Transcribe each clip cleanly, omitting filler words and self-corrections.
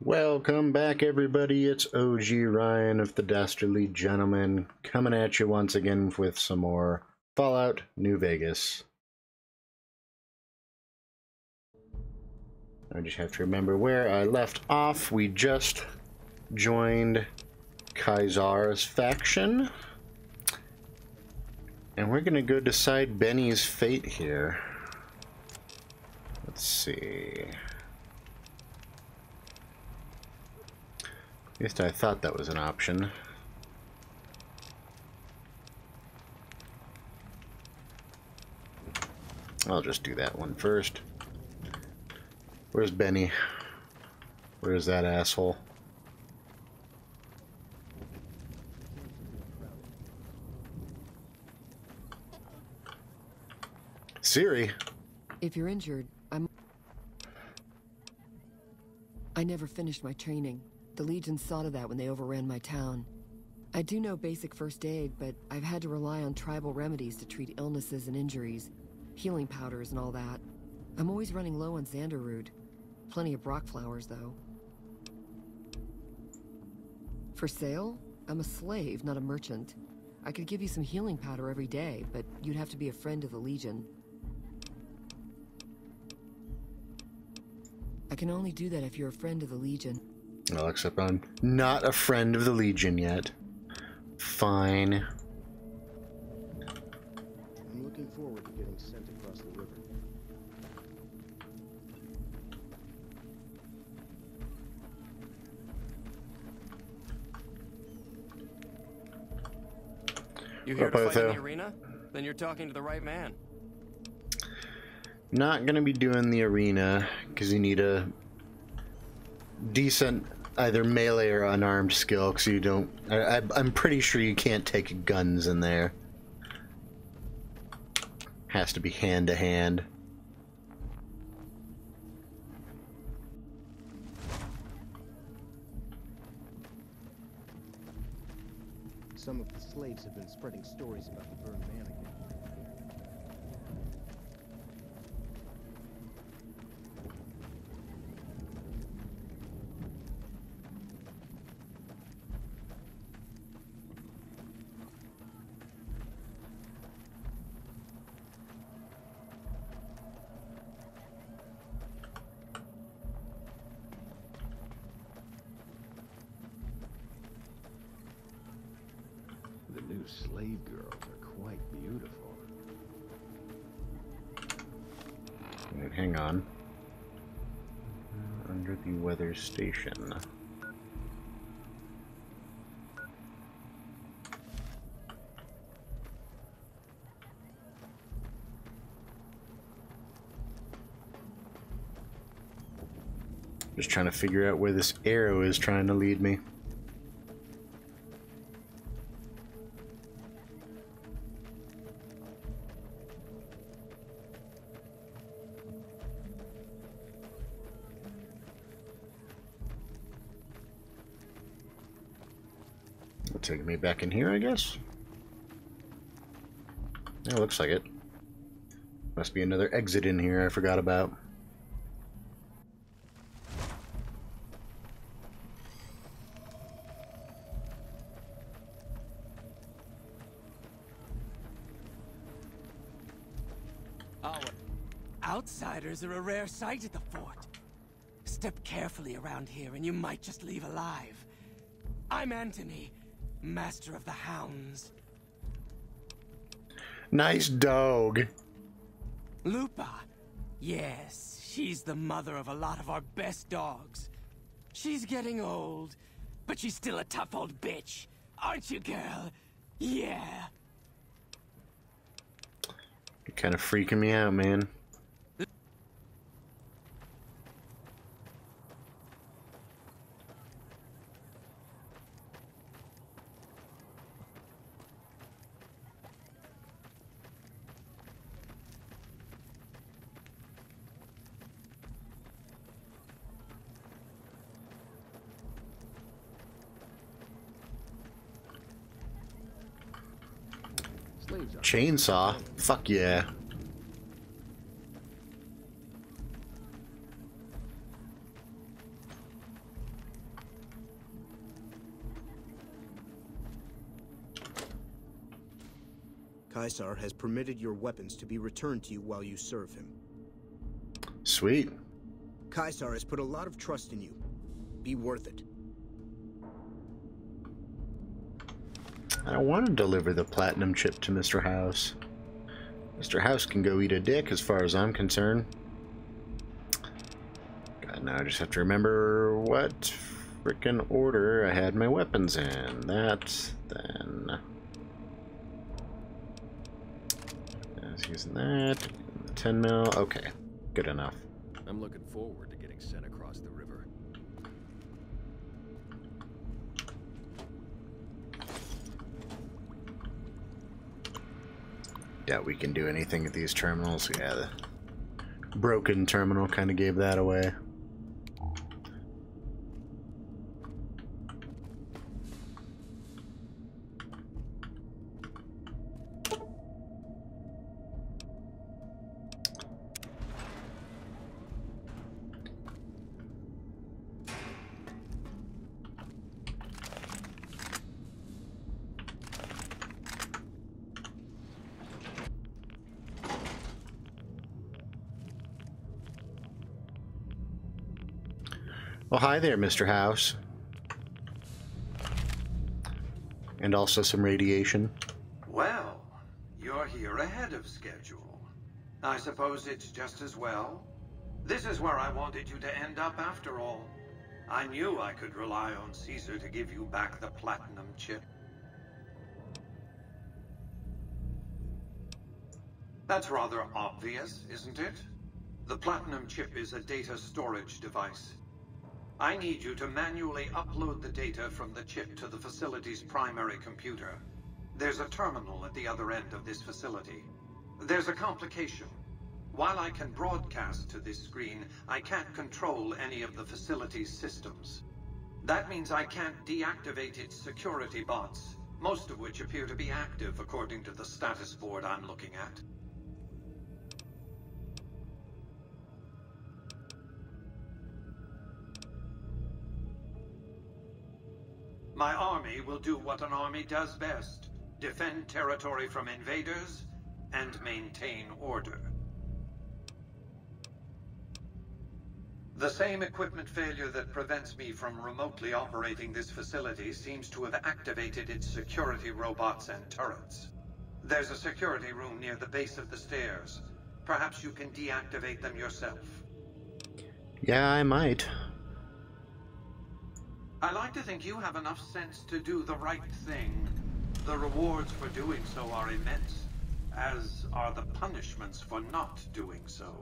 Welcome back, everybody. It's OG Ryan of the Dastardly Gentleman coming at you once again with some more Fallout New Vegas. I just have to remember where I left off. We just joined Kaisar's faction, and we're gonna go decide Benny's fate here. Let's see. At least I thought that was an option. I'll just do that one first. Where's Benny? Where's that asshole? Siri. If you're injured, I never finished my training. The Legion saw to that when they overran my town. I do know basic first aid, but I've had to rely on tribal remedies to treat illnesses and injuries. Healing powders and all that. I'm always running low on Xanderroot. Plenty of Brock flowers, though. For sale? I'm a slave, not a merchant. I could give you some healing powder every day, but you'd have to be a friend of the Legion. I can only do that if you're a friend of the Legion. Well, except I'm not a friend of the Legion yet. Fine. I'm looking forward to getting sent across the river. You here to fight in the arena? Then you're talking to the right man. Not gonna be doing the arena because you need a decent either melee or unarmed skill, because you don't. I'm pretty sure you can't take guns in there. Has to be hand to hand. Some of the slaves have been spreading stories about the burned man again. Slave girls are quite beautiful. Wait, hang on. Under the weather station. Just trying to figure out where this arrow is trying to lead me. Take me back in here, I guess. Yeah, looks like it. Must be another exit in here I forgot about. Our outsiders are a rare sight at the fort. Step carefully around here and you might just leave alive. I'm Anthony, Master of the Hounds. Nice dog. Lupa. Yes, she's the mother of a lot of our best dogs. She's getting old, but she's still a tough old bitch. Aren't you, girl? Yeah. You're kind of freaking me out, man. Chainsaw? Fuck yeah. Caesar has permitted your weapons to be returned to you while you serve him. Sweet. Caesar has put a lot of trust in you. Be worth it. I don't want to deliver the platinum chip to Mr. House. Mr. House can go eat a dick as far as I'm concerned. God, now I just have to remember what frickin' order I had my weapons in. That, then... I was using that. 10 mil. Okay, good enough. I'm looking forward to getting sent across the river. Yeah, we can do anything at these terminals. Yeah, the broken terminal kind of gave that away. Well, hi there, Mr. House. And also some radiation. Well, you're here ahead of schedule. I suppose it's just as well. This is where I wanted you to end up after all. I knew I could rely on Caesar to give you back the platinum chip. That's rather obvious, isn't it? The platinum chip is a data storage device. I need you to manually upload the data from the chip to the facility's primary computer. There's a terminal at the other end of this facility. There's a complication. While I can broadcast to this screen, I can't control any of the facility's systems. That means I can't deactivate its security bots, most of which appear to be active according to the status board I'm looking at. My army will do what an army does best: defend territory from invaders and maintain order. The same equipment failure that prevents me from remotely operating this facility seems to have activated its security robots and turrets. There's a security room near the base of the stairs. Perhaps you can deactivate them yourself. Yeah, I might. I like to think you have enough sense to do the right thing. The rewards for doing so are immense, as are the punishments for not doing so.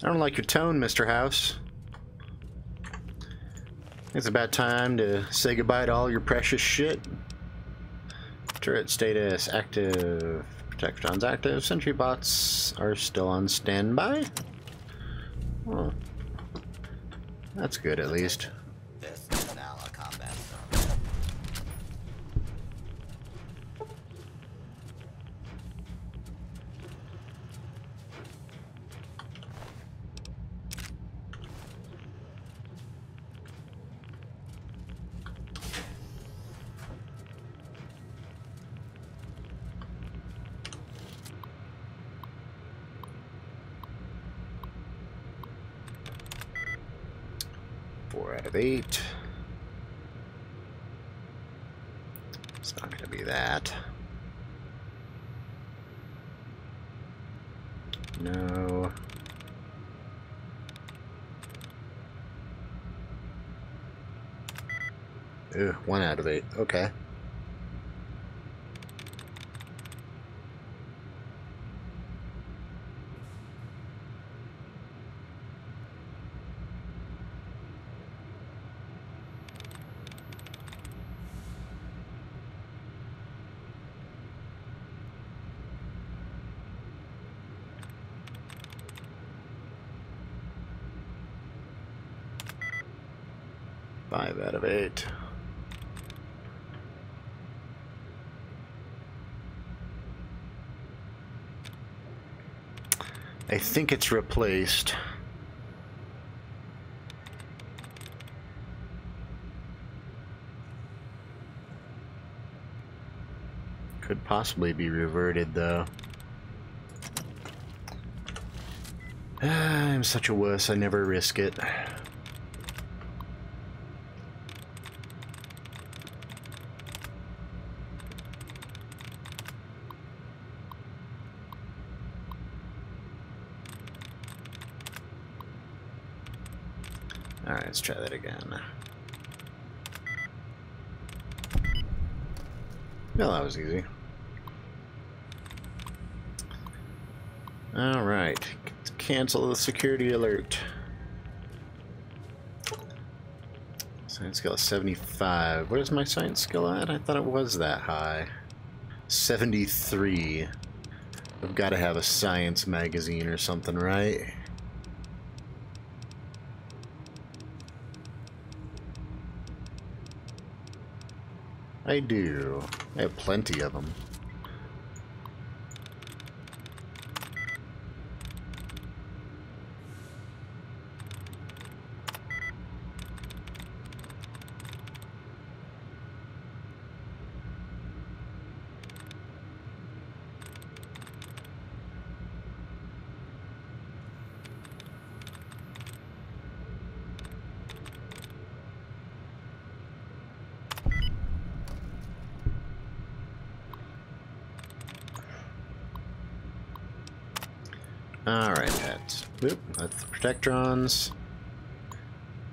I don't like your tone, Mr. House. It's about time to say goodbye to all your precious shit. Turret status active. Protectron's active. Sentry bots are still on standby. Well, that's good at least. This is now a combat zone. Out of 8. It's not going to be that. No. Ew, 1 out of 8. Okay. 5 out of 8. I think it's replaced. Could possibly be reverted, though. I'm such a wuss, I never risk it. Alright, let's try that again. No, that was easy. Alright, cancel the security alert. Science skill is 75. What is my science skill at? I thought it was that high. 73. I've got to have a science magazine or something, right? I do. I have plenty of them. Alright, that's the protectrons.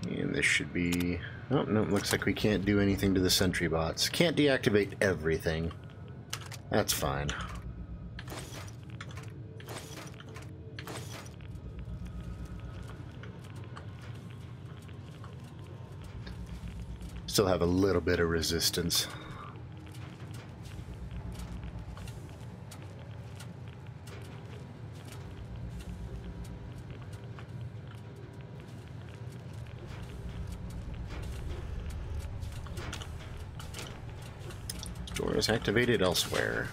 And this should be... Oh, no, looks like we can't do anything to the sentry bots. Can't deactivate everything. That's fine. Still have a little bit of resistance. Door is activated elsewhere.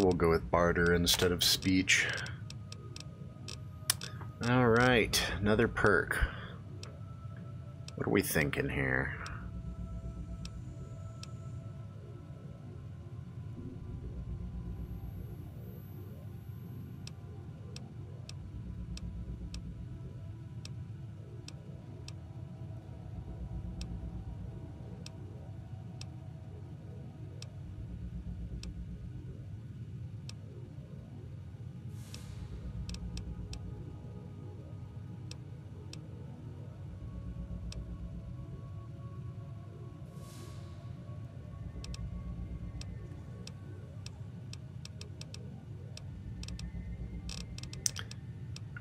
We'll go with barter instead of speech. Alright, another perk. What are we thinking here?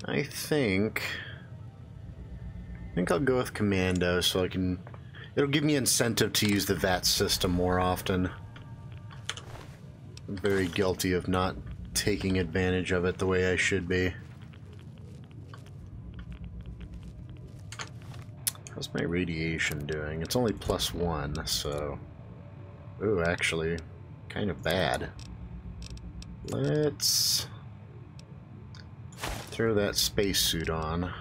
I think I'll go with Commando so I can... It'll give me incentive to use the VAT system more often. I'm very guilty of not taking advantage of it the way I should be. How's my radiation doing? It's only +1, so... Ooh, actually, kind of bad. Let's... throw that spacesuit on.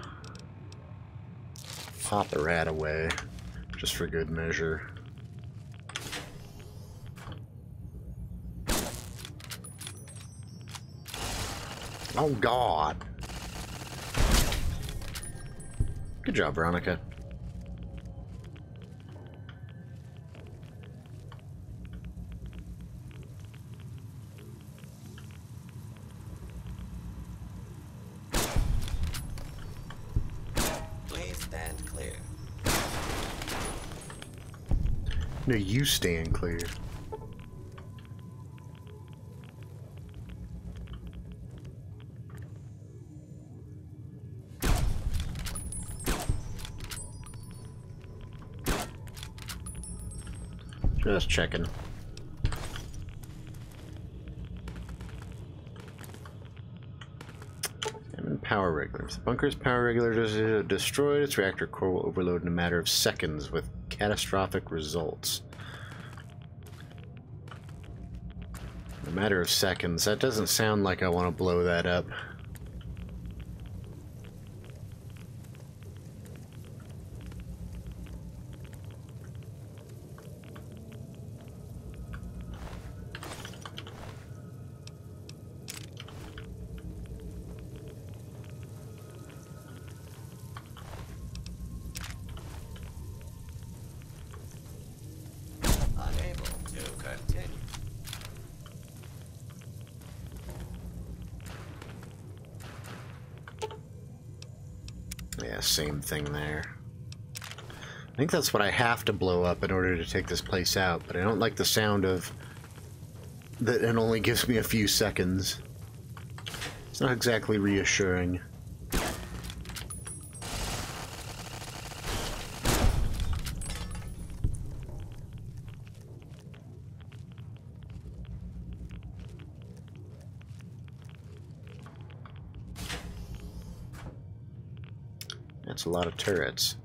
Pop the rat away, just for good measure. Oh God! Good job, Veronica. stand clear. No, you stand clear. Just checking. And power regulators. The bunker's power regulators are destroyed. Its reactor core will overload in a matter of seconds with catastrophic results. A matter of seconds. That doesn't sound like I want to blow that up. Unable to continue. Yeah, same thing there. I think that's what I have to blow up in order to take this place out, but I don't like the sound of that it only gives me a few seconds. It's not exactly reassuring. That's a lot of turrets.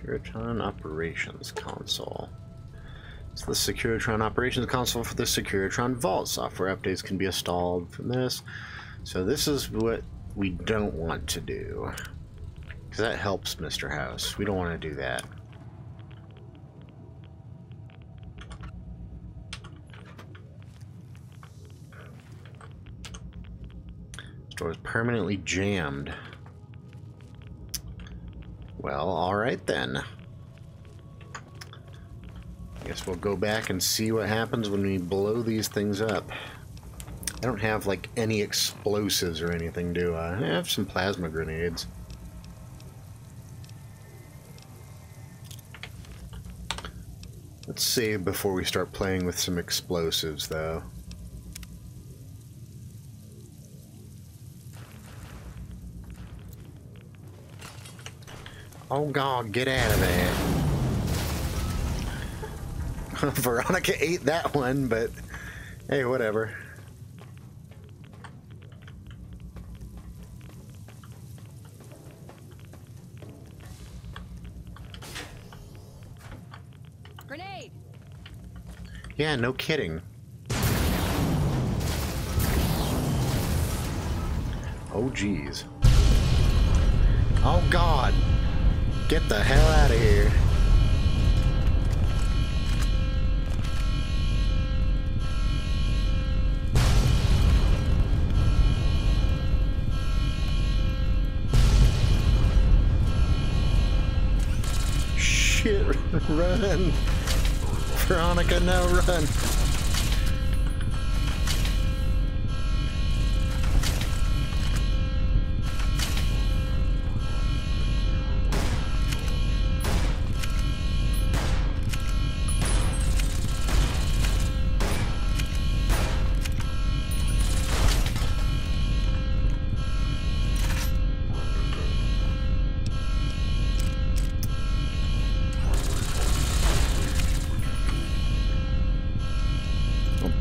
Securitron Operations Console. It's the Securitron Operations Console for the Securitron Vault. Software updates can be installed from this. So this is what we don't want to do. Because that helps Mr. House. We don't want to do that. Store is permanently jammed. Well, alright then. Guess we'll go back and see what happens when we blow these things up. I don't have, like, any explosives or anything, do I? I have some plasma grenades. Let's save before we start playing with some explosives, though. Oh god, get out of there. Veronica ate that one, but hey, whatever. Grenade! Yeah, no kidding. Oh geez. Oh god. Get the hell out of here. Shit, run. Veronica, no, run.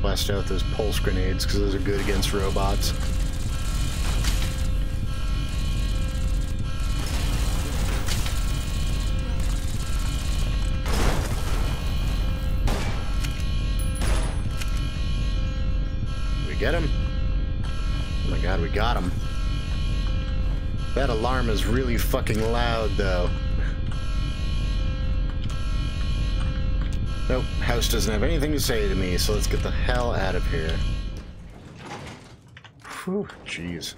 Blast out those pulse grenades because those are good against robots. We get him? Oh my god, we got him. That alarm is really fucking loud though. Nope, house doesn't have anything to say to me, so let's get the hell out of here. Whew, jeez.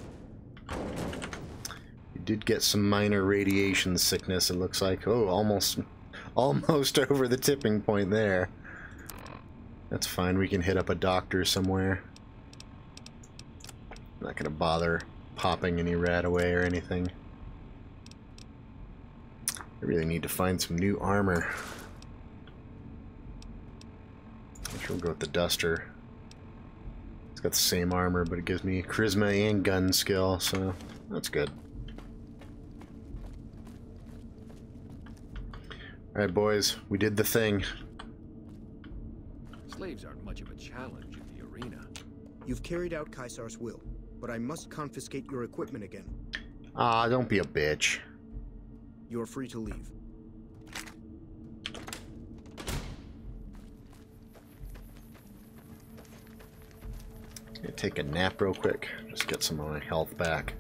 You did get some minor radiation sickness, it looks like. Oh, almost over the tipping point there. That's fine, we can hit up a doctor somewhere. I'm not gonna bother popping any rat away or anything. I really need to find some new armor. I think we'll go with the Duster. It's got the same armor, but it gives me charisma and gun skill, so that's good. Alright, boys, we did the thing. Slaves aren't much of a challenge in the arena. You've carried out Caesar's will, but I must confiscate your equipment again. Ah, don't be a bitch. You're free to leave. Gonna take a nap real quick, just get some of my health back.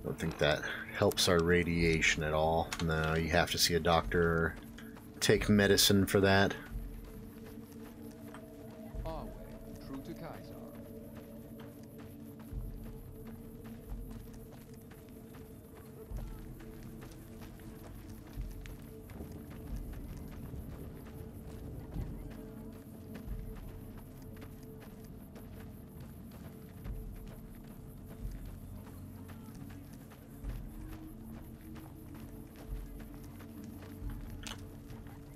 Don't think that helps our radiation at all. No, you have to see a doctor or take medicine for that. Our way, true to Caesar.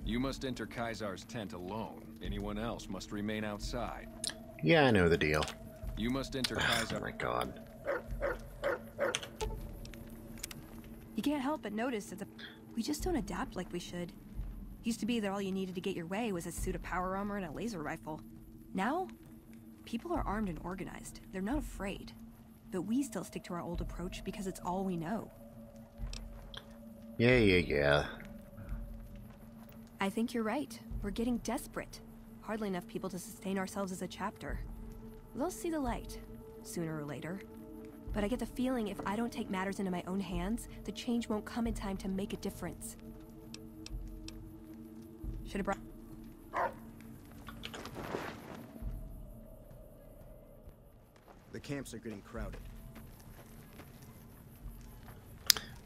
You must enter Caesar's tent alone. Anyone else must remain outside. Yeah, I know the deal. You must enter Caesar. Oh my god. You can't help but notice that we just don't adapt like we should. Used to be that all you needed to get your way was a suit of power armor and a laser rifle. Now, people are armed and organized. They're not afraid. But we still stick to our old approach because it's all we know. Yeah. I think you're right. We're getting desperate. Hardly enough people to sustain ourselves as a chapter. They'll see the light, sooner or later. But I get the feeling if I don't take matters into my own hands, the change won't come in time to make a difference. Should have brought... The camps are getting crowded.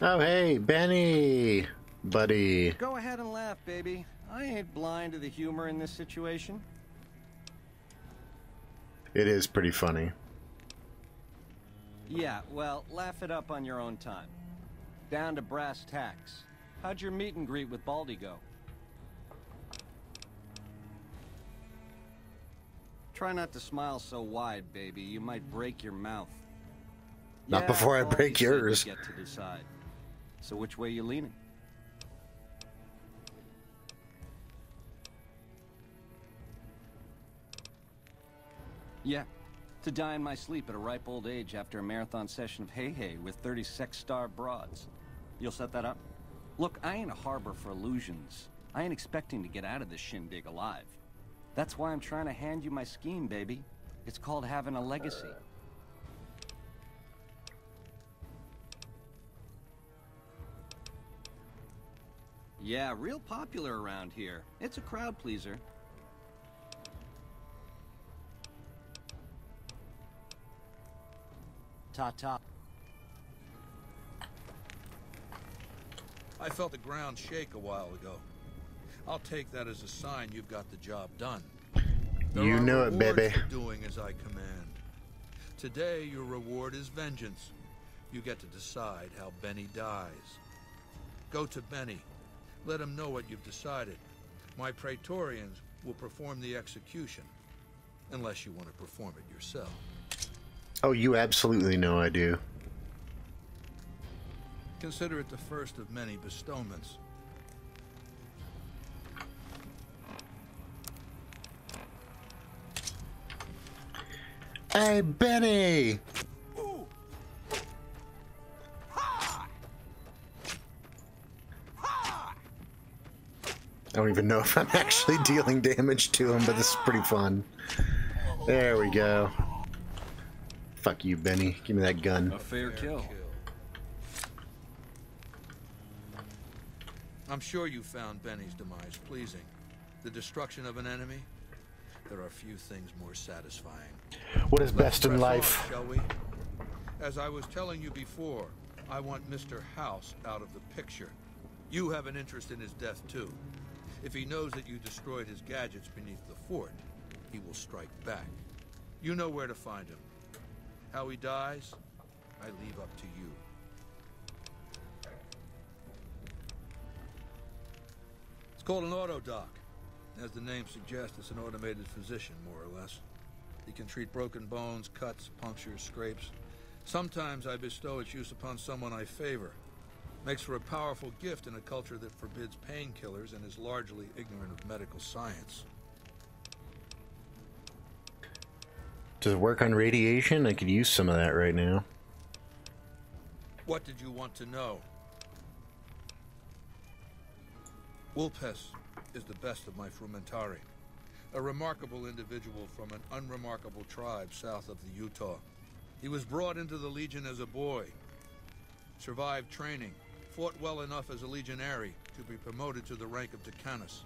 Oh, hey, Benny, buddy. Go ahead and laugh, baby. I ain't blind to the humor in this situation. It is pretty funny. Yeah, well, laugh it up on your own time. Down to brass tacks. How'd your meet and greet with Baldy go? Try not to smile so wide, baby. You might break your mouth. Not before I break yours. Get to decide. So which way you leaning? Yeah, to die in my sleep at a ripe old age after a marathon session of hey-hey with 30 sex-starved broads. You'll set that up? Look, I ain't a harbor for illusions. I ain't expecting to get out of this shindig alive. That's why I'm trying to hand you my scheme, baby. It's called having a legacy. Yeah, real popular around here. It's a crowd pleaser. Ta-ta. I felt the ground shake a while ago. I'll take that as a sign you've got the job done. You know it, baby. For doing as I command. Today, your reward is vengeance. You get to decide how Benny dies. Go to Benny. Let him know what you've decided. My Praetorians will perform the execution, unless you want to perform it yourself. Oh, you absolutely know I do. Consider it the first of many bestowments. Hey, Benny! I don't even know if I'm actually dealing damage to him, but this is pretty fun. There we go. Fuck you, Benny. Give me that gun. A fair kill. I'm sure you found Benny's demise pleasing. The destruction of an enemy? There are few things more satisfying. What is best in life? On, shall we? As I was telling you before, I want Mr. House out of the picture. You have an interest in his death, too. If he knows that you destroyed his gadgets beneath the fort, he will strike back. You know where to find him. How he dies, I leave up to you. It's called an autodoc. As the name suggests, it's an automated physician, more or less. He can treat broken bones, cuts, punctures, scrapes. Sometimes I bestow its use upon someone I favor. Makes for a powerful gift in a culture that forbids painkillers and is largely ignorant of medical science. Does it work on radiation? I could use some of that right now. What did you want to know? Vulpes is the best of my frumentari. A remarkable individual from an unremarkable tribe south of the Utah. He was brought into the Legion as a boy. Survived training. Fought well enough as a legionary to be promoted to the rank of Decanus.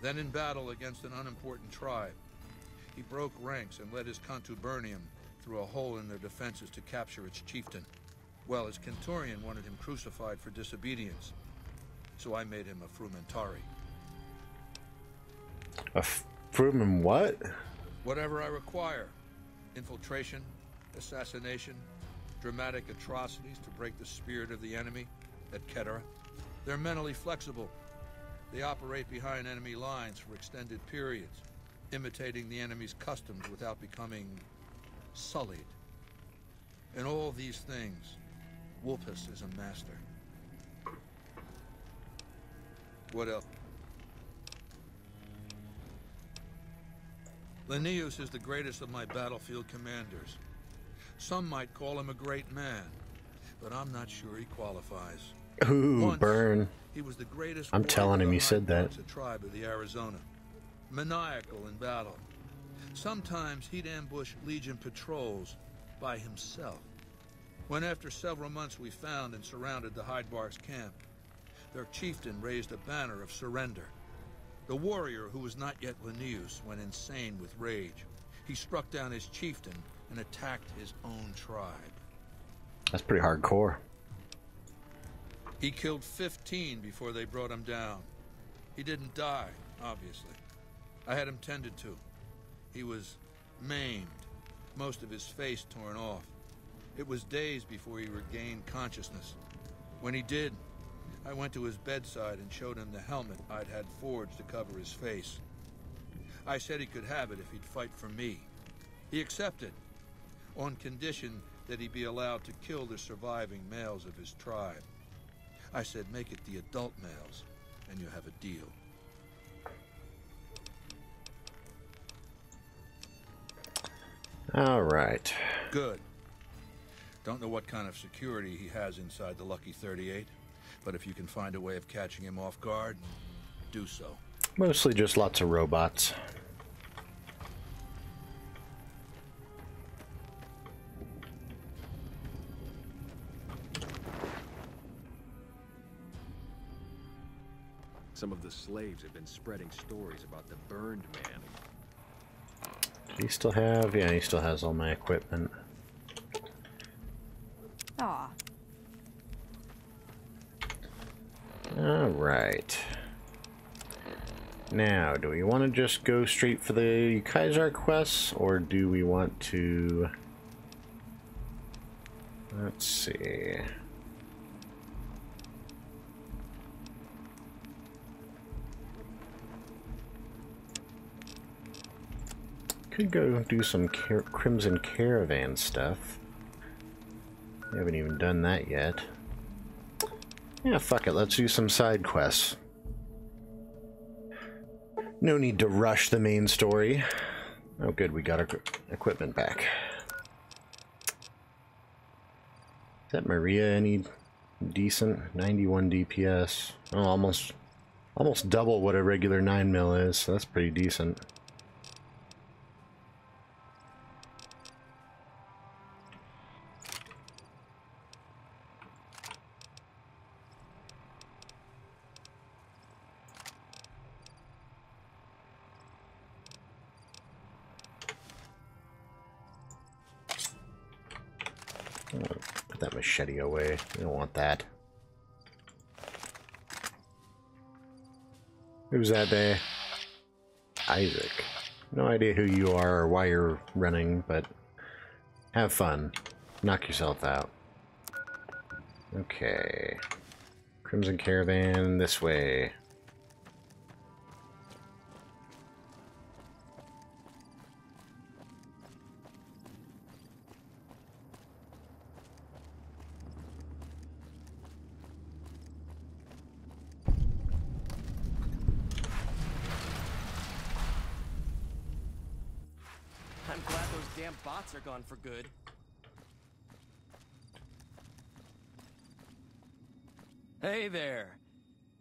Then in battle against an unimportant tribe, he broke ranks and led his contubernium through a hole in their defenses to capture its chieftain. Well, his Kenturian wanted him crucified for disobedience, so I made him a frumentari. A frumen what? Whatever I require. Infiltration, assassination, dramatic atrocities to break the spirit of the enemy, etc. They're mentally flexible. They operate behind enemy lines for extended periods, imitating the enemy's customs without becoming sullied. In all these things, Vulpes is a master. What else? Linnaeus is the greatest of my battlefield commanders. Some might call him a great man, but I'm not sure he qualifies. Ooh, Once, burn. He was the greatest I'm telling him you said that. A tribe of the Arizona. Maniacal in battle. Sometimes he'd ambush Legion patrols by himself. When after several months we found and surrounded the Hyde-Barks camp, their chieftain raised a banner of surrender. The warrior, who was not yet Linnaeus, went insane with rage. He struck down his chieftain and attacked his own tribe. That's pretty hardcore. He killed 15 before they brought him down. He didn't die, obviously. I had him tended to. He was maimed, most of his face torn off. It was days before he regained consciousness. When he did, I went to his bedside and showed him the helmet I'd had forged to cover his face. I said he could have it if he'd fight for me. He accepted, on condition that he be allowed to kill the surviving males of his tribe. I said, make it the adult males, and you have a deal. All right. Good. Don't know what kind of security he has inside the Lucky 38, but if you can find a way of catching him off guard, do so. Mostly just lots of robots. Some of the slaves have been spreading stories about the burned man. Do you still have? Yeah, he still has all my equipment. Aw. All right. Now, do we want to just go straight for the Kaiser quests, or do we want to... Let's see... Could go do some Crimson Caravan stuff. We haven't even done that yet. Yeah, fuck it, let's do some side quests. No need to rush the main story. Oh good, we got our equipment back. Is that Maria any decent? 91 DPS. Oh, almost double what a regular 9mm is, so that's pretty decent. Put that machete away. We don't want that. Who's that there? Isaac. No idea who you are or why you're running, but have fun. Knock yourself out. Okay. Crimson Caravan this way. I'm glad those damn bots are gone for good. Hey there.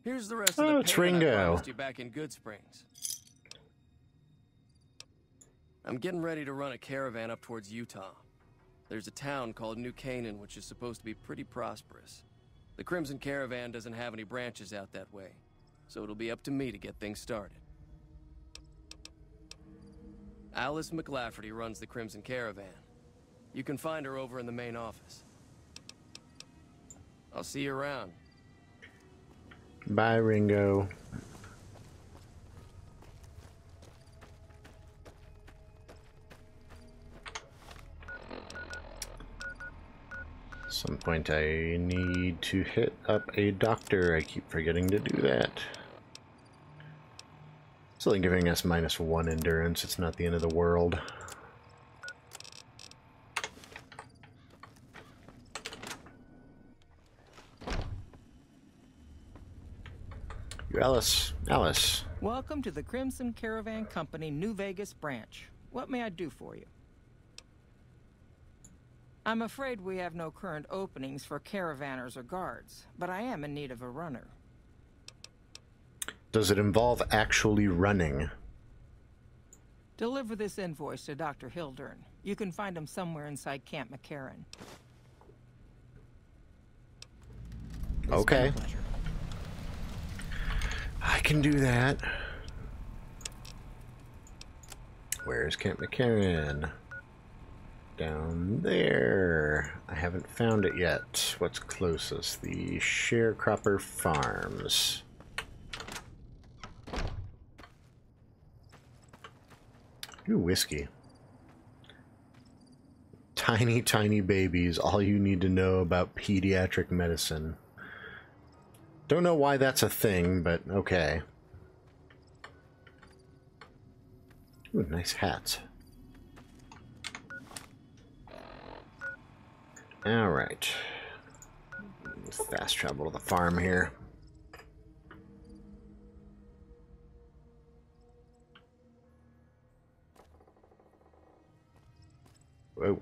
Here's the rest of the it's payment I Ringo. promised you back in Good Springs. I'm getting ready to run a caravan up towards Utah. There's a town called New Canaan which is supposed to be pretty prosperous. The Crimson Caravan doesn't have any branches out that way, so it'll be up to me to get things started. Alice McLafferty runs the Crimson Caravan. You can find her over in the main office. I'll see you around. Bye, Ringo. At some point I need to hit up a doctor. I keep forgetting to do that. It's only giving us -1 endurance. It's not the end of the world. Alice. Alice. Welcome to the Crimson Caravan Company New Vegas branch. What may I do for you? I'm afraid we have no current openings for caravanners or guards, but I am in need of a runner. Does it involve actually running? Deliver this invoice to Dr. Hildern. You can find him somewhere inside Camp McCarran. Okay. I can do that. Where's Camp McCarran? Down there. I haven't found it yet. What's closest? The Sharecropper Farms. Ooh, whiskey. Tiny, tiny babies. All you need to know about pediatric medicine. Don't know why that's a thing, but okay. Ooh, nice hats. Alright. Let's fast travel to the farm here. Whoa.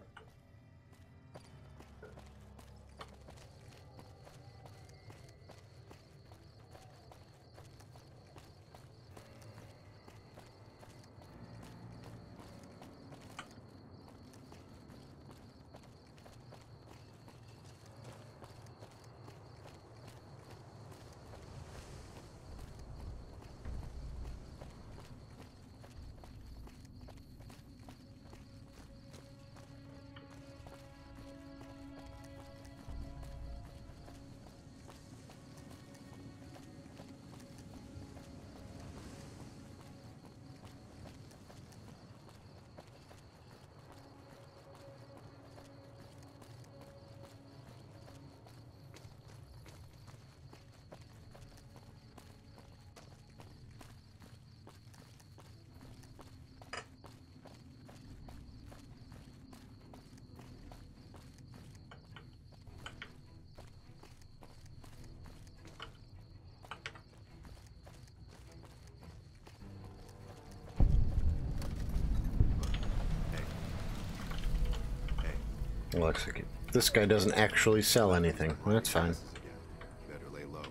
Looks like this guy doesn't actually sell anything. Well, that's fine. Better lay low.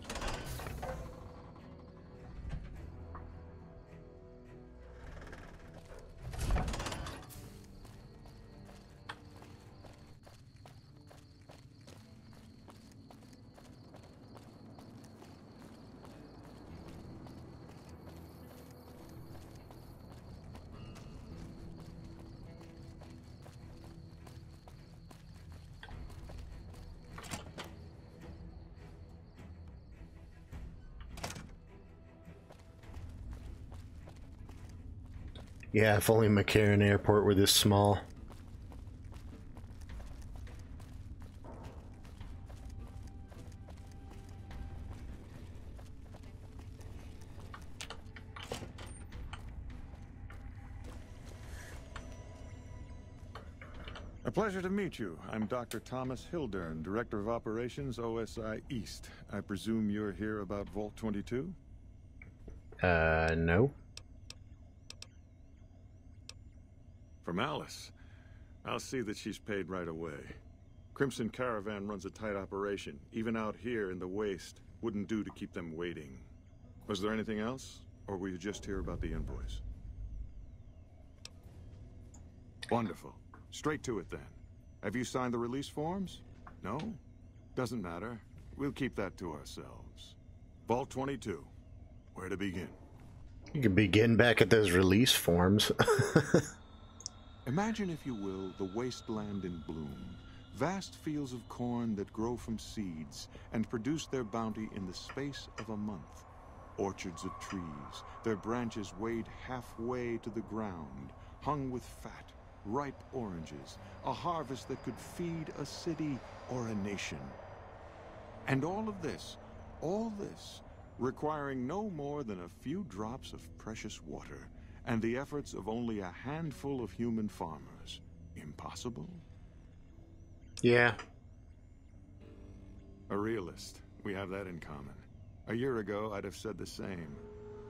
Yeah, if only McCarran Airport were this small. A pleasure to meet you. I'm Dr. Thomas Hildern, Director of Operations, OSI East. I presume you're here about Vault 22? No. From Alice. I'll see that she's paid right away. Crimson Caravan runs a tight operation. Even out here in the waste, wouldn't do to keep them waiting. Was there anything else? Or were you just here about the invoice? Wonderful. Straight to it then. Have you signed the release forms? No? Doesn't matter. We'll keep that to ourselves. Vault 22. Where to begin? You could begin back at those release forms. Imagine, if you will, the wasteland in bloom. Vast fields of corn that grow from seeds and produce their bounty in the space of a month. Orchards of trees, their branches weighed halfway to the ground, hung with fat, ripe oranges, a harvest that could feed a city or a nation. And all this, requiring no more than a few drops of precious water and the efforts of only a handful of human farmers. Impossible? Yeah. A realist. We have that in common. A year ago, I'd have said the same.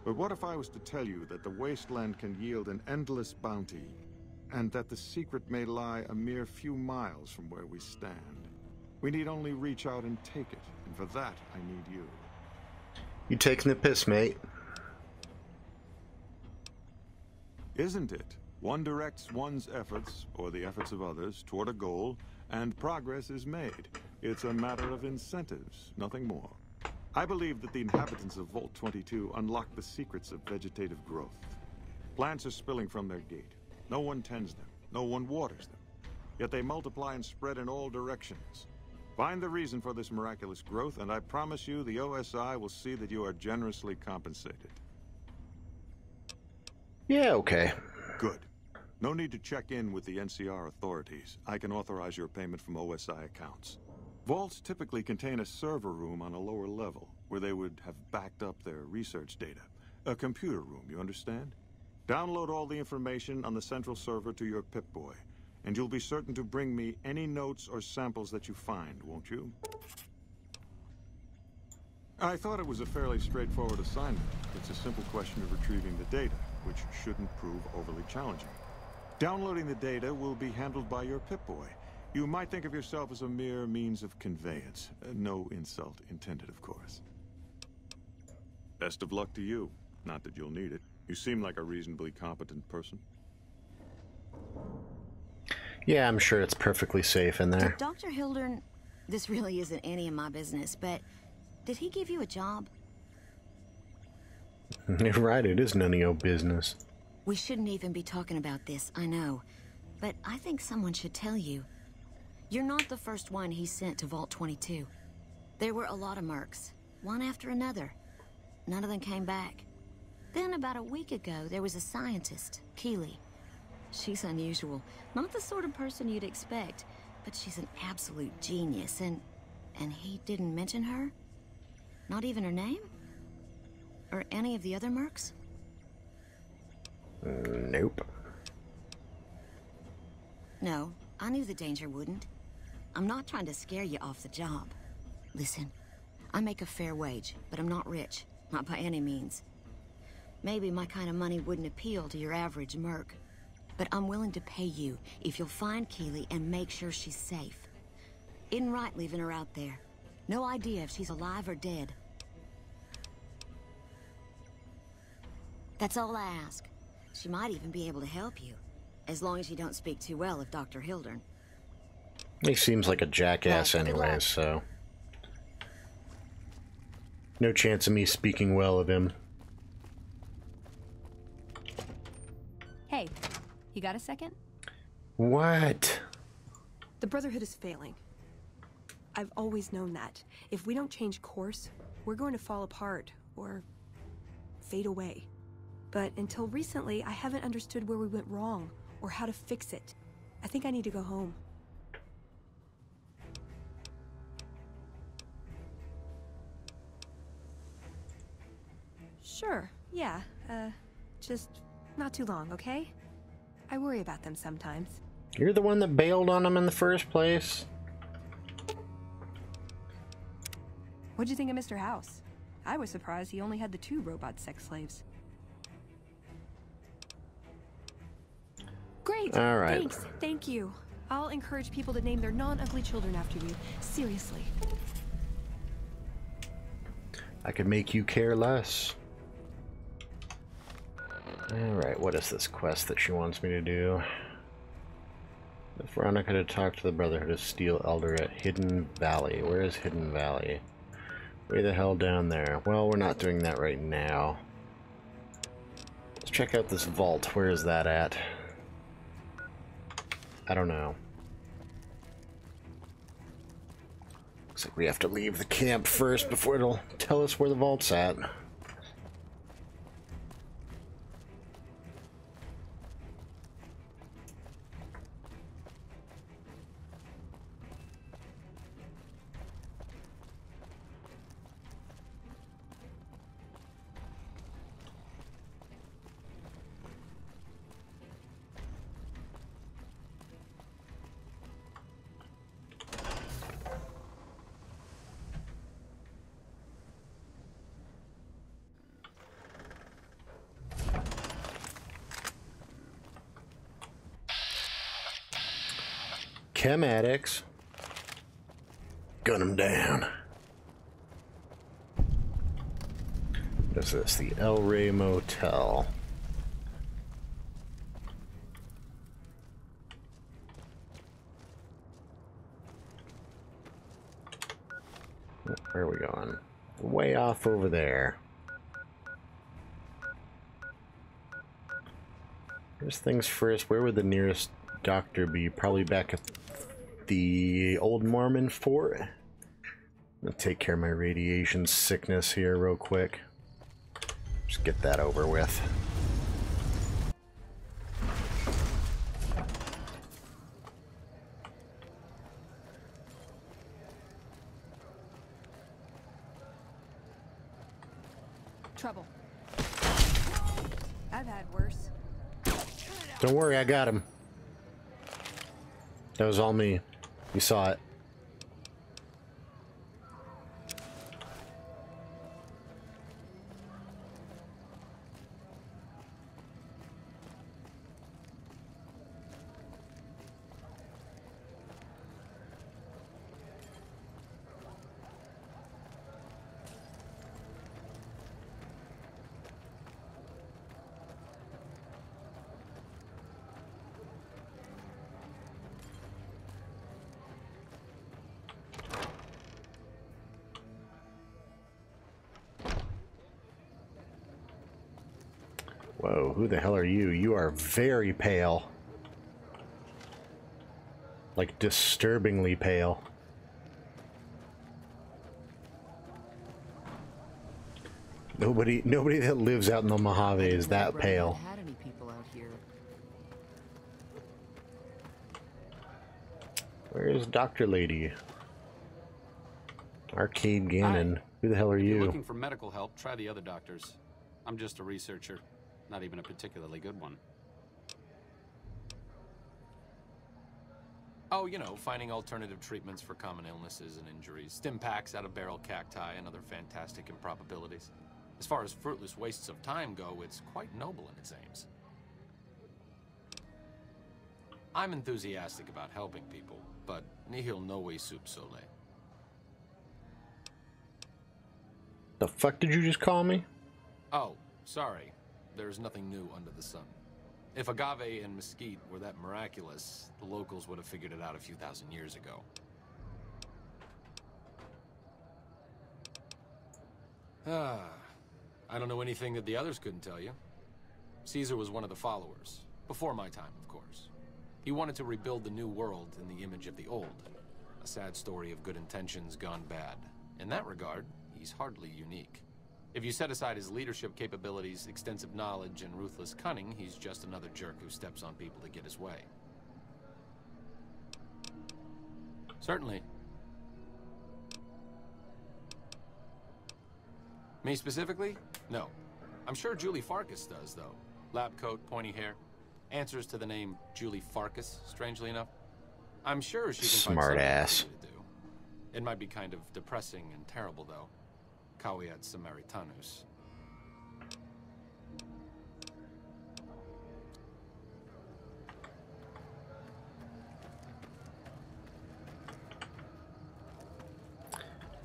But what if I was to tell you that the wasteland can yield an endless bounty, and that the secret may lie a mere few miles from where we stand? We need only reach out and take it, and for that, I need you. You taking the piss, mate? Isn't it? One directs one's efforts, or the efforts of others, toward a goal, and progress is made. It's a matter of incentives, nothing more. I believe that the inhabitants of Vault 22 unlock the secrets of vegetative growth. Plants are spilling from their gate. No one tends them. No one waters them. Yet they multiply and spread in all directions. Find the reason for this miraculous growth, and I promise you the OSI will see that you are generously compensated. Yeah, okay. Good. No need to check in with the NCR authorities. I can authorize your payment from OSI accounts. Vaults typically contain a server room on a lower level, where they would have backed up their research data. A computer room, you understand? Download all the information on the central server to your Pip-Boy, and you'll be certain to bring me any notes or samples that you find, won't you? I thought it was a fairly straightforward assignment. It's a simple question of retrieving the data, which shouldn't prove overly challenging. Downloading the data will be handled by your Pip-Boy. You might think of yourself as a mere means of conveyance. No insult intended, of course. Best of luck to you. Not that you'll need it. You seem like a reasonably competent person. Yeah, I'm sure it's perfectly safe in there. Dr. Hildern, this really isn't any of my business, but did he give you a job? You're right, it is none of your business. We shouldn't even be talking about this, I know. But I think someone should tell you. You're not the first one he sent to Vault 22. There were a lot of mercs, one after another. None of them came back. Then about a week ago, there was a scientist, Keeley. She's unusual. Not the sort of person you'd expect, but she's an absolute genius, and he didn't mention her? Not even her name? Or any of the other mercs? Nope. No, I knew the danger wouldn't. I'm not trying to scare you off the job. Listen, I make a fair wage, but I'm not rich. Not by any means. Maybe my kind of money wouldn't appeal to your average merc. But I'm willing to pay you if you'll find Keeley and make sure she's safe. Isn't right leaving her out there. No idea if she's alive or dead. That's all I ask. She might even be able to help you. As long as you don't speak too well of Dr. Hildern. He seems like a jackass anyways, so... no chance of me speaking well of him. Hey, you got a second? What? The Brotherhood is failing. I've always known that. If we don't change course, we're going to fall apart, or fade away. But until recently, I haven't understood where we went wrong, or how to fix it. I think I need to go home. Sure, yeah. Just not too long, okay? I worry about them sometimes. You're the one that bailed on them in the first place. What'd you think of Mr. House? I was surprised he only had the 2 robot sex slaves. Great! All right. Thanks, thank you. I'll encourage people to name their non-ugly children after you. Seriously. I could make you care less. Alright, what is this quest that she wants me to do? Veronica to talk to the Brotherhood of Steel Elder at Hidden Valley. Where is Hidden Valley? Way the hell down there. Well, we're not doing that right now. Let's check out this vault. Where is that at? I don't know. Looks like we have to leave the camp first before it'll tell us where the vault's at. Chem addicts. Gun them down. What is this? The El Rey Motel. Where are we going? Way off over there. First things first, where would the nearest doctor be? Probably back at the old Mormon fort. I'm gonna take care of my radiation sickness here real quick. Just get that over with. Trouble. I've had worse. Don't worry, I got him. That was all me. You saw it. Whoa, who the hell are you? You are very pale. Like, disturbingly pale. Nobody that lives out in the Mojave is that pale. Had any people out here? Where's Dr. Lady? Arcade Gannon. Who the hell are If you're you? looking for medical help, try the other doctors. I'm just a researcher. Not even a particularly good one. Oh, you know, finding alternative treatments for common illnesses and injuries. Stim packs out of barrel cacti and other fantastic improbabilities. As far as fruitless wastes of time go, it's quite noble in its aims. I'm enthusiastic about helping people, but nihil novi sub sole. The fuck did you just call me? Oh, sorry. There's nothing new under the sun. If agave and mesquite were that miraculous, the locals would have figured it out a few thousand years ago. I don't know anything that the others couldn't tell you. Caesar was one of the followers. Before my time, of course. He wanted to rebuild the new world in the image of the old. A sad story of good intentions gone bad. In that regard, he's hardly unique. If you set aside his leadership capabilities, extensive knowledge, and ruthless cunning, he's just another jerk who steps on people to get his way. Certainly. Me specifically? No. I'm sure Julie Farkas does, though. Lab coat, pointy hair. Answers to the name Julie Farkas, strangely enough. I'm sure she can Smart find ass. something to do. It might be kind of depressing and terrible, though. Caveat Samaritanus.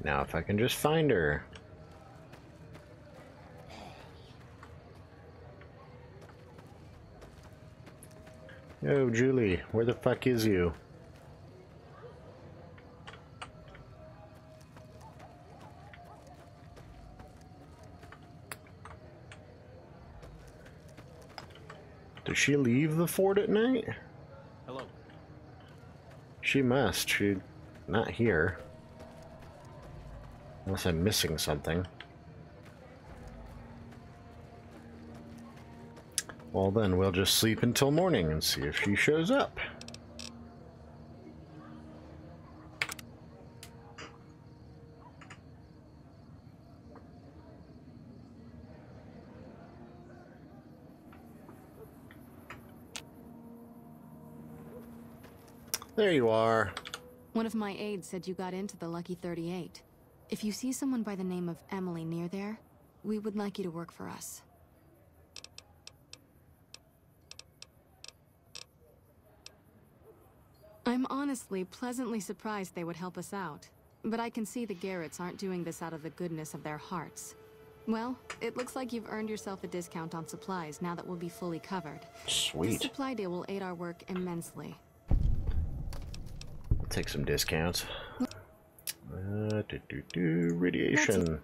Now if I can just find her. Yo, Julie, where the fuck is you? Does she leave the fort at night? Hello. She must. She's not here. Unless I'm missing something. Well then, we'll just sleep until morning and see if she shows up. There you are. One of my aides said you got into the Lucky 38. If you see someone by the name of Emily near there, we would like you to work for us. I'm honestly pleasantly surprised they would help us out. But I can see the Garretts aren't doing this out of the goodness of their hearts. Well, it looks like you've earned yourself a discount on supplies now that we'll be fully covered. Sweet. This supply deal will aid our work immensely. I'll take some discounts. Radiation.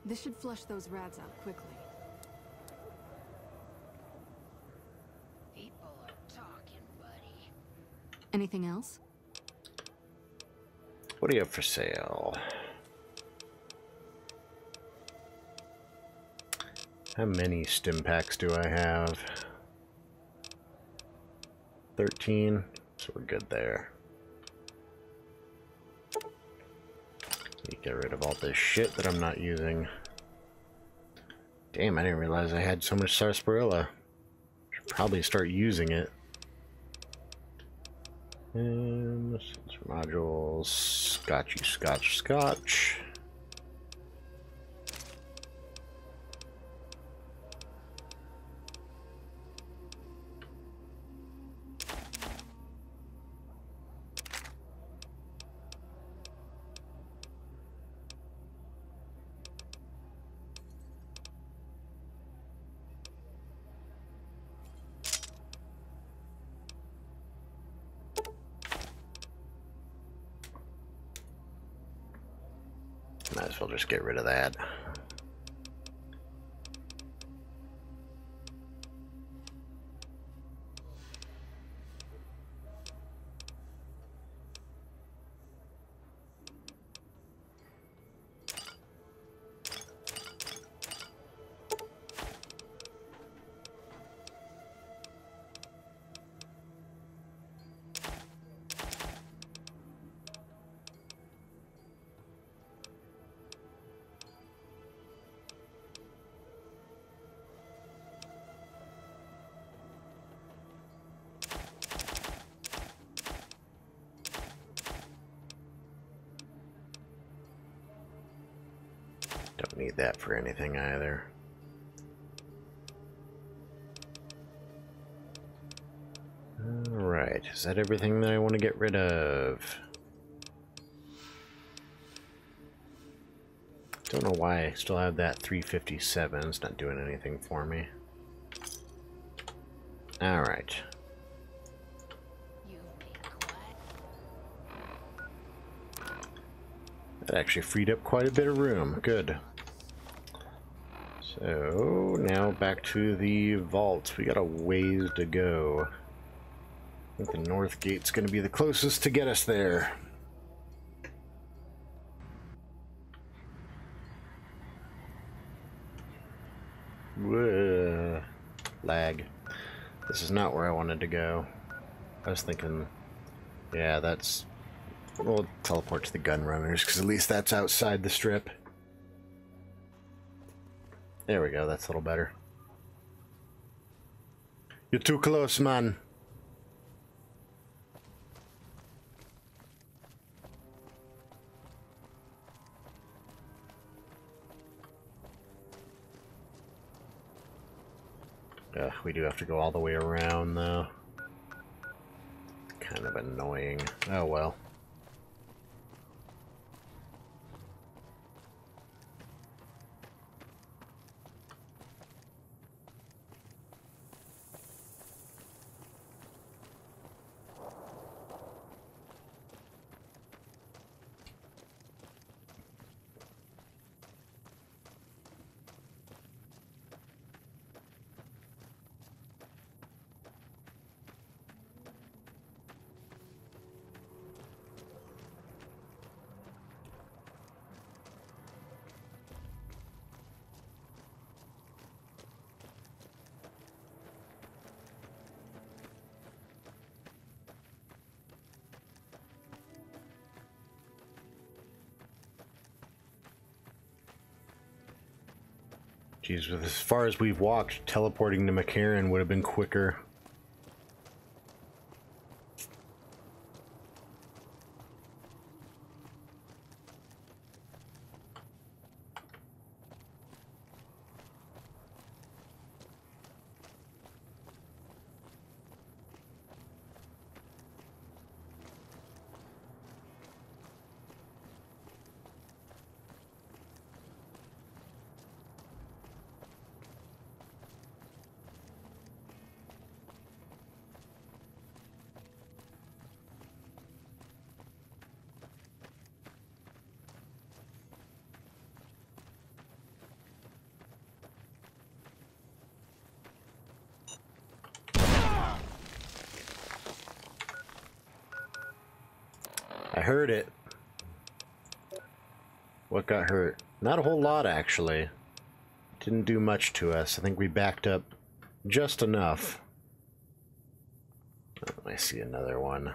This should flush those rats out quickly. People are talking, buddy. Anything else? What do you have for sale? How many stim packs do I have? 13, so we're good there. You get rid of all this shit that I'm not using. Damn, I didn't realize I had so much sarsaparilla. Should probably start using it. And sensor modules, scotchy, scotch. Might as well just get rid of that. Don't need that for anything either. Alright, is that everything that I want to get rid of? Don't know why I still have that 357. It's not doing anything for me. Alright. That actually freed up quite a bit of room. Good. So, now back to the vault. We got a ways to go. I think the north gate's going to be the closest to get us there. Whoa. Lag. This is not where I wanted to go. I was thinking, yeah, that's... We'll teleport to the gun runners, because at least that's outside the strip. There we go, that's a little better. You're too close, man. We do have to go all the way around, though. It's kind of annoying. Oh well. Jeez, with as far as we've walked, teleporting to McCarran would have been quicker. I heard it. What got hurt? Not a whole lot, actually. Didn't do much to us. I think we backed up just enough. Oh, I see another one.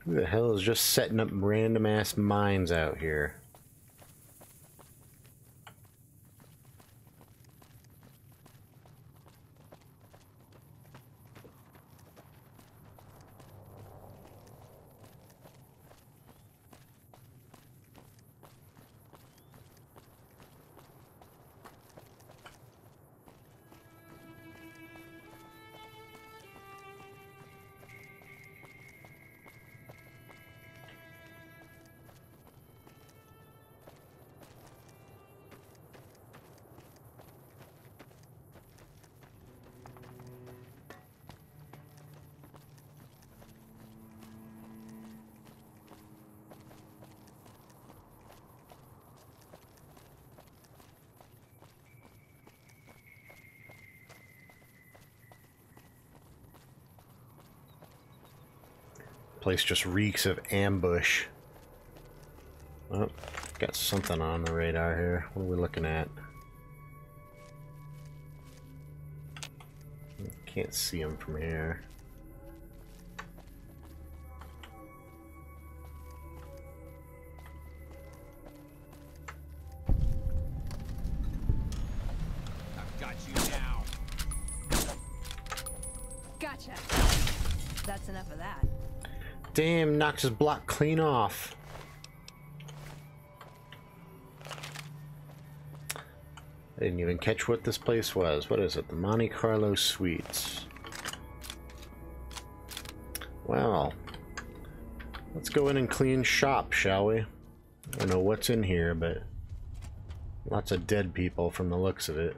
Who the hell is just setting up random ass mines out here? Place just reeks of ambush. Oh, got something on the radar here. What are we looking at? Can't see him from here. I've got you now. Gotcha. That's enough of that. Damn, knocked his block clean off. I didn't even catch what this place was. What is it? The Monte Carlo Suites. Well, let's go in and clean shop, shall we? I don't know what's in here, but lots of dead people from the looks of it.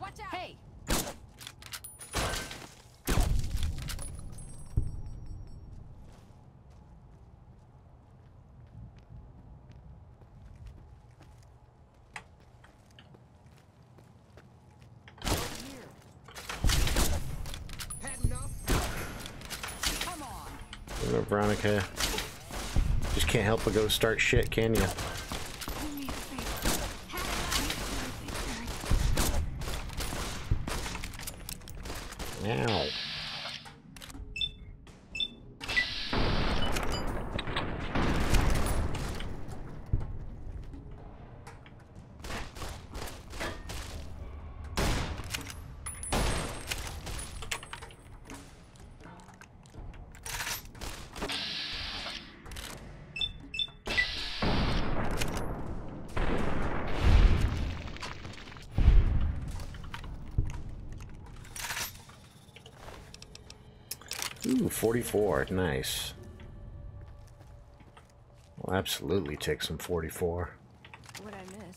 Watch out! Hey! Veronica. Just can't help but go start shit, can you? Ow. Ooh, 44. Nice. I'll absolutely take some 44. What'd I miss?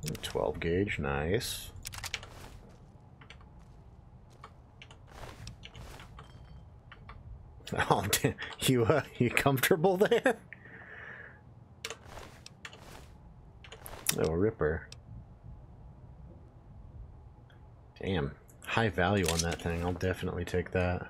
Ooh, 12 gauge, nice. Oh, damn. You comfortable there? Oh, Ripper. Damn. High value on that thing. I'll definitely take that.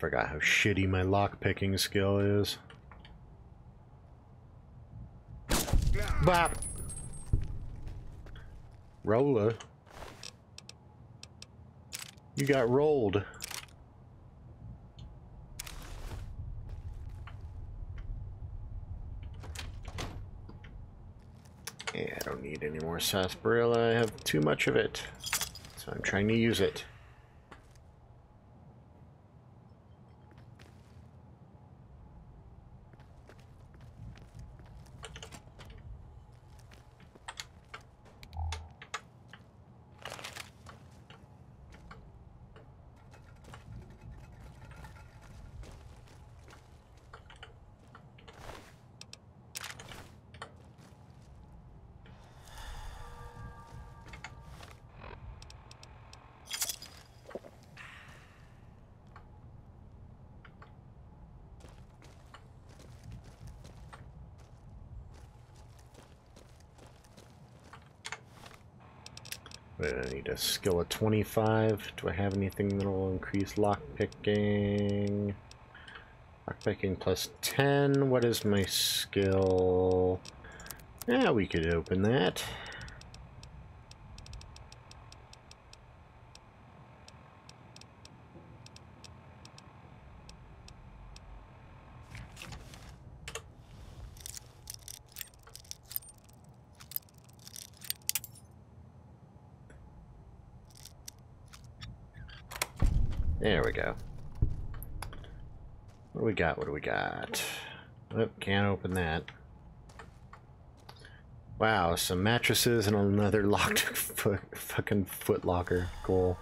Forgot how shitty my lockpicking skill is. Bop! Rolla. You got rolled. Yeah, I don't need any more sarsaparilla. I have too much of it. So I'm trying to use it. I need a skill of 25. Do I have anything that will increase lockpicking? Lockpicking plus 10. What is my skill? Yeah, we could open that. There we go. What do we got? What do we got? Oh, can't open that. Wow, some mattresses and another locked fucking foot locker. Cool.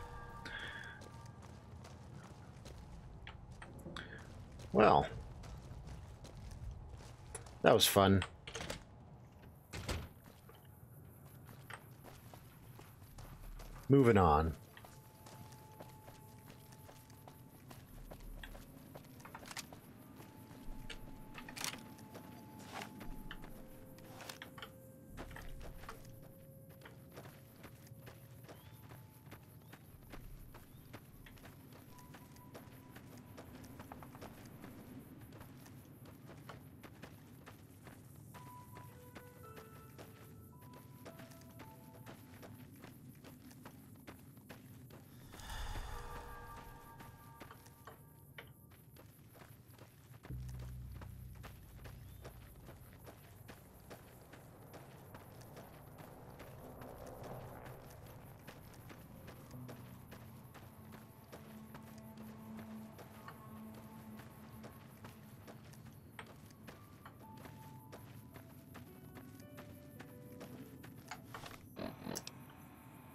Well, that was fun. Moving on.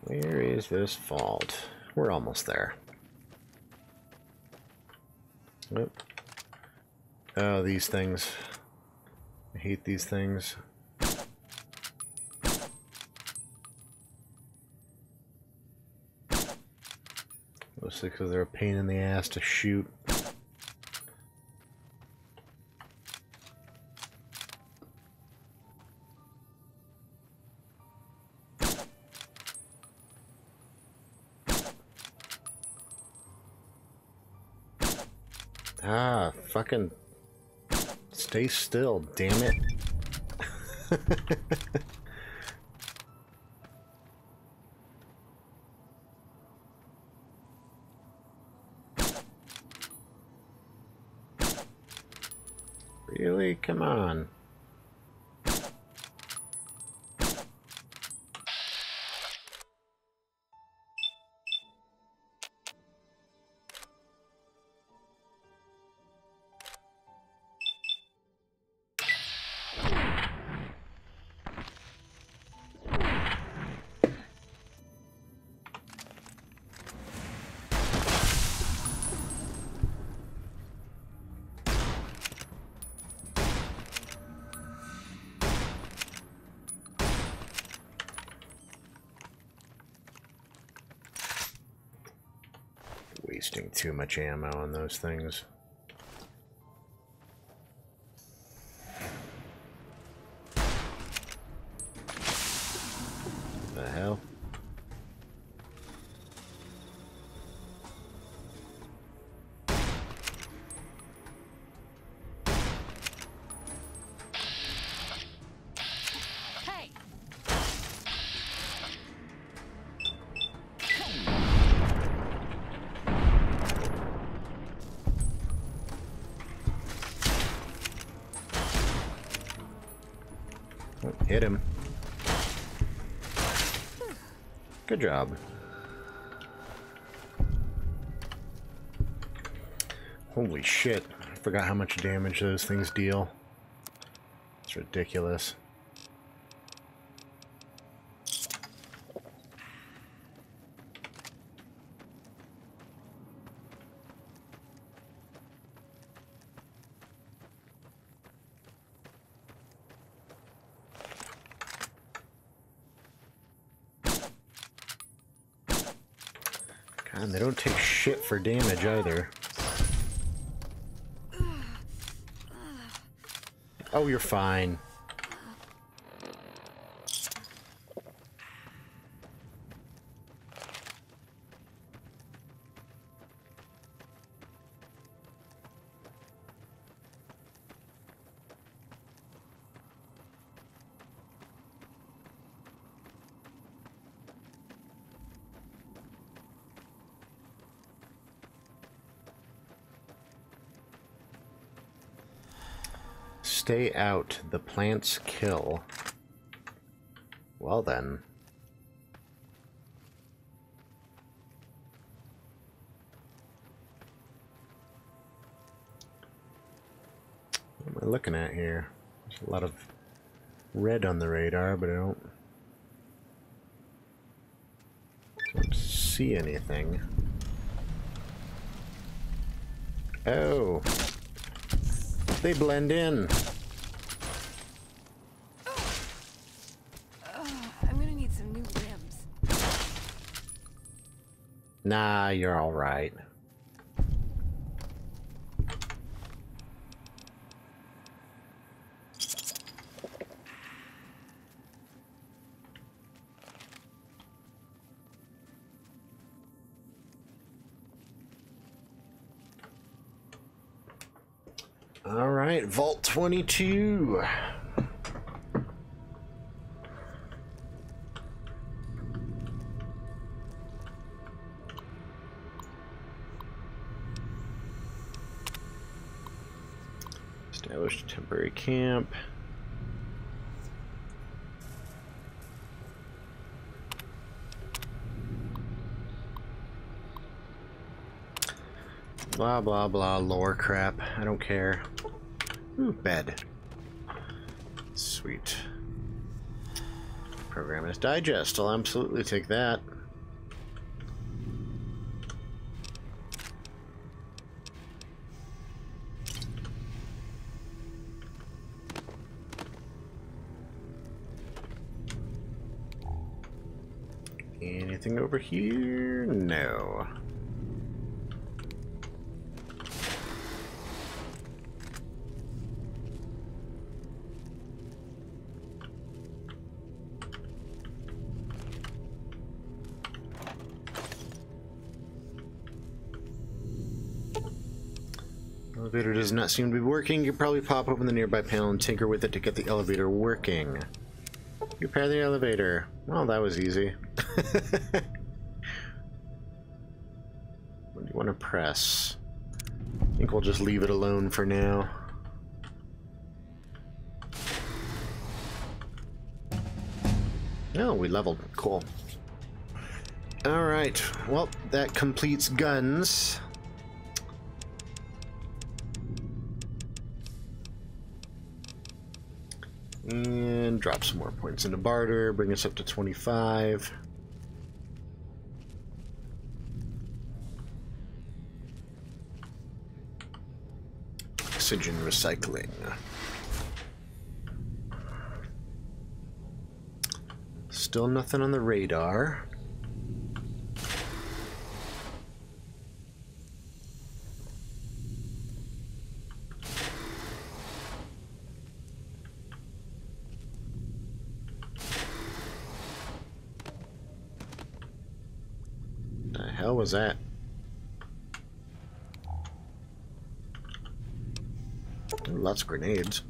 Where is this vault? We're almost there. Oh, oh, these things. I hate these things. Mostly because they're a pain in the ass to shoot. Ah, fucking stay still, damn it. Really? Come on. Wasting too much ammo on those things. The hell? Hey! Oh, hit him. Good job. Holy shit. I forgot how much damage those things deal. It's ridiculous. God, they don't take shit for damage either. Oh, you're fine. Stay out. The plants kill. Well then. What am I looking at here? There's a lot of red on the radar, but I don't see anything. Oh. They blend in. I'm gonna need some new limbs. Nah, you're all right. All right, Vault 22. Establish a temporary camp. Blah, blah, blah, lore crap. I don't care. Ooh, bed. Sweet. Program is digest. I'll absolutely take that. Anything over here? No. Elevator does not seem to be working. You probably pop open the nearby panel and tinker with it to get the elevator working. Repair the elevator. Well, that was easy. What do you want to press? I think we'll just leave it alone for now. Oh, we leveled. Cool. Alright, well, that completes guns. And drop some more points into barter, bring us up to 25. Oxygen recycling. Still nothing on the radar. The hell was that? Ooh, lots of grenades.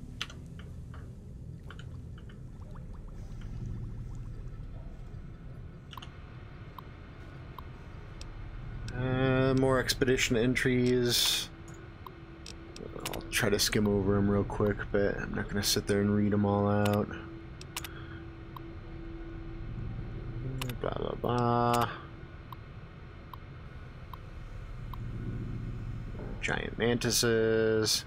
More expedition entries. I'll try to skim over them real quick, but I'm not going to sit there and read them all out. Blah, blah, blah. Giant mantises.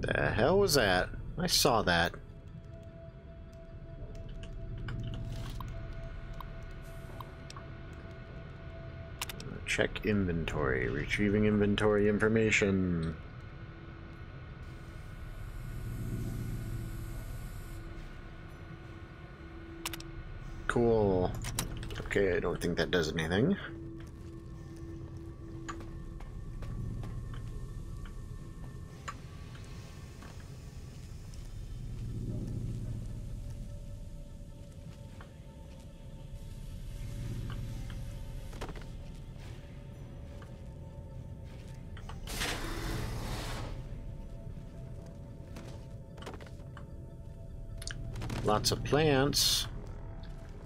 The hell was that? I saw that. Check inventory. Retrieving inventory information. Cool. Okay, I don't think that does anything. Lots of plants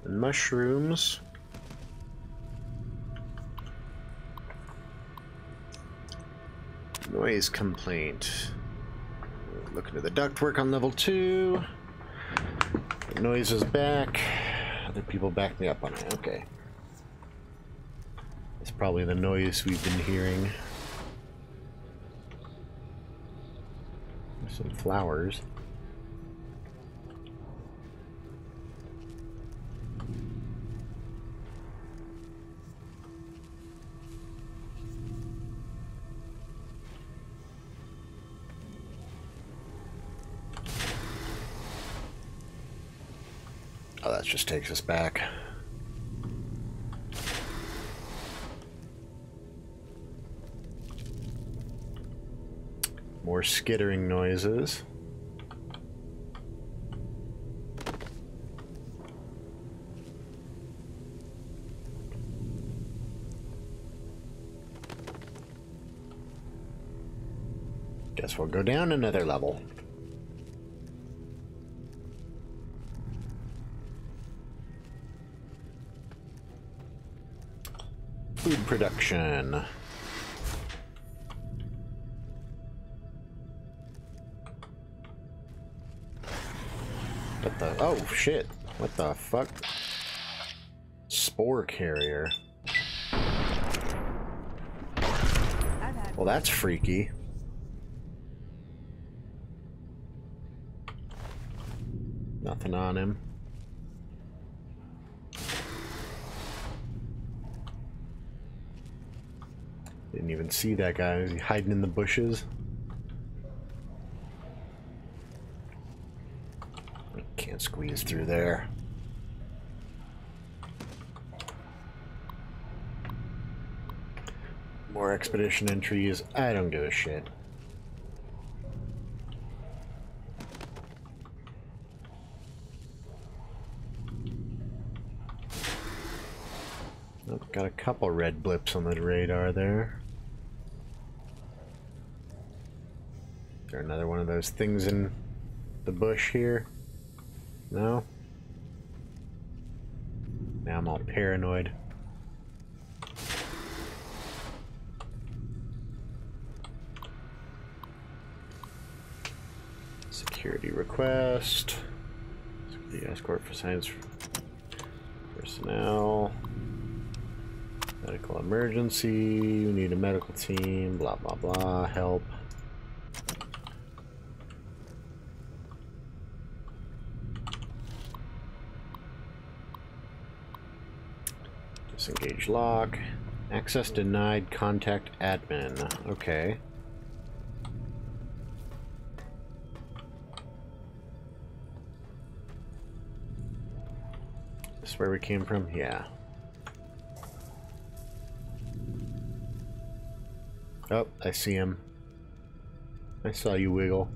and mushrooms. Noise complaint. Looking at the ductwork on level 2. The noise is back. Other people back me up on it. Okay. It's probably the noise we've been hearing. There's some flowers. Oh, that just takes us back. More skittering noises. Guess we'll go down another level. Food production. What the? Oh shit! What the fuck? Spore carrier. Well, that's freaky. Nothing on him. Didn't even see that guy. Is he hiding in the bushes? Can't squeeze through there. More expedition entries. I don't give a shit. Oh, got a couple red blips on the radar there. Is there another one of those things in the bush here? No? Now I'm all paranoid. Security request. Security escort for science personnel. Medical emergency. You need a medical team. Blah, blah, blah. Help. Disengage lock. Access denied. Contact admin. Okay. This is where we came from? Yeah. Oh, I see him. I saw you wiggle.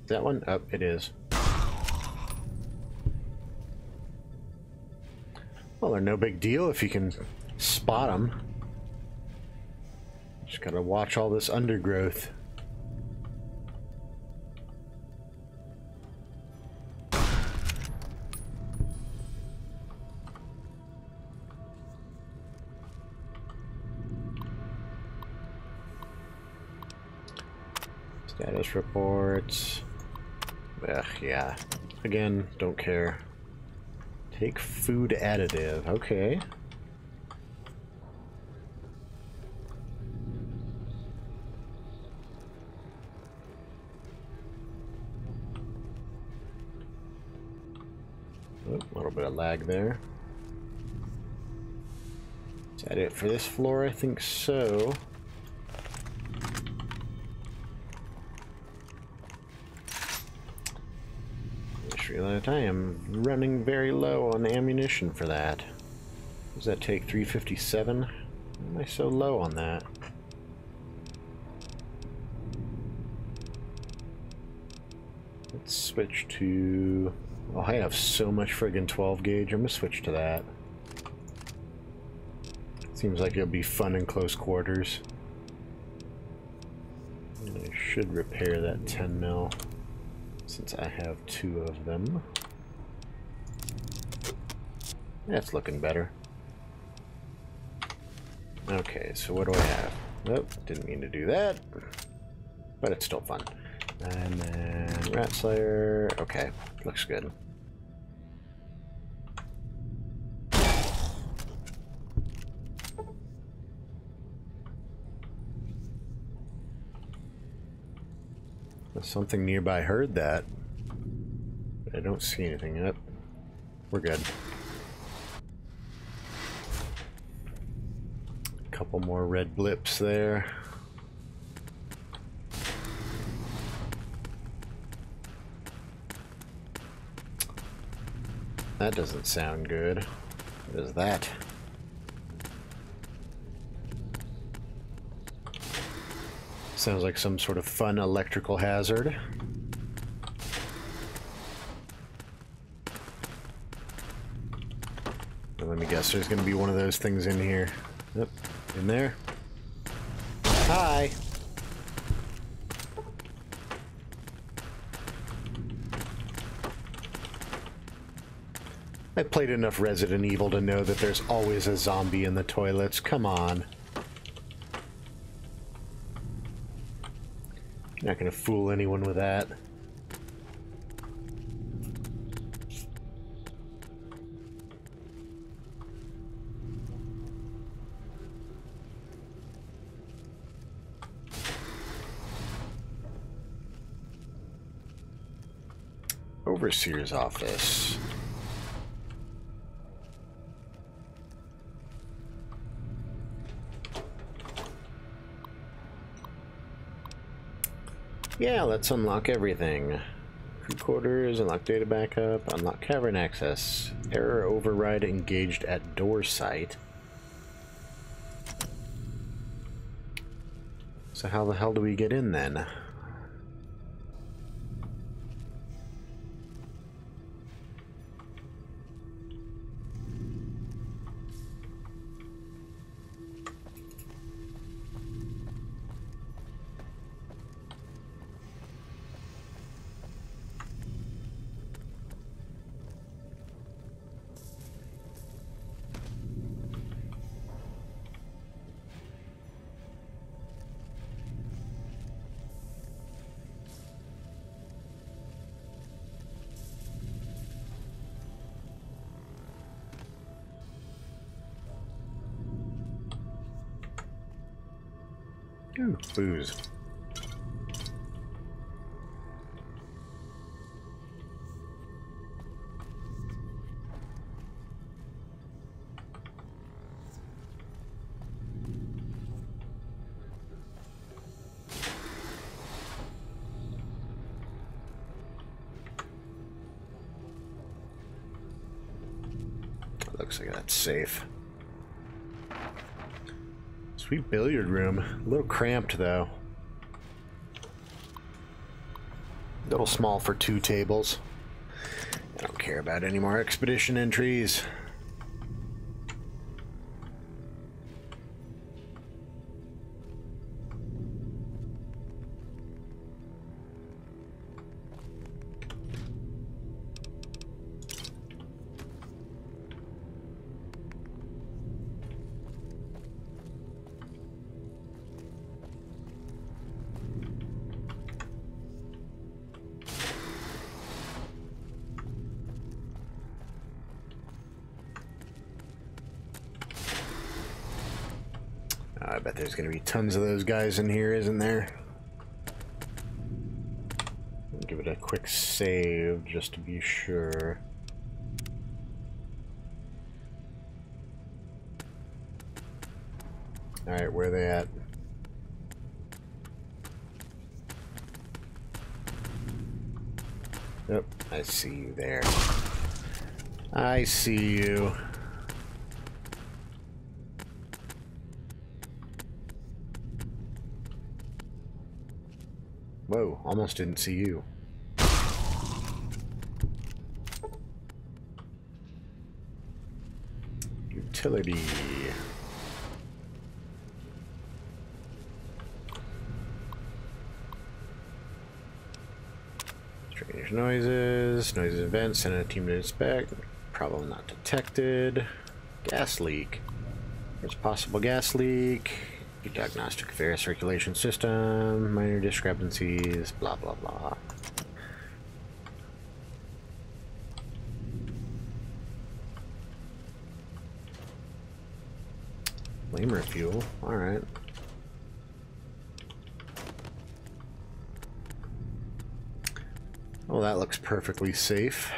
That one? Oh, it is. Well, they're no big deal if you can spot them. Just gotta watch all this undergrowth. Status reports. Ugh, yeah. Again, don't care. Take food additive. Okay. Oh, a little bit of lag there. Is that it for this floor? I think so. Realize I am running very low on ammunition for that. Does that take 357? Why am I so low on that? Let's switch to... Oh, I have so much friggin' 12 gauge. I'm gonna switch to that. Seems like it'll be fun in close quarters. And I should repair that 10 mil. Since I have 2 of them. That's looking better. Okay, so what do I have? Nope, didn't mean to do that. But it's still fun. And then Rat Slayer. Okay, looks good. Something nearby heard that. But I don't see anything yet. We're good. A couple more red blips there. That doesn't sound good. What is that? Sounds like some sort of fun electrical hazard. And let me guess, there's going to be one of those things in here. Yep, in there. Hi! I played enough Resident Evil to know that there's always a zombie in the toilets. Come on. You're not gonna fool anyone with that. Overseer's office. Yeah, let's unlock everything. Crew quarters, unlock data backup, unlock cavern access. Error override engaged at door site. So how the hell do we get in then? Ooh, booze. Looks like that's safe. Sweet billiard room. A little cramped though. A little small for 2 tables. I don't care about any more expedition entries. I bet there's going to be tons of those guys in here, isn't there? I'll give it a quick save just to be sure. Alright, where are they at? Yep, I see you there. I see you. Whoa, almost didn't see you. Utility. Strange noises. Noises events. Send a team to inspect. Problem not detected. Gas leak. There's a possible gas leak. Diagnostic of air circulation system, minor discrepancies, blah blah blah. Flamer fuel, alright. Well, that looks perfectly safe.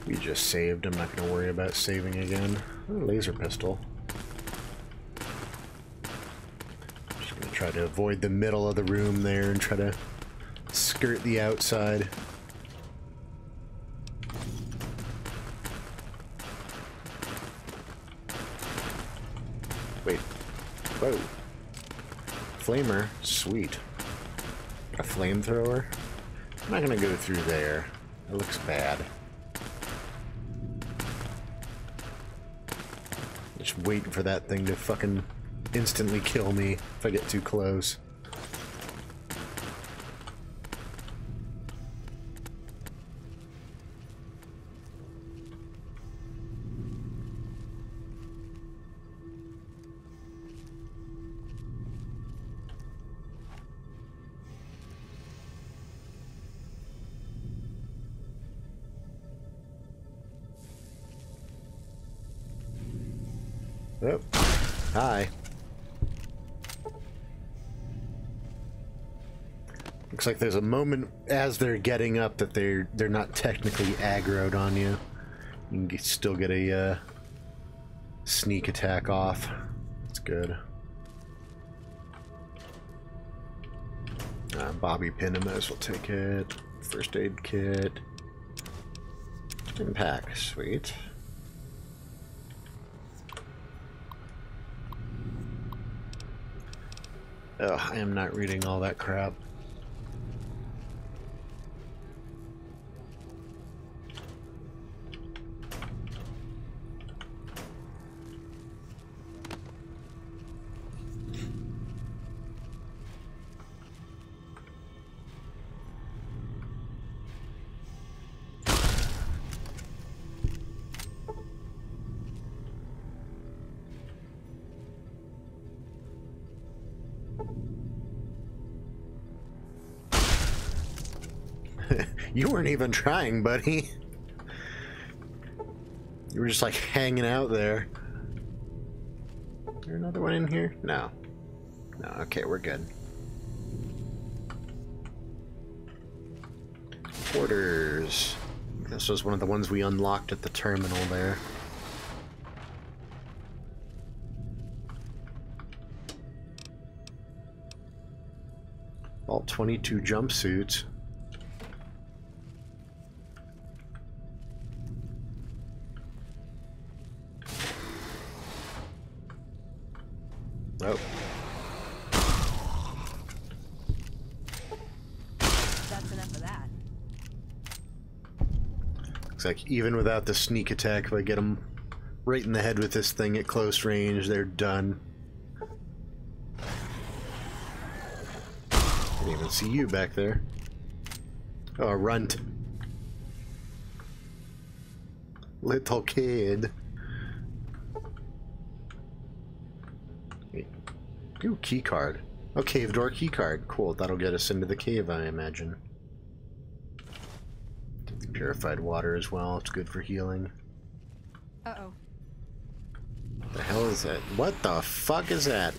We just saved, I'm not going to worry about saving again. Laser pistol. Just gonna try to avoid the middle of the room there and try to skirt the outside. Wait. Whoa. Flamer. Sweet. A flamethrower? I'm not gonna go through there. It looks bad. Just waiting for that thing to fucking instantly kill me if I get too close. Oh, hi. Looks like there's a moment as they're getting up that they're not technically aggroed on you. You can still get a sneak attack off. It's good. Bobby pin, I might as well take it. First aid kit. Impact, sweet. Ugh, I am not reading all that crap. You weren't even trying, buddy. You were just like hanging out there. Is there another one in here? No. No, okay, we're good. Quarters. This was one of the ones we unlocked at the terminal there. All 22 jumpsuits. Oh. That's enough of that. Looks like even without the sneak attack, if I get them right in the head with this thing at close range, they're done. Didn't even see you back there. Oh, a runt. Little kid. Ooh, key card. Oh, cave door key card. Cool, that'll get us into the cave, I imagine. Purified water as well, it's good for healing. Uh-oh. The hell is that? What the fuck is that?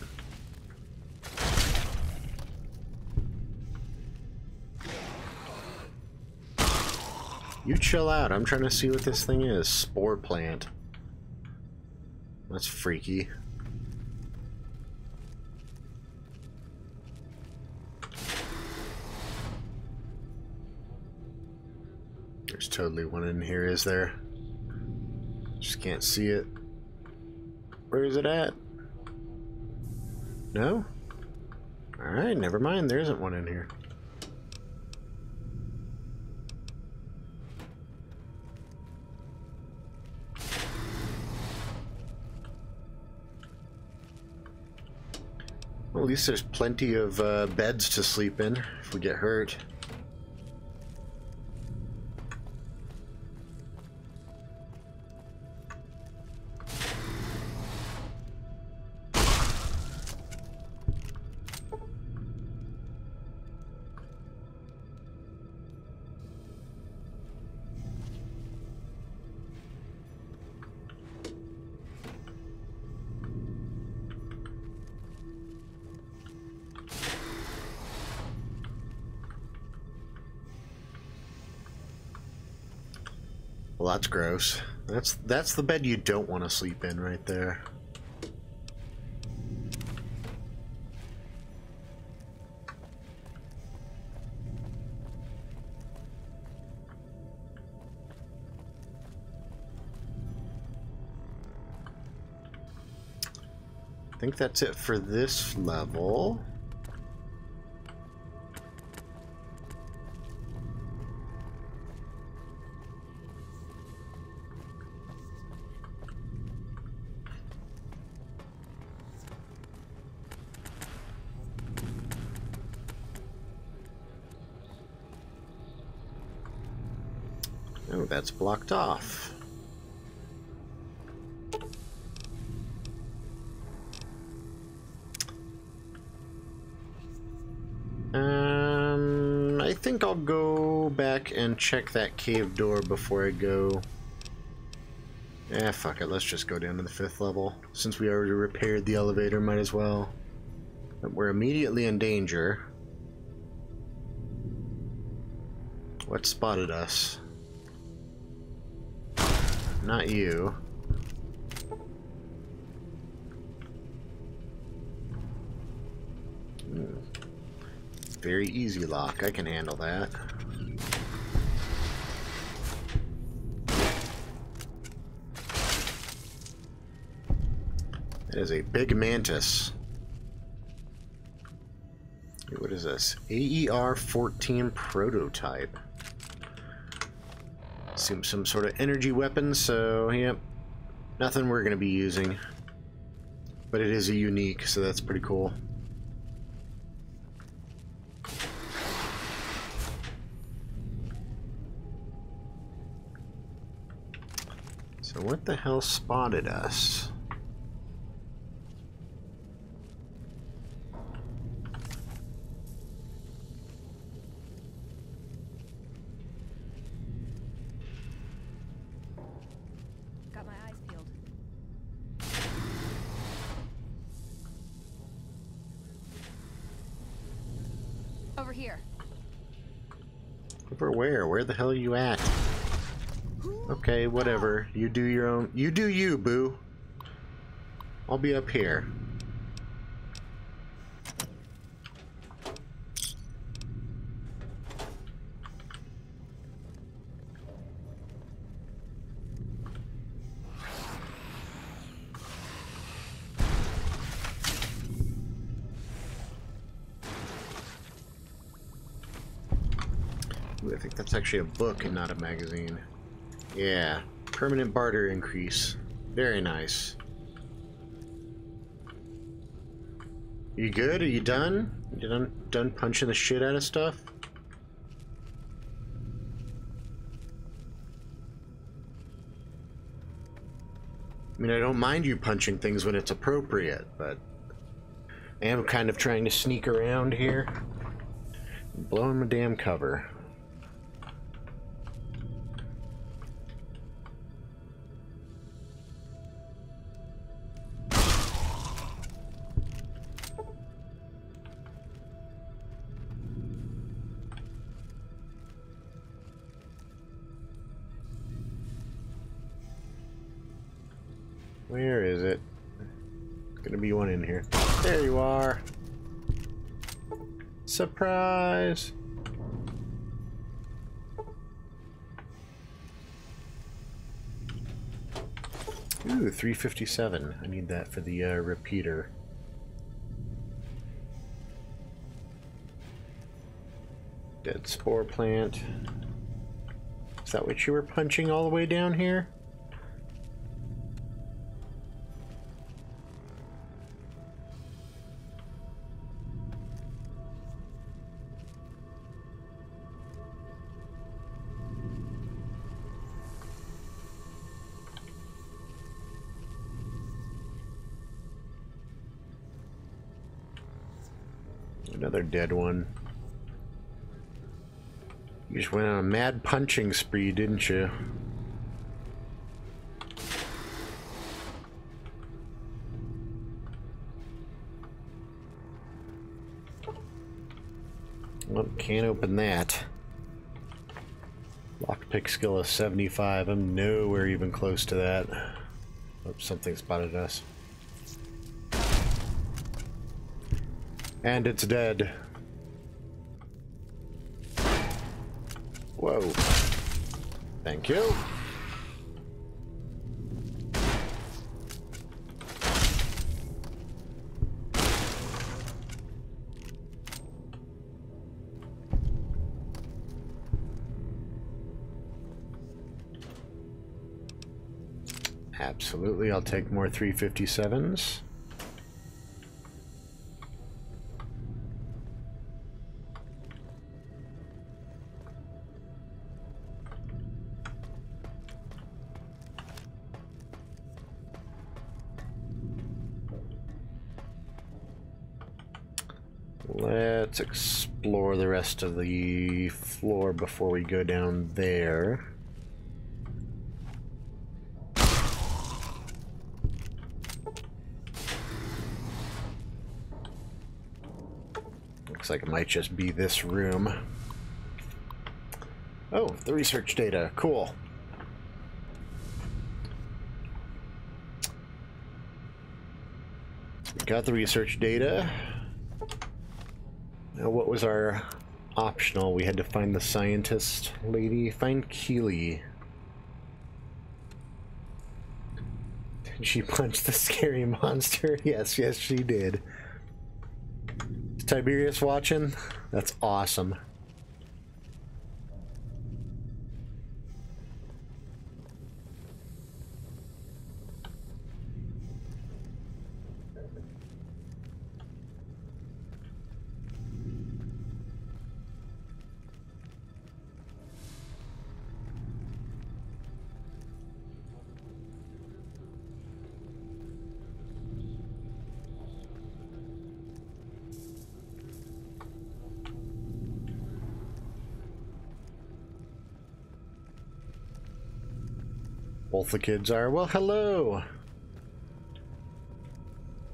You chill out, I'm trying to see what this thing is. Spore plant. That's freaky. There's totally one in here, is there? Just can't see it. Where is it at? No? Alright, never mind, there isn't one in here. Well, at least there's plenty of beds to sleep in if we get hurt. Well, that's gross. That's the bed you don't want to sleep in right there. I think that's it for this level. Oh, that's blocked off. I think I'll go back and check that cave door before I go. Fuck it, let's just go down to the 5th level. Since we already repaired the elevator, might as well. But we're immediately in danger. What spotted us? Not you. Very easy lock. I can handle that. It is a big mantis. What is this? AER-14 prototype. Seems some sort of energy weapon, so yep. Nothing we're going to be using. But it is a unique, so that's pretty cool. So what the hell spotted us? Got my eyes peeled. Over here. Over where? Where the hell are you at? Okay, whatever. You do your own. You do you, boo. I'll be up here. Ooh, I think that's actually a book and not a magazine. Yeah, permanent barter increase. Very nice. You good? Are you done? You done punching the shit out of stuff? I mean, I don't mind you punching things when it's appropriate, but I am kind of trying to sneak around here. Blowing my damn cover. Where is it? There's gonna be one in here. There you are. Surprise! Ooh, 357. I need that for the repeater. Dead spore plant. Is that what you were punching all the way down here? Another dead one. You just went on a mad punching spree, didn't you? Well, can't open that. Lockpick skill is 75. I'm nowhere even close to that. Oh, something spotted us. And it's dead. Whoa. Thank you. Absolutely, I'll take more 357s. Let's explore the rest of the floor before we go down there. Looks like it might just be this room. Oh, the research data. Cool. We got the research data. Now, what was our optional? We had to find the scientist lady. Find Keely. Did she punch the scary monster? Yes, yes, she did. Is Tiberius watching? That's awesome. Both the kids are. Well, hello.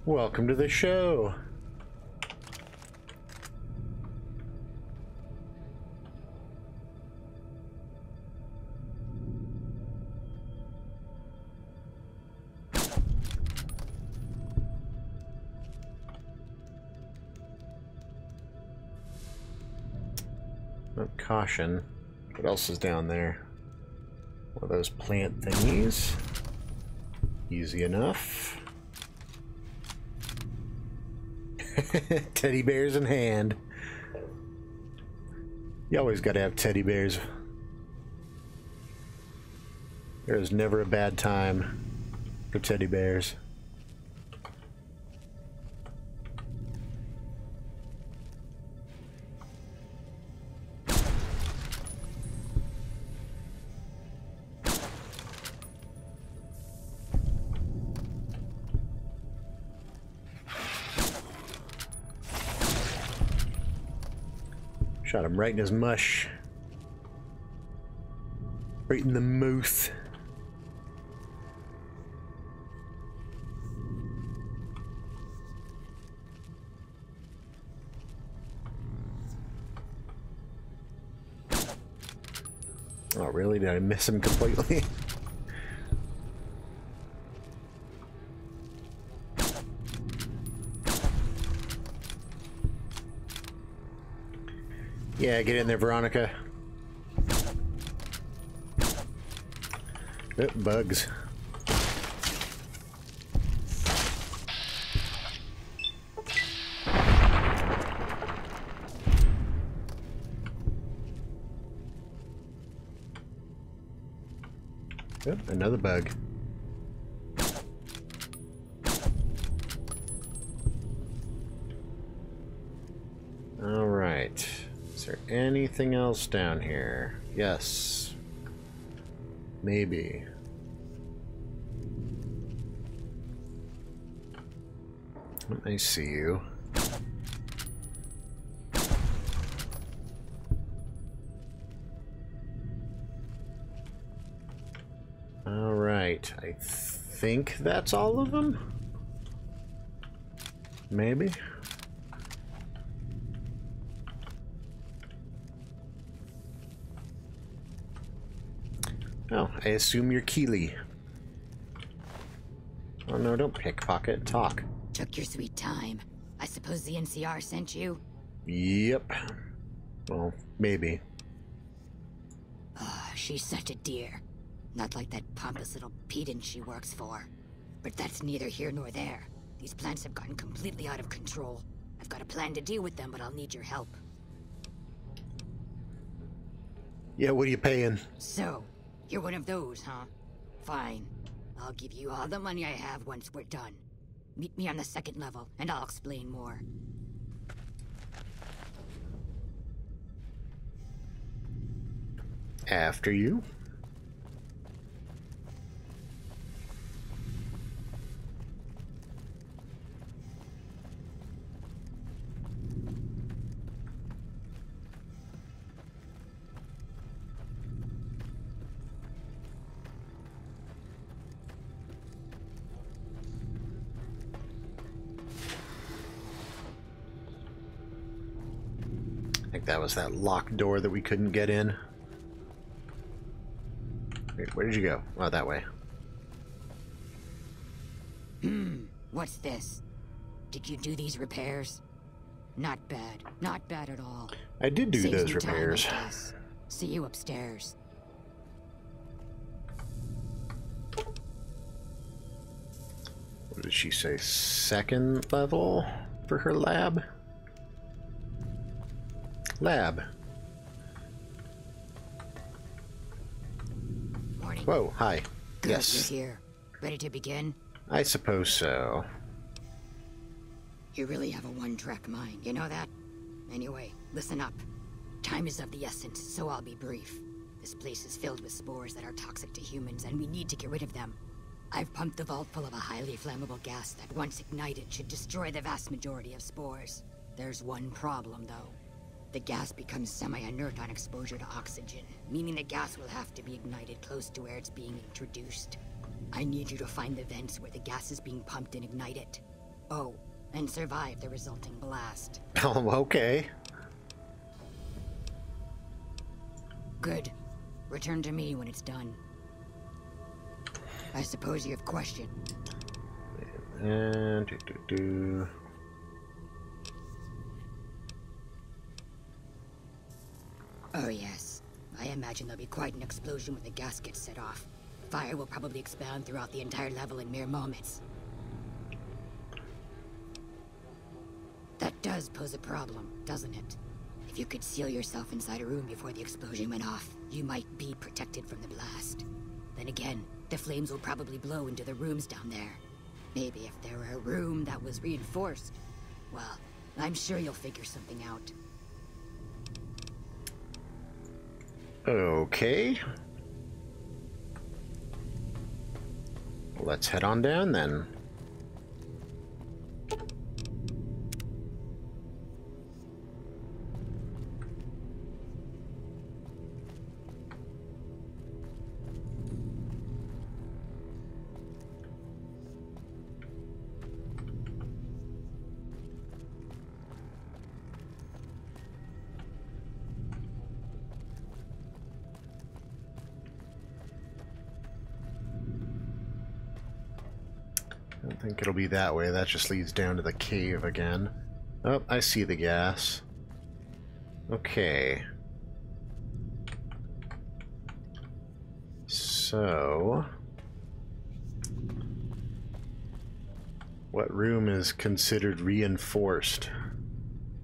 Welcome to the show. Oh, caution. What else is down there? One of those plant thingies. Easy enough. Teddy bears in hand. You always gotta have teddy bears. There's never a bad time for teddy bears. Shot him right in his mush. Right in the mouth. Oh, really? Did I miss him completely? Yeah, get in there, Veronica. Oh, bugs. Oh, another bug. All right. Is there anything else down here? Yes. Maybe. I see you. All right. I think that's all of them. Maybe. Oh, I assume you're Keely. Oh no, don't pickpocket, talk. Took your sweet time. I suppose the NCR sent you? Yep. Well, maybe. Oh, she's such a dear. Not like that pompous little pedant she works for. But that's neither here nor there. These plants have gotten completely out of control. I've got a plan to deal with them, but I'll need your help. Yeah, what are you paying? So, you're one of those, huh? Fine. I'll give you all the money I have once we're done. Meet me on the second level, and I'll explain more. After you. I think that was that locked door that we couldn't get in. Wait, where did you go? Oh, that way. What's this? Did you do these repairs? Not bad. Not bad at all. I did do Saves those me time, I repairs. guess. See you upstairs. What did she say? Second level for her lab? Lab. Morning. Whoa, hi. Good, Yes. you're here. Ready to begin? I suppose so. You really have a one-track mind, you know that? Anyway, listen up. Time is of the essence, so I'll be brief. This place is filled with spores that are toxic to humans, and we need to get rid of them. I've pumped the vault full of a highly flammable gas that, once ignited, should destroy the vast majority of spores. There's one problem, though. The gas becomes semi-inert on exposure to oxygen, meaning the gas will have to be ignited close to where it's being introduced. I need you to find the vents where the gas is being pumped and ignite it. Oh, and survive the resulting blast. Oh, okay. Good. Return to me when it's done. I suppose you have questions. And Oh yes. I imagine there'll be quite an explosion when the gas gets set off. Fire will probably expand throughout the entire level in mere moments. That does pose a problem, doesn't it? If you could seal yourself inside a room before the explosion went off, you might be protected from the blast. Then again, the flames will probably blow into the rooms down there. Maybe if there were a room that was reinforced. Well, I'm sure you'll figure something out. okay. Let's head on down then. I don't think it'll be that way. That just leads down to the cave again. Oh, I see the gas. Okay. So... what room is considered reinforced?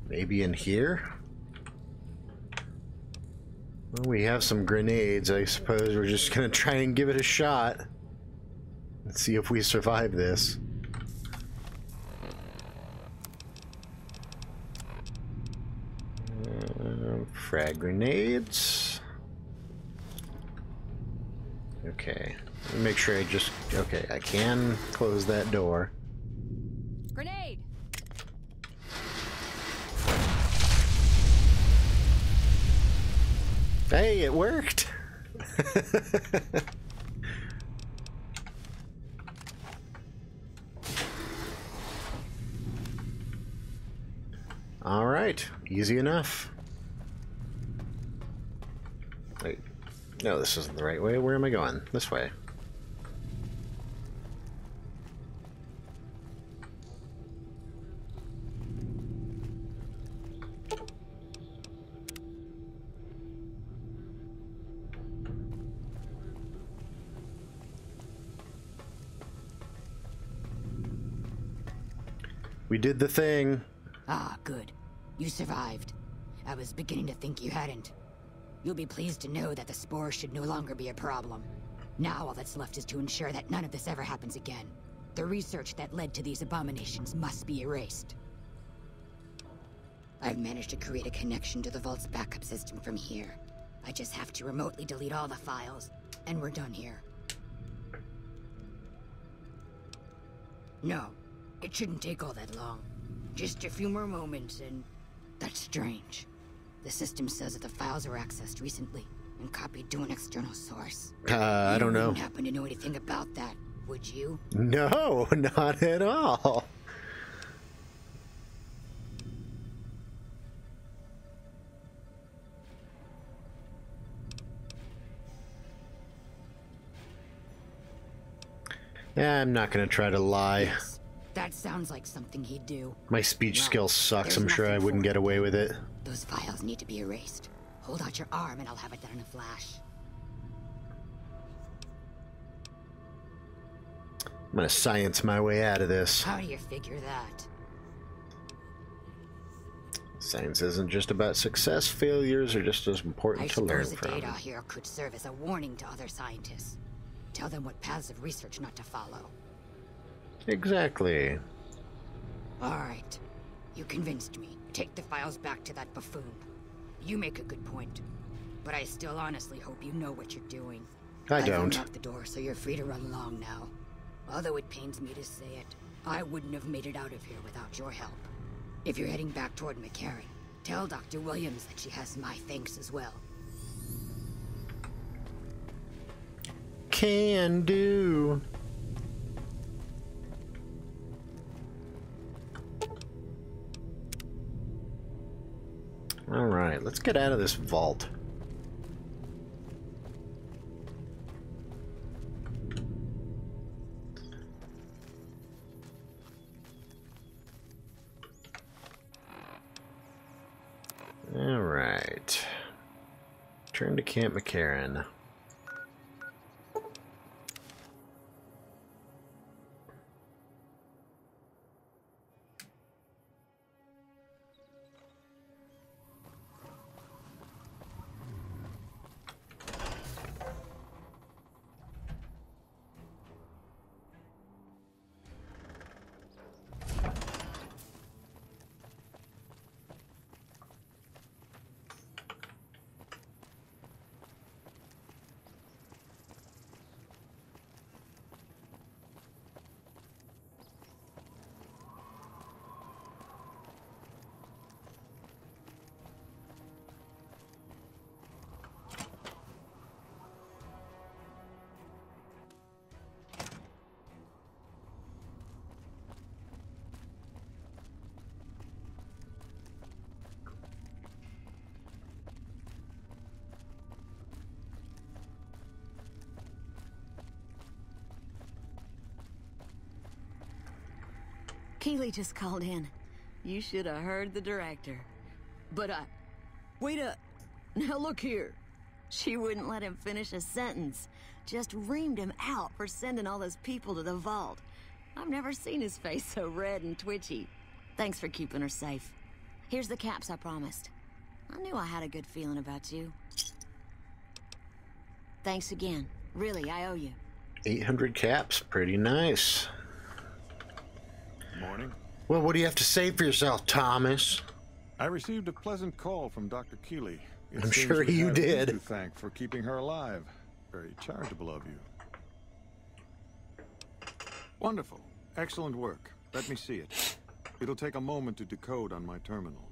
Maybe in here? Well, we have some grenades. I suppose we're just gonna try and give it a shot. Let's see if we survive this. Frag grenades. Okay. Let me make sure I just... okay, I can close that door. Grenade! Hey, it worked! Alright, easy enough. Wait, no, this isn't the right way. Where am I going? This way. We did the thing. Ah, good. You survived. I was beginning to think you hadn't. You'll be pleased to know that the spore should no longer be a problem. Now all that's left is to ensure that none of this ever happens again. The research that led to these abominations must be erased. I've managed to create a connection to the Vault's backup system from here. I just have to remotely delete all the files, and we're done here. No, it shouldn't take all that long. Just a few more moments, and that's strange. The system says that the files were accessed recently and copied to an external source. I don't know. You wouldn't happen to know anything about that, would you? No, not at all. I'm not gonna try to lie. Yes, that sounds like something he'd do. My speech Well, skill sucks. there's I'm sure I nothing wouldn't for get away with it. Those files need to be erased. Hold out your arm and I'll have it done in a flash. I'm gonna science my way out of this. How do you figure that? Science isn't just about success. Failures are just as important I to learn suppose the from. data here could serve as a warning to other scientists. Tell them what paths of research not to follow. Exactly. All right. You convinced me. Take the files back to that buffoon. You make a good point. But I still honestly hope you know what you're doing. I I've don't. unlocked the door, so you're free to run along now. Although it pains me to say it, I wouldn't have made it out of here without your help. If you're heading back toward McCarran, tell Dr. Williams that she has my thanks as well. Can do. All right, let's get out of this vault. All right. Turn to Camp McCarran. Keeley just called in. You should have heard the director. But wait up. Now look here. She wouldn't let him finish a sentence. Just reamed him out for sending all those people to the vault. I've never seen his face so red and twitchy. Thanks for keeping her safe. Here's the caps I promised. I knew I had a good feeling about you. Thanks again. Really, I owe you. 800 caps, pretty nice. Morning. Well, what do you have to say for yourself, Thomas? I received a pleasant call from Dr. Keeley. It I'm seems sure we you have did. To thank for keeping her alive. Very charitable of you. Wonderful. Excellent work. Let me see it. It'll take a moment to decode on my terminal.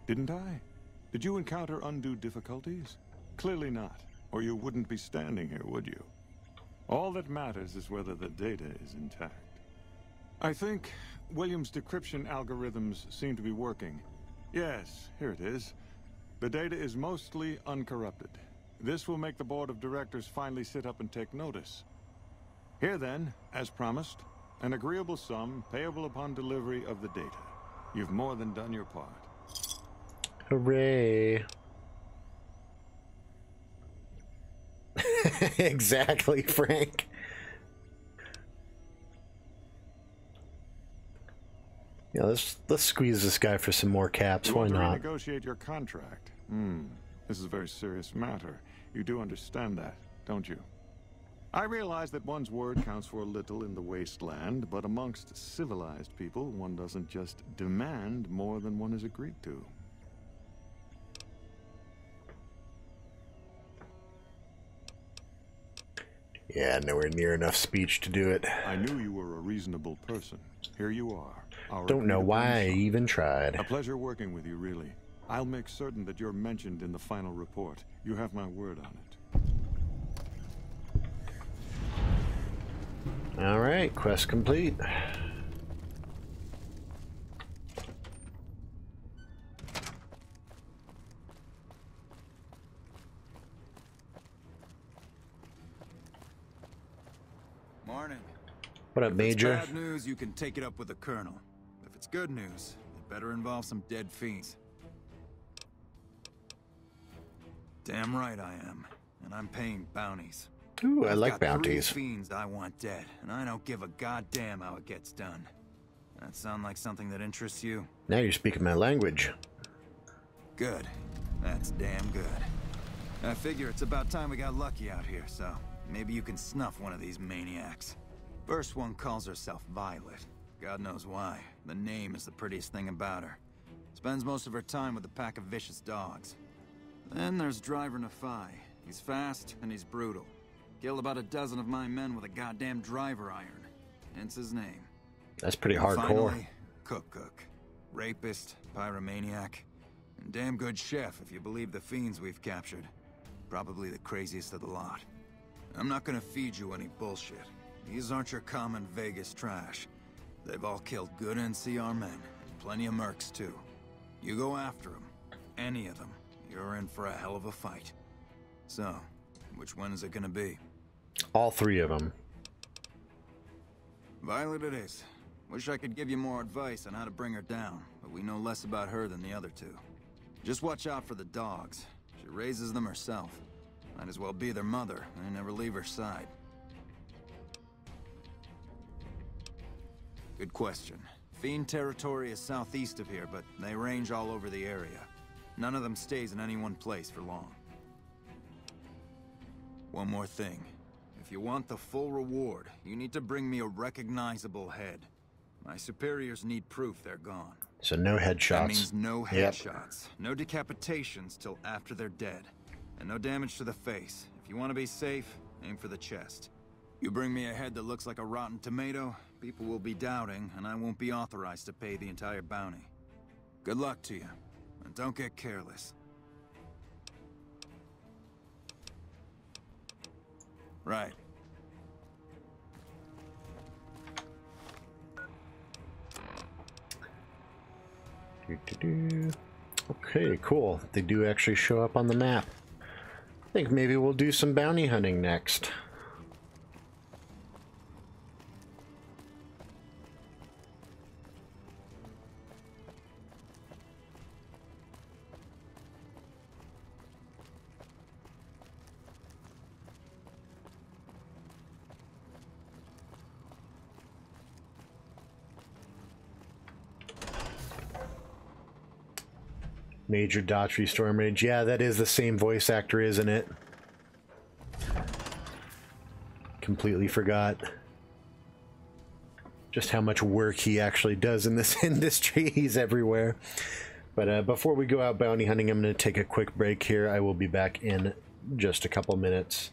Didn't I? Did you encounter undue difficulties? Clearly not, or you wouldn't be standing here, would you? All that matters is whether the data is intact. I think Williams' decryption algorithms seem to be working. Yes, here it is. The data is mostly uncorrupted. This will make the board of directors finally sit up and take notice. Here then, as promised, an agreeable sum payable upon delivery of the data. You've more than done your part. Hooray. Exactly, Frank. Yeah, let's squeeze this guy for some more caps. You Why want to not? renegotiate your contract? This is a very serious matter. You do understand that, don't you? I realize that one's word counts for a little in the wasteland, but amongst civilized people, one doesn't just demand more than one has agreed to. Yeah, nowhere near enough speech to do it. I knew you were a reasonable person. Here you are. Don't know why I even tried. A pleasure working with you, really. I'll make certain that you're mentioned in the final report. You have my word on it. All right, quest complete. What up, Major? If it's bad news, you can take it up with the Colonel. If it's good news, it better involve some dead fiends. Damn right I am. And I'm paying bounties. Ooh, I like I've got bounties. 3 fiends I want dead, and I don't give a goddamn how it gets done. That sound like something that interests you? Now you're speaking my language. Good. That's damn good. I figure it's about time we got lucky out here, so maybe you can snuff one of these maniacs. First one calls herself Violet. God knows why. The name is the prettiest thing about her. Spends most of her time with a pack of vicious dogs. Then there's Driver Nafai. He's fast and he's brutal. Killed about a dozen of my men with a goddamn driver iron. Hence his name. That's pretty And hardcore. Finally, Cook. Rapist, pyromaniac, and damn good chef if you believe the fiends we've captured. Probably the craziest of the lot. I'm not gonna feed you any bullshit. These aren't your common Vegas trash. They've all killed good NCR men, and plenty of mercs too. You go after them, any of them, you're in for a hell of a fight. So, which one is it gonna be? All 3 of them. Violet it is. Wish I could give you more advice on how to bring her down, but we know less about her than the other 2. Just watch out for the dogs. She raises them herself. Might as well be their mother, and never leave her side. Good question. Fiend territory is southeast of here, but they range all over the area. None of them stays in any one place for long. One more thing. If you want the full reward, you need to bring me a recognizable head. My superiors need proof they're gone. So no headshots. That means no Yep. headshots, no decapitations till after they're dead, and no damage to the face. If you want to be safe, aim for the chest. You bring me a head that looks like a rotten tomato, people will be doubting, and I won't be authorized to pay the entire bounty. Good luck to you, and don't get careless. Right. Okay, cool. They do actually show up on the map. I think maybe we'll do some bounty hunting next. Major Daughtry Storm Rage. Yeah, that is the same voice actor, isn't it? Completely forgot just how much work he actually does in this industry. He's everywhere. But before we go out bounty hunting, I'm going to take a quick break here. I will be back in just a couple minutes.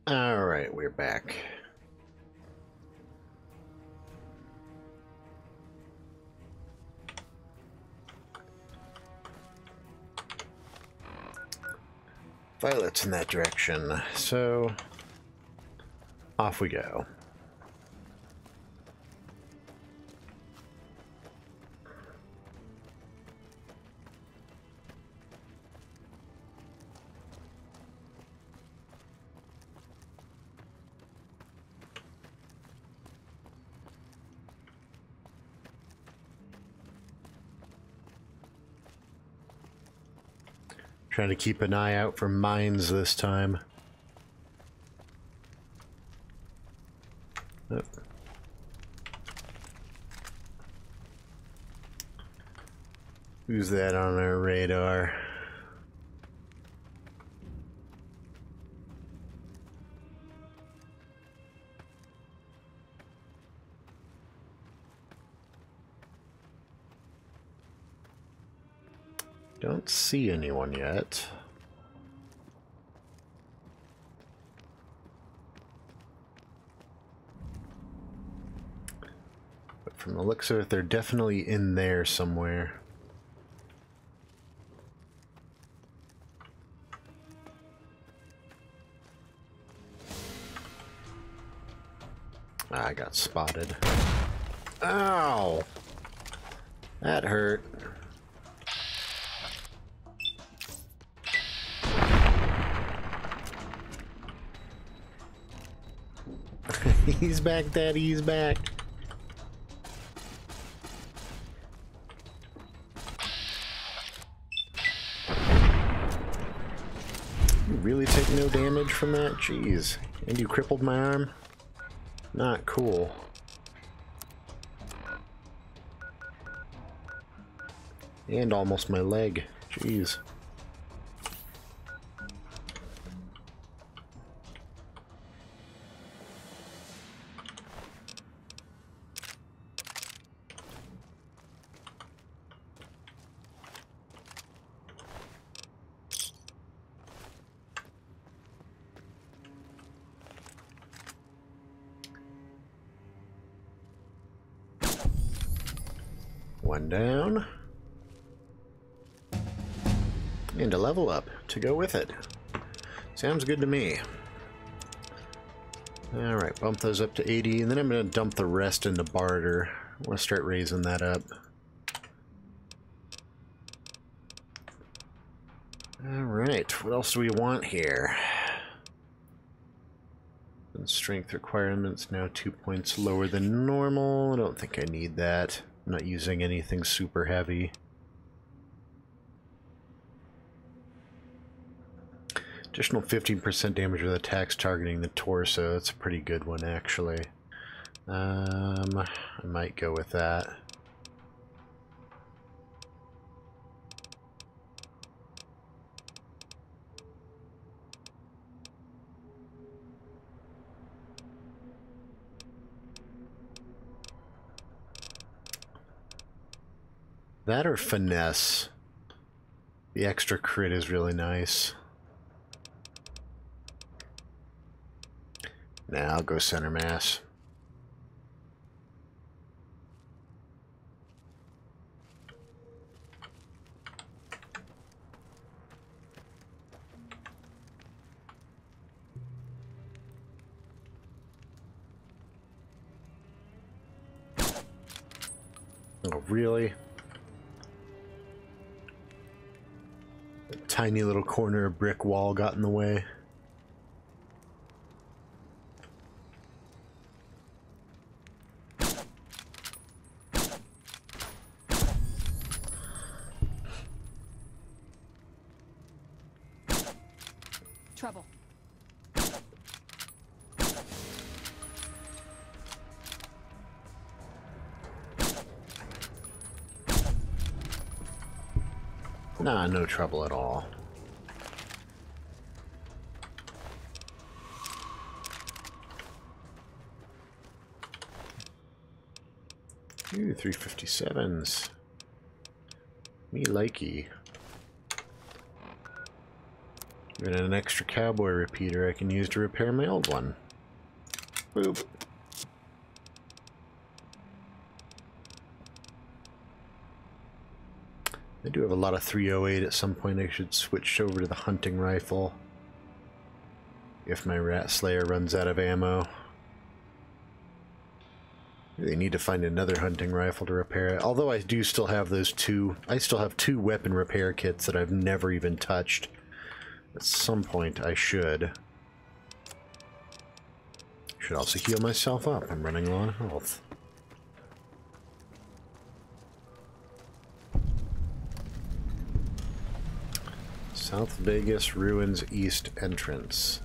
Alright, we're back. Violet's in that direction, so off we go. Trying to keep an eye out for mines this time. Oh. Who's that on our radar? Don't see anyone yet. But from the looks of it, they're definitely in there somewhere. I got spotted. Ow! That hurt. He's back, Daddy, he's back. You really take no damage from that? Jeez. And you crippled my arm? Not cool. And almost my leg. Jeez. One down. And a level up to go with it. Sounds good to me. Alright, bump those up to 80, and then I'm going to dump the rest into barter. I want to start raising that up. Alright, what else do we want here? And strength requirements now 2 points lower than normal. I don't think I need that. I'm not using anything super heavy. Additional 15% damage with attacks targeting the torso. That's a pretty good one, actually. I might go with that. That or finesse. The extra crit is really nice. Now I'll go center mass. Oh, really? A tiny little corner of brick wall got in the way. Trouble. Nah, no trouble at all. Ooh, 357s. Me likey. And an extra cowboy repeater I can use to repair my old one. Boop. I do have a lot of 308. At some point I should switch over to the hunting rifle. If my rat slayer runs out of ammo. They need to find another hunting rifle to repair it. Although I do still have those two. I still have 2 weapon repair kits that I've never even touched. At some point I should. Should also heal myself up. I'm running low on health. South Vegas Ruins East entrance.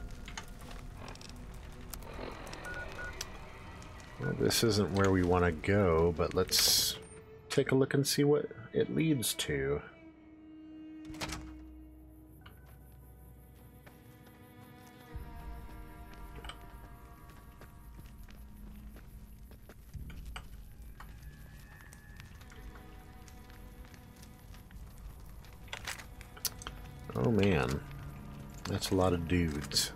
Well, this isn't where we want to go, but let's take a look and see what it leads to. Oh man, that's a lot of dudes.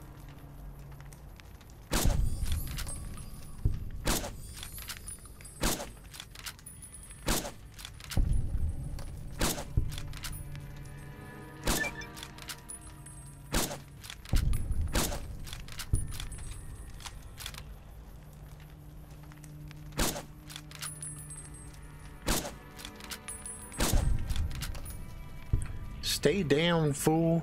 Stay down, fool.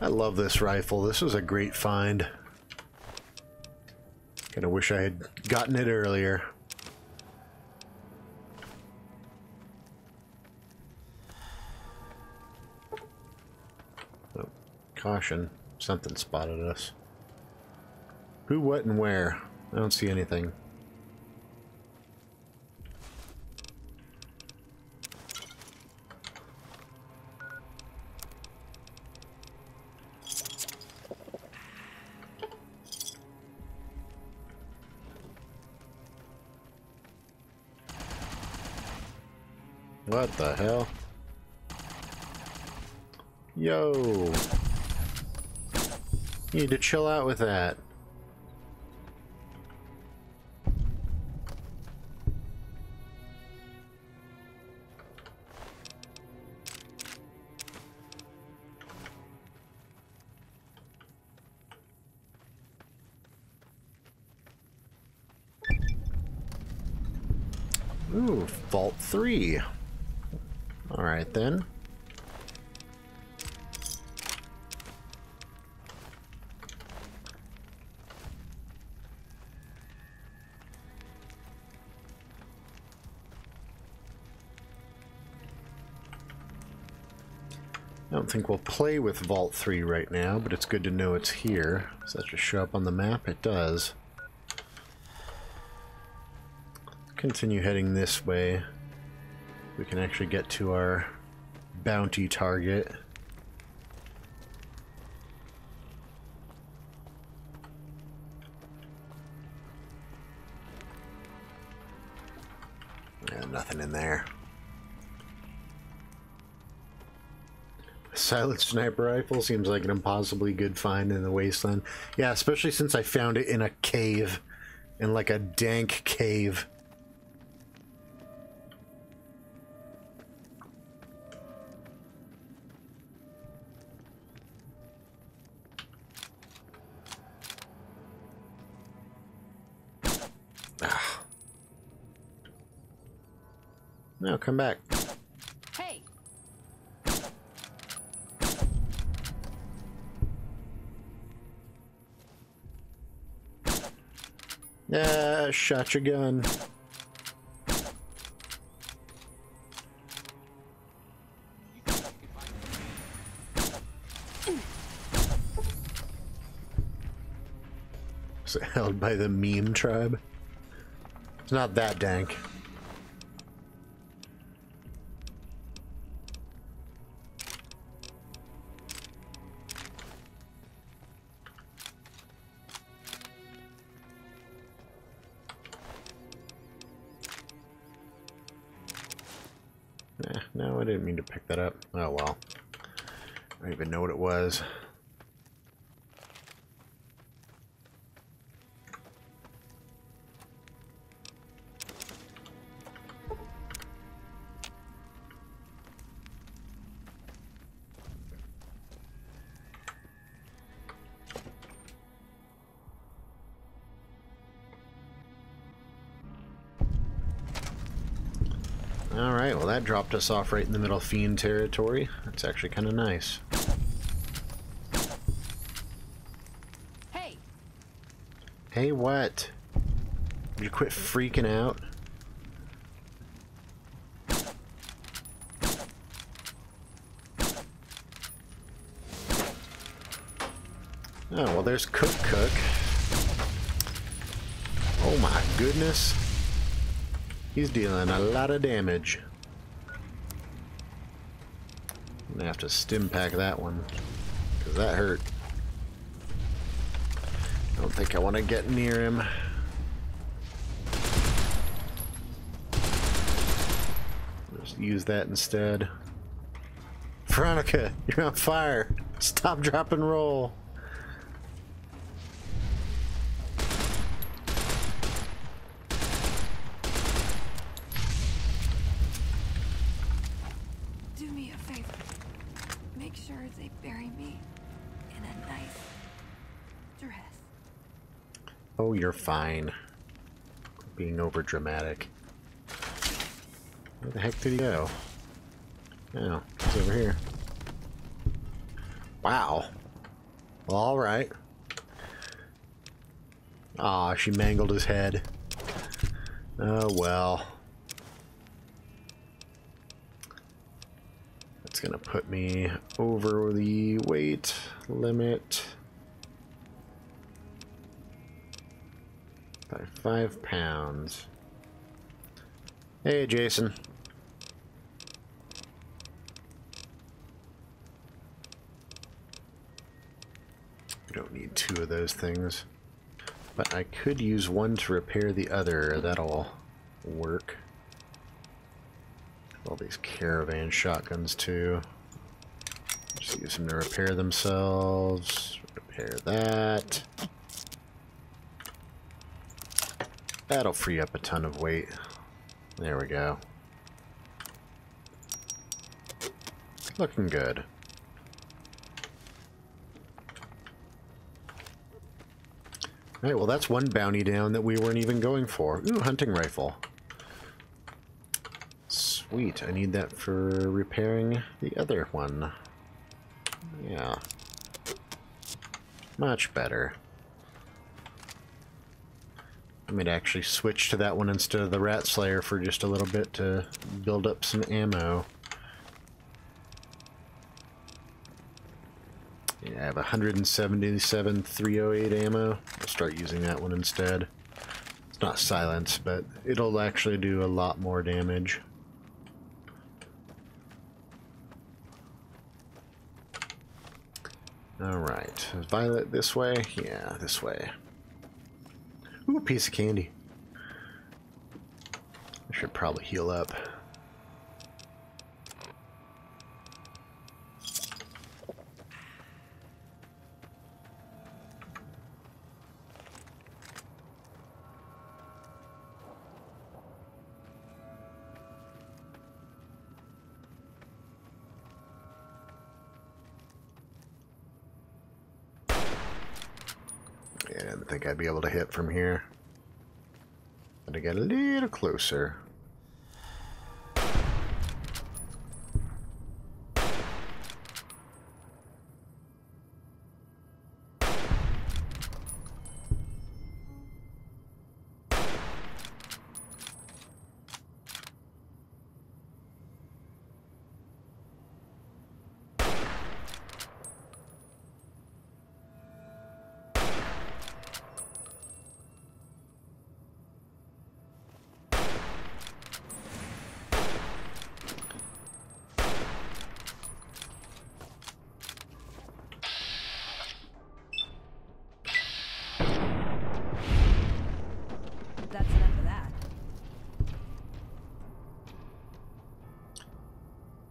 I love this rifle. This was a great find. Kinda wish I had gotten it earlier. Oh, caution. Something spotted us. Who, what, and where? I don't see anything. What the hell? Yo! You need to chill out with that. Ooh, Vault 3. Alright then. I don't think we'll play with Vault 3 right now, but it's good to know it's here. Does that just show up on the map? It does. Continue heading this way. We can actually get to our bounty target. Yeah, nothing in there. A silent sniper rifle seems like an impossibly good find in the wasteland. Yeah, especially since I found it in a cave. In like a dank cave. No, come back. Hey. Yeah, shot your gun. Is it held by the meme tribe? It's not that dank. No, I didn't mean to pick that up. Oh well. I don't even know what it was. Alright, well that dropped us off right in the middle of Fiend territory. That's actually kind of nice. Hey! Hey, what? Would you quit freaking out? Oh, well there's Cook. Oh my goodness. He's dealing a lot of damage. I'm gonna have to stim pack that one, because that hurt. I don't think I want to get near him. Just use that instead. Veronica, you're on fire. Stop, drop, and roll. Do me a favor. Make sure they bury me in a nice dress. Oh, you're fine. Being over dramatic. Where the heck did he go? Oh, he's over here. Wow. Well, alright. Aw, she mangled his head. Oh, well. That's gonna put me over the weight limit by 5 pounds. Hey, Jason. We don't need 2 of those things. But I could use one to repair the other. That'll work. All these caravan shotguns too. Just use them to repair themselves. Repair that. That'll free up a ton of weight. There we go. Looking good. Alright, well that's one bounty down that we weren't even going for. Ooh, hunting rifle. Sweet, I need that for repairing the other one. Yeah. Much better. I might actually switch to that one instead of the Rat Slayer for just a little bit to build up some ammo. Yeah, I have 177 308 ammo. I'll start using that one instead. It's not silence, but it'll actually do a lot more damage. Alright, Violet this way? Yeah, this way. Ooh, a piece of candy. I should probably heal up. Yeah, I didn't think I'd be able to hit from here. But I get a little closer.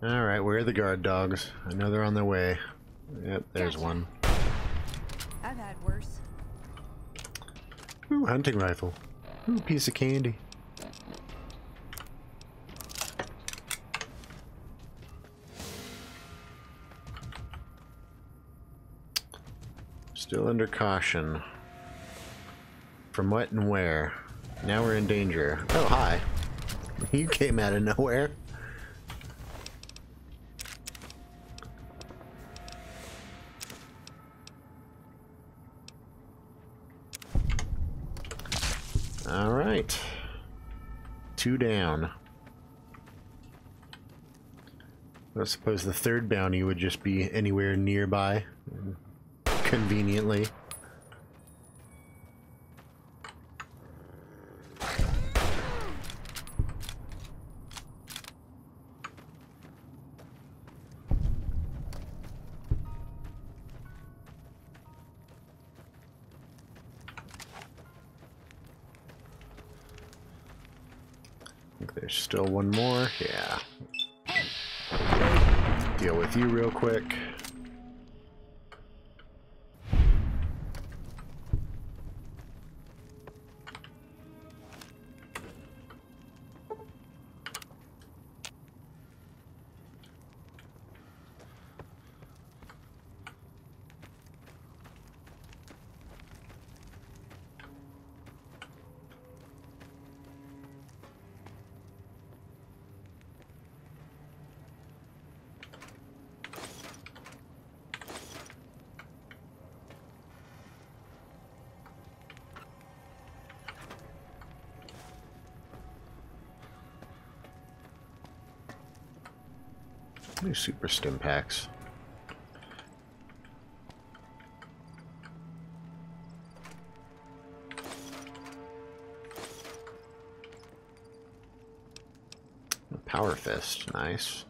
Alright, where are the guard dogs? I know they're on their way. Yep, there's one. I've had worse. Ooh, hunting rifle. Ooh, piece of candy. Still under caution. From what and where? Now we're in danger. Oh, hi. You came out of nowhere. Alright. 2 down. I suppose the third bounty would just be anywhere nearby. Conveniently. There's still one more. Yeah. Deal with you real quick. New super stim packs. A power fist, nice.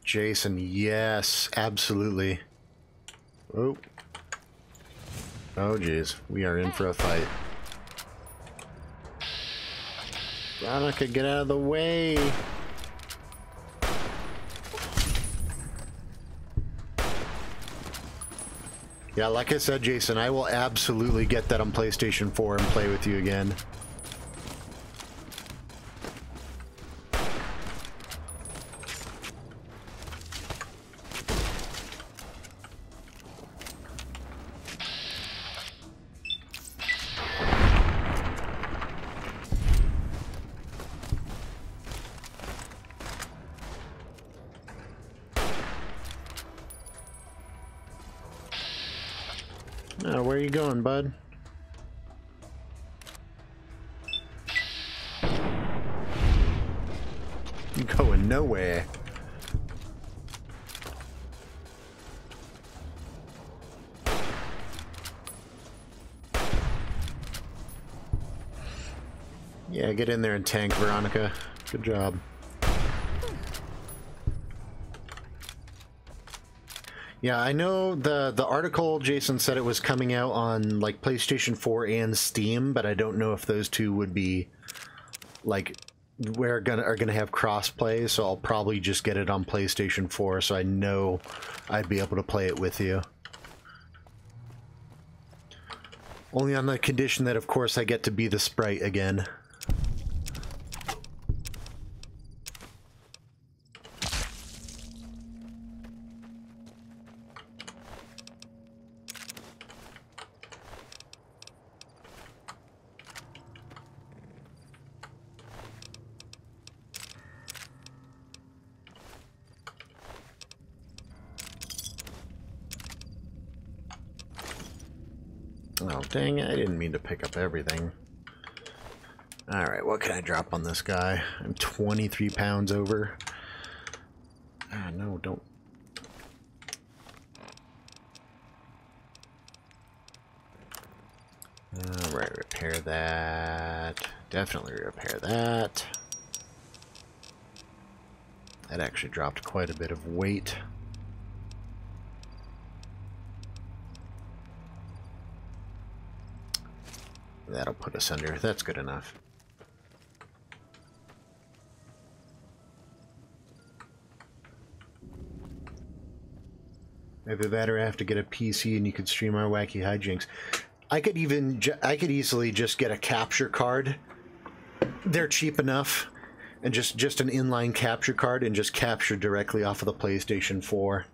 Jason, yes, absolutely. Oh. Oh, jeez. We are in for a fight. Veronica, get out of the way! Yeah, like I said, Jason, I will absolutely get that on PlayStation 4 and play with you again. Oh, where are you going, bud? You going nowhere. Yeah, get in there and tank, Veronica. Good job. Yeah, I know the article, Jason said it was coming out on like PlayStation 4 and Steam, but I don't know if those two would be like are gonna have crossplay, so I'll probably just get it on PlayStation 4 so I know I'd be able to play it with you. Only on the condition that, of course, I get to be the sprite again. Oh, dang it. I didn't mean to pick up everything. Alright, what can I drop on this guy? I'm 23 pounds over. Ah, no, don't. Alright, repair that. Definitely repair that. That actually dropped quite a bit of weight. That'll put us under. That's good enough. Either that or I have to get a PC and you could stream our wacky hijinks. I could easily just get a capture card. They're cheap enough. And just an inline capture card and just capture directly off of the PlayStation 4.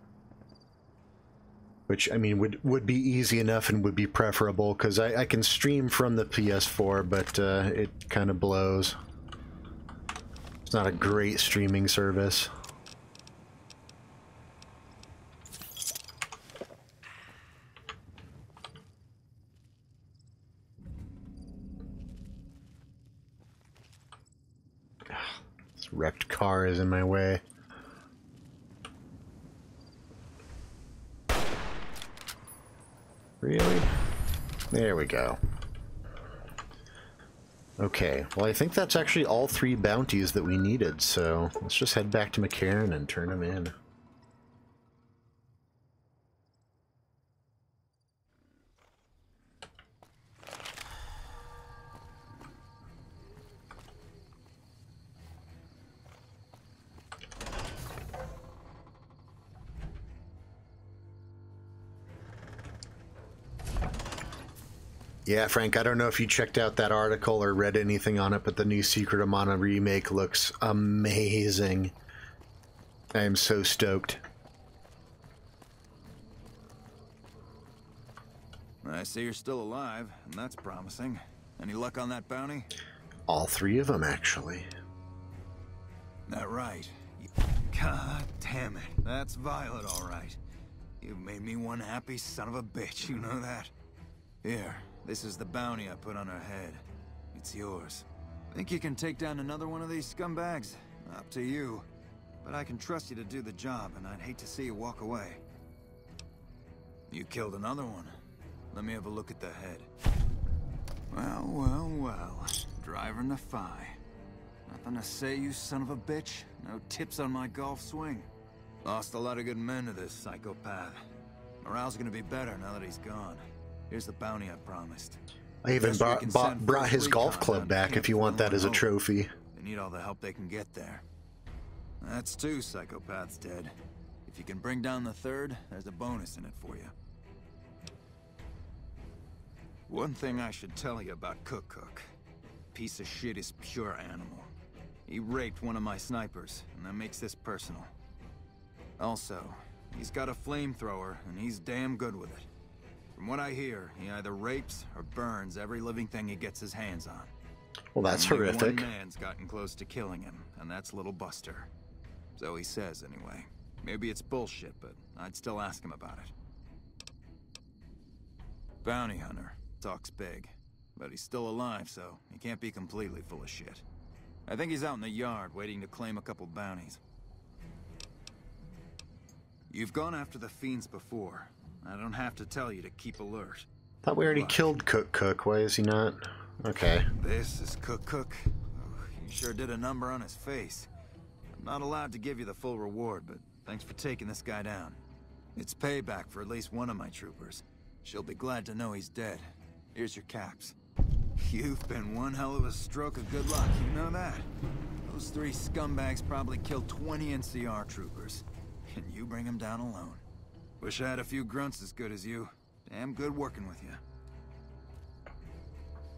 Which, I mean, would be easy enough and would be preferable, because I can stream from the PS4, but it kind of blows. It's not a great streaming service. This wrecked car is in my way. Really? There we go. Okay, well I think that's actually all 3 bounties that we needed, so let's just head back to McCarran and turn them in. Yeah, Frank, I don't know if you checked out that article or read anything on it, but the new Secret of Mana remake looks amazing. I am so stoked. I see you're still alive, and that's promising. Any luck on that bounty? All 3 of them, actually. That right. God damn it. That's Violet, all right. You've made me one happy son of a bitch, you know that? Here, this is the bounty I put on her head. It's yours. Think you can take down another one of these scumbags? Up to you. But I can trust you to do the job, and I'd hate to see you walk away. You killed another one. Let me have a look at the head. Well, well, well. Driving the Phi. Nothing to say, you son of a bitch? No tips on my golf swing? Lost a lot of good men to this psychopath. Morale's gonna be better now that he's gone. Here's the bounty I promised. I even brought his golf club back if you want that as a trophy. They need all the help they can get there. That's 2 psychopaths dead. If you can bring down the 3rd, there's a bonus in it for you. One thing I should tell you about Cook. Piece of shit is pure animal. He raped one of my snipers, and that makes this personal. Also, he's got a flamethrower, and he's damn good with it. From what I hear, he either rapes or burns every living thing he gets his hands on. Well, that's Only horrific. One man's gotten close to killing him, and that's little Buster. So he says, anyway. Maybe it's bullshit, but I'd still ask him about it. Bounty hunter. Talks big. But he's still alive, so he can't be completely full of shit. I think he's out in the yard, waiting to claim a couple bounties. You've gone after the fiends before. I don't have to tell you to keep alert. Thought we already killed Cook. Why is he not? Okay. This is Cook. Oh, you sure did a number on his face. I'm not allowed to give you the full reward, but thanks for taking this guy down. It's payback for at least one of my troopers. She'll be glad to know he's dead. Here's your caps. You've been one hell of a stroke of good luck, you know that? Those 3 scumbags probably killed 20 NCR troopers. And you bring them down alone. Wish I had a few grunts as good as you. Damn good working with you.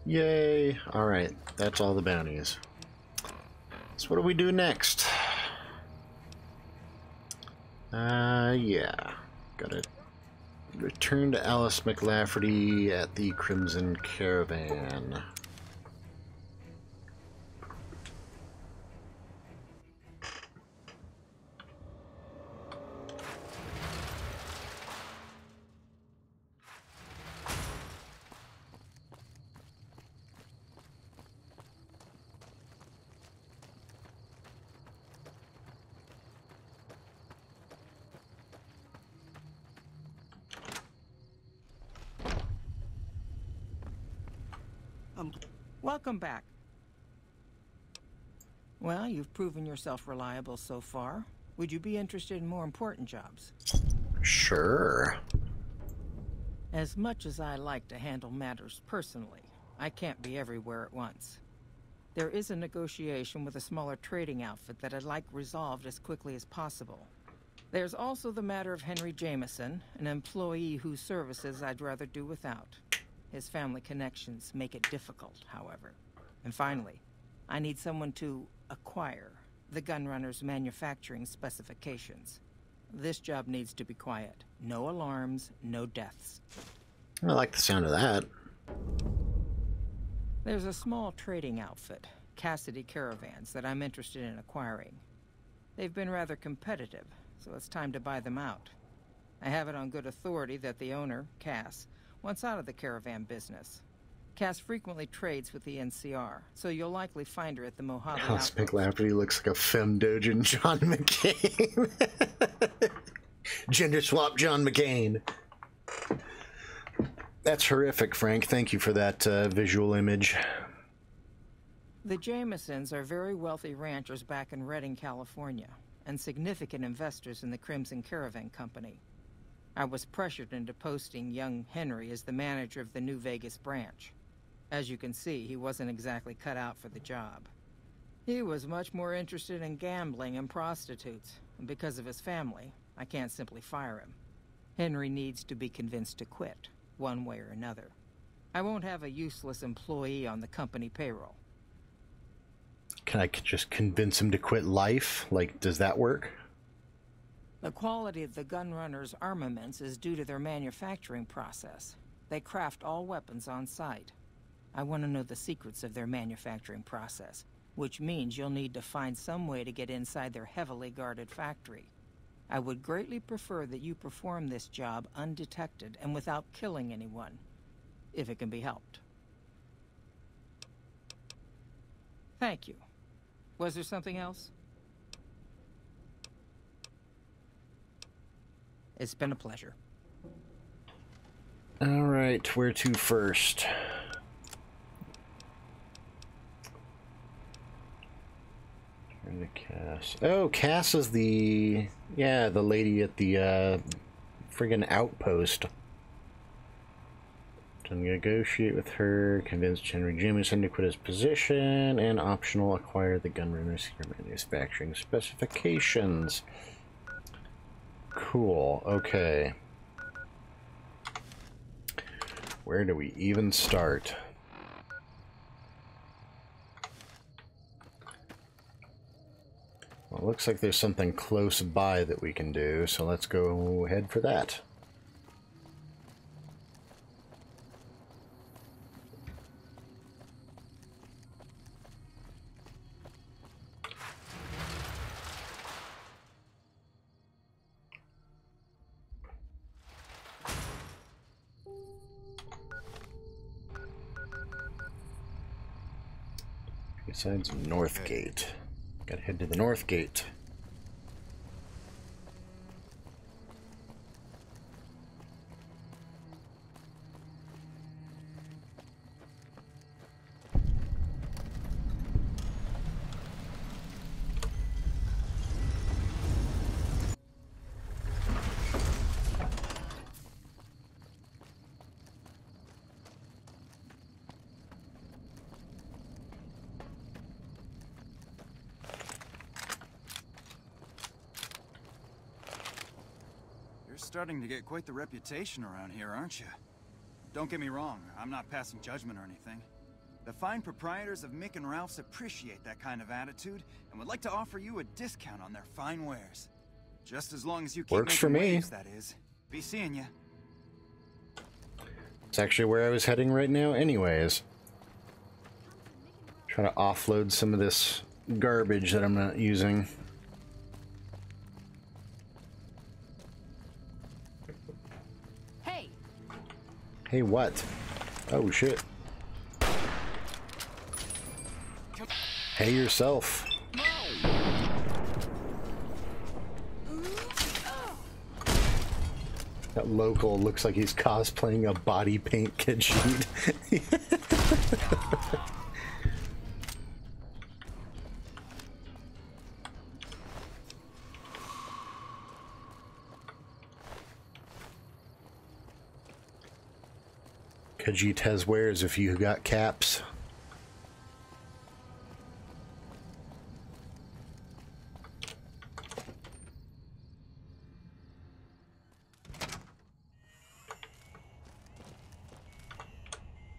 Yay. Alright, that's all the bounties. So what do we do next? Yeah. Gotta return to Alice McLafferty at the Crimson Caravan. Welcome back. Well, you've proven yourself reliable so far. Would you be interested in more important jobs? Sure. As much as I like to handle matters personally, I can't be everywhere at once. There is a negotiation with a smaller trading outfit that I'd like resolved as quickly as possible. There's also the matter of Henry Jameson, an employee whose services I'd rather do without. His family connections make it difficult, however. And finally, I need someone to acquire the Gunrunner's manufacturing specifications. This job needs to be quiet. No alarms, no deaths. I like the sound of that. There's a small trading outfit, Cassidy Caravans, that I'm interested in acquiring. They've been rather competitive, so it's time to buy them out. I have it on good authority that the owner, Cass, wants out of the caravan business. Cass frequently trades with the NCR, so you'll likely find her at the Mojave Alice outpost. McLafferty looks like a femdogen John McCain. Gender swap John McCain. That's horrific, Frank. Thank you for that visual image. The Jamesons are very wealthy ranchers back in Redding, California, and significant investors in the Crimson Caravan Company. I was pressured into posting young Henry as the manager of the New Vegas branch. As you can see, he wasn't exactly cut out for the job. He was much more interested in gambling and prostitutes, and because of his family, I can't simply fire him. Henry needs to be convinced to quit, one way or another. I won't have a useless employee on the company payroll. Can I just convince him to quit life? Like, does that work? The quality of the Gunrunner's armaments is due to their manufacturing process. They craft all weapons on site. I want to know the secrets of their manufacturing process, which means you'll need to find some way to get inside their heavily guarded factory. I would greatly prefer that you perform this job undetected and without killing anyone, if it can be helped. Thank you. Was there something else? It's been a pleasure. All right, where to first? Turn to Cass. Oh, Cass is the lady at the friggin' outpost. To negotiate with her, convince Henry Jameson to quit his position, and optional acquire the Gunrunner's manufacturing specifications. Cool, okay. Where do we even start? Well, it looks like there's something close by that we can do, so let's go ahead for that. Besides North Gate. Gotta head to the North Gate. Starting to get quite the reputation around here, aren't you? Don't get me wrong, I'm not passing judgment or anything. The fine proprietors of Mick and Ralph's appreciate that kind of attitude and would like to offer you a discount on their fine wares. Just as long as you keep Works for making me. waves, that is. Be seeing ya. It's actually where I was heading right now anyways. Try to offload some of this garbage that I'm not using. Hey, what? Oh, shit. Hey yourself. That local looks like he's cosplaying a body paint Khajiit. Khajiit has wares if you got caps.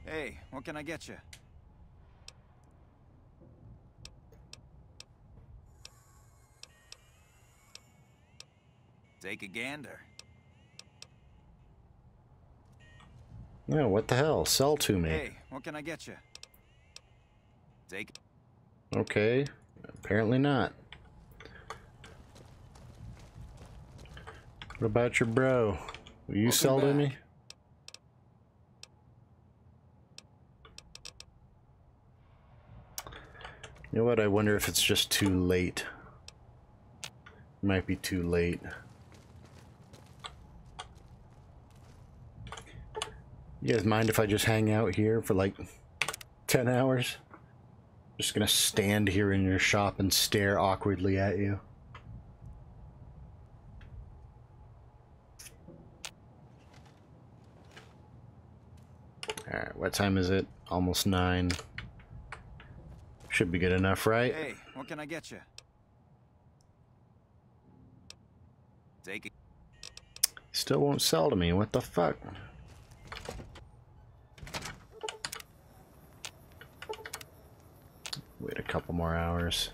Hey, what can I get you? Take a gander. No, what the hell? Sell to me. Hey, what can I get you? Take. Okay, apparently not. What about your bro? Will you sell to me? You know what? I wonder if it's just too late. Might be too late. You guys mind if I just hang out here for like 10 hours? Just gonna stand here in your shop and stare awkwardly at you. Alright, what time is it? Almost 9. Should be good enough, right? Hey, what can I get you? Take it. Still won't sell to me. What the fuck? Wait a couple more hours.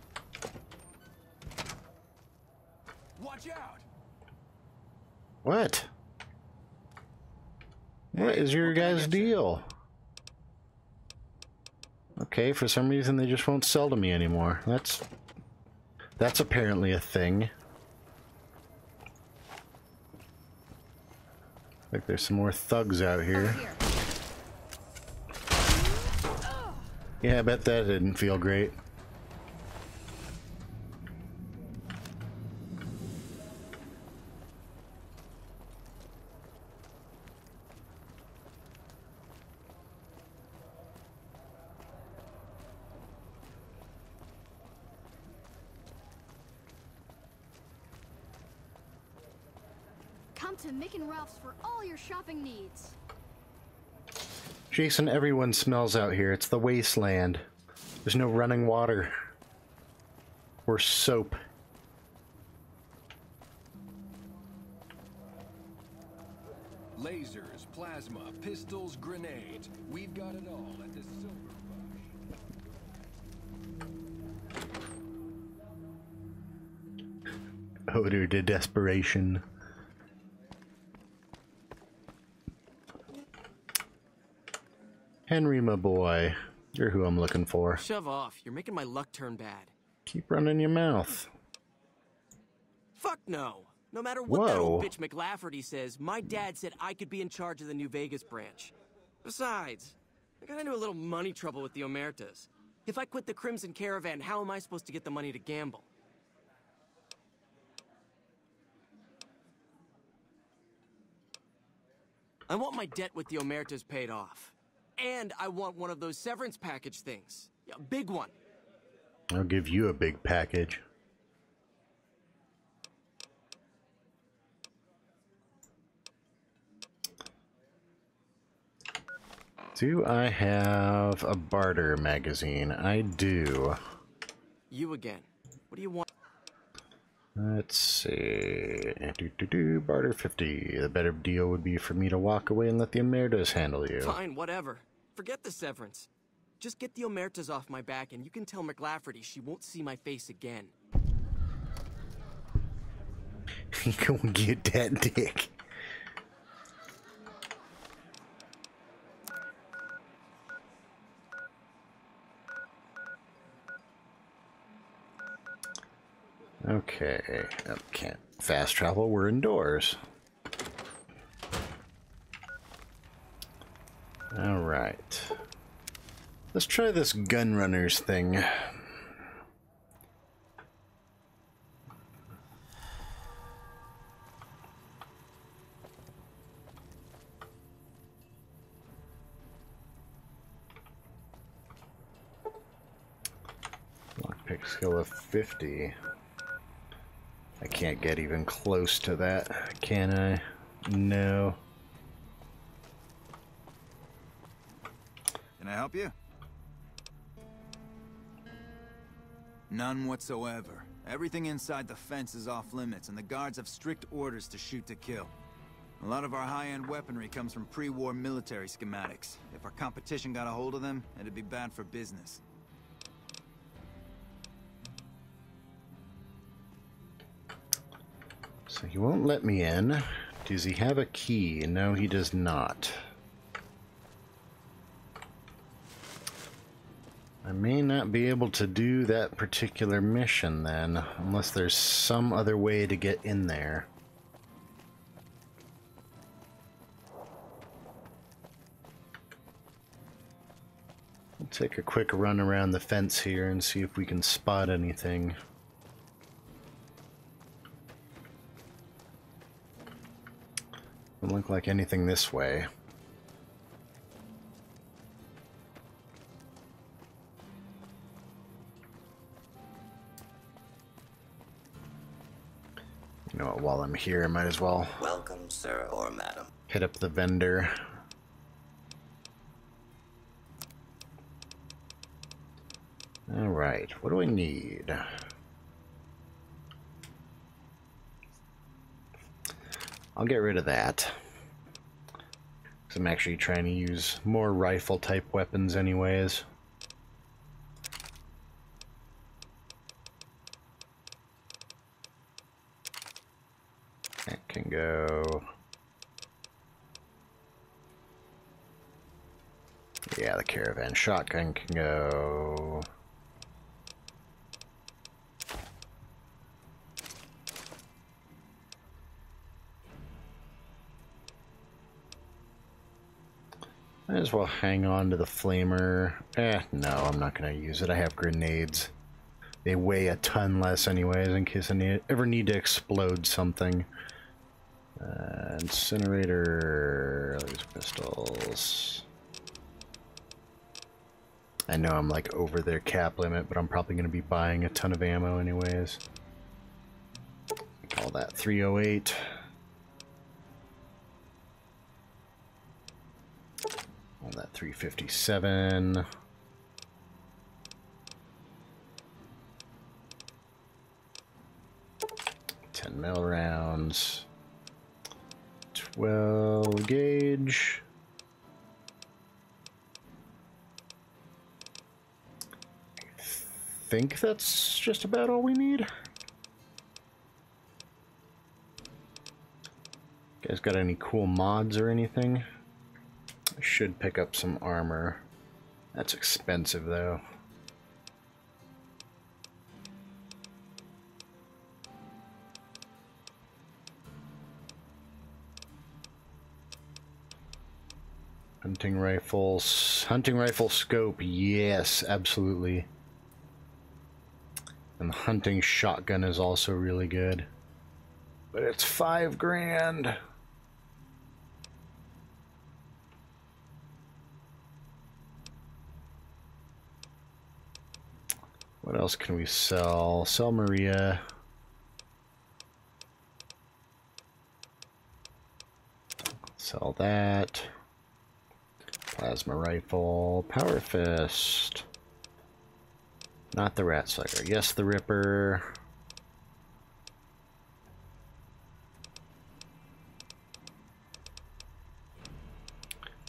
Watch out! What? What is your guys' deal? Okay, for some reason they just won't sell to me anymore. That's apparently a thing. Like there's some more thugs out here. Yeah, I bet that didn't feel great. Come to Mick and Ralph's for all your shopping needs. Jason, everyone smells out here. It's the wasteland. There's no running water. Or soap. Lasers, plasma, pistols, grenades. We've got it all at the Silver Rush. Odor to desperation. Henry, my boy. You're who I'm looking for. Shove off. You're making my luck turn bad. Keep running your mouth. Fuck no. No matter what that old bitch McLafferty says, my dad said I could be in charge of the New Vegas branch. Besides, I got into a little money trouble with the Omertas. If I quit the Crimson Caravan, how am I supposed to get the money to gamble? I want my debt with the Omertas paid off. And I want one of those severance package things. A big one. I'll give you a big package. Do I have a barter magazine? I do. You again. What do you want? Let's see. Barter 50. The better deal would be for me to walk away and let the Omertas handle you. Fine, whatever. Forget the severance. Just get the Omertas off my back and you can tell McLafferty she won't see my face again. Go get that dick. Okay, can't fast travel, we're indoors. Alright. Let's try this gun runners thing. Pick skill of 50. I can't get even close to that, can I? No. Can I help you? None whatsoever. Everything inside the fence is off limits, and the guards have strict orders to shoot to kill. A lot of our high-end weaponry comes from pre-war military schematics. If our competition got a hold of them, it'd be bad for business. So he won't let me in. Does he have a key? No, he does not. I may not be able to do that particular mission then, unless there's some other way to get in there. We'll take a quick run around the fence here and see if we can spot anything. Doesn't look like anything this way. You know what, while I'm here, I might as well Welcome, sir or madam. hit up the vendor. Alright, what do I need? I'll get rid of that. Because I'm actually trying to use more rifle-type weapons anyways. That can go... Yeah, the caravan shotgun can go... Might as well hang on to the flamer. No, I'm not going to use it. I have grenades. They weigh a ton less anyways, in case I ever need to explode something. Incinerator, laser pistols. I know I'm like over their cap limit, but I'm probably going to be buying a ton of ammo anyways. Call that 308. All that 357. Mil rounds. 12 gauge. I think that's just about all we need. You guys got any cool mods or anything? I should pick up some armor. That's expensive though. Hunting rifles. Hunting rifle scope. Yes, absolutely. And the hunting shotgun is also really good. But it's $5 grand. What else can we sell? Sell Maria. Sell that. Plasma rifle. Power fist. Not the rat sucker. Yes, the Ripper.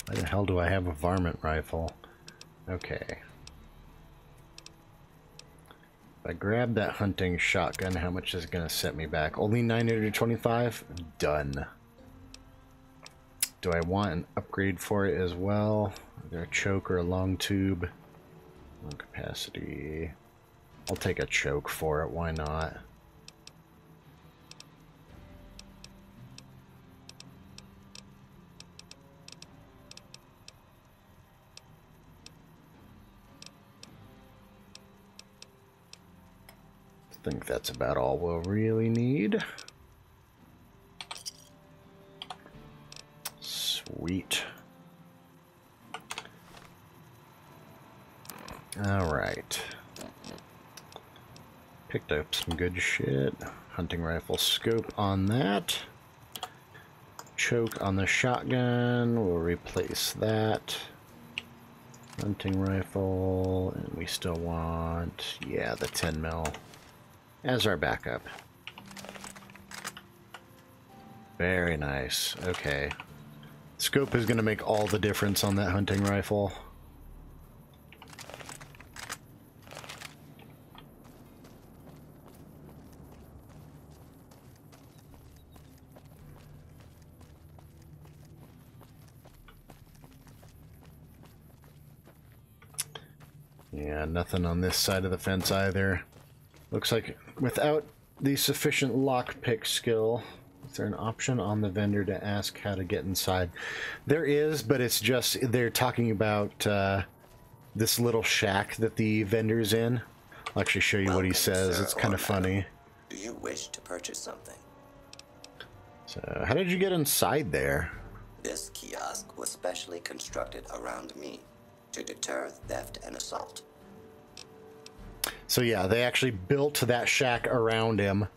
Why the hell do I have a varmint rifle? Okay. If I grab that hunting shotgun, how much is it going to set me back? Only 925? Done. Do I want an upgrade for it as well? Either a choke or a long tube? Low capacity. I'll take a choke for it, why not? I think that's about all we'll really need. Sweet. All right. Picked up some good shit. Hunting rifle scope on that. Choke on the shotgun. We'll replace that. Hunting rifle. And we still want, yeah, the 10 mil as our backup. Very nice. Okay. Scope is going to make all the difference on that hunting rifle. Yeah, nothing on this side of the fence either. Looks like without the sufficient lockpick skill, is there an option on the vendor to ask how to get inside? There is, but it's just, they're talking about this little shack that the vendor's in. I'll actually show you what he says. Sir It's kind of funny. Do you wish to purchase something? So, how did you get inside there? This kiosk was specially constructed around me to deter theft and assault. So yeah, they actually built that shack around him.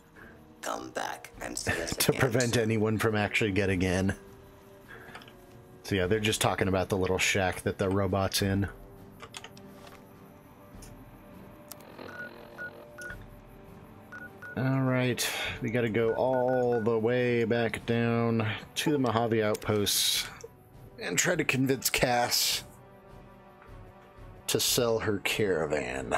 Come back and see us to again, prevent sir. anyone from actually getting in. So yeah, they're just talking about the little shack that the robot's in. Alright, we gotta go all the way back down to the Mojave outposts and try to convince Cass to sell her caravan.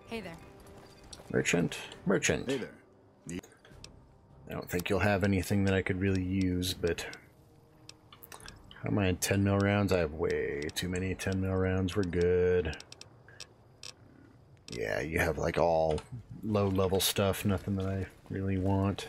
Hey there. Merchant? Merchant. Hey there. I don't think you'll have anything that I could really use, but... How am I in 10 mil rounds? I have way too many 10 mil rounds. We're good. Yeah, you have like all low level stuff, nothing that I really want.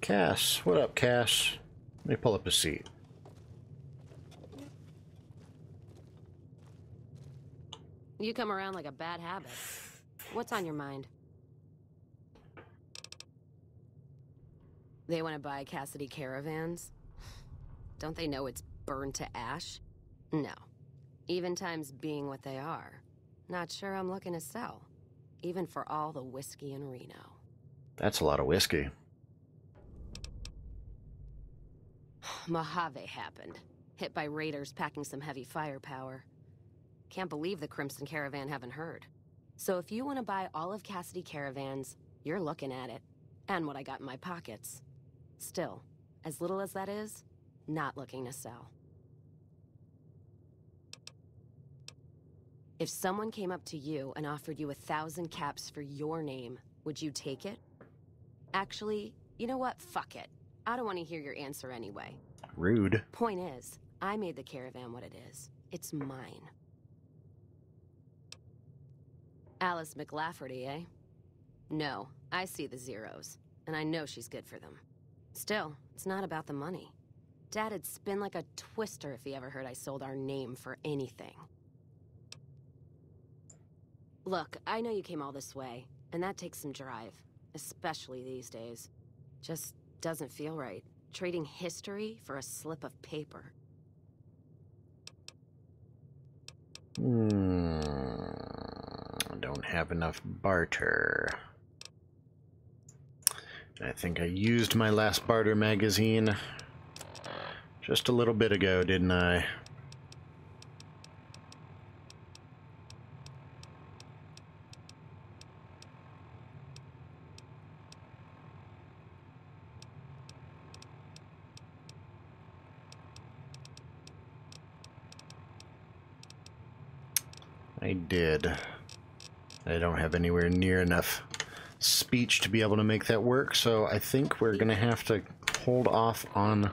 Cass, what up, Cass? Let me pull up a seat. You come around like a bad habit. What's on your mind? They want to buy Cassidy caravans? Don't they know it's burned to ash? No. Even times being what they are. Not sure I'm looking to sell. Even for all the whiskey in Reno. That's a lot of whiskey. Mojave happened. Hit by raiders packing some heavy firepower. Can't believe the Crimson Caravan haven't heard. So if you want to buy all of Cassidy caravans, you're looking at it. And what I got in my pockets. Still, as little as that is, not looking to sell. If someone came up to you and offered you 1,000 caps for your name, would you take it? Actually, you know what? Fuck it. I don't want to hear your answer anyway. Rude. Point is, I made the caravan what it is. It's mine. Alice McLafferty, eh? No, I see the zeros, and I know she's good for them. Still, it's not about the money. Dad'd spin like a twister if he ever heard I sold our name for anything. Look, I know you came all this way, and that takes some drive, especially these days. Just doesn't feel right, trading history for a slip of paper. I don't have enough barter. I think I used my last barter magazine just a little bit ago, didn't I? I did. I don't have anywhere near enough speech to be able to make that work, so I think we're gonna have to hold off on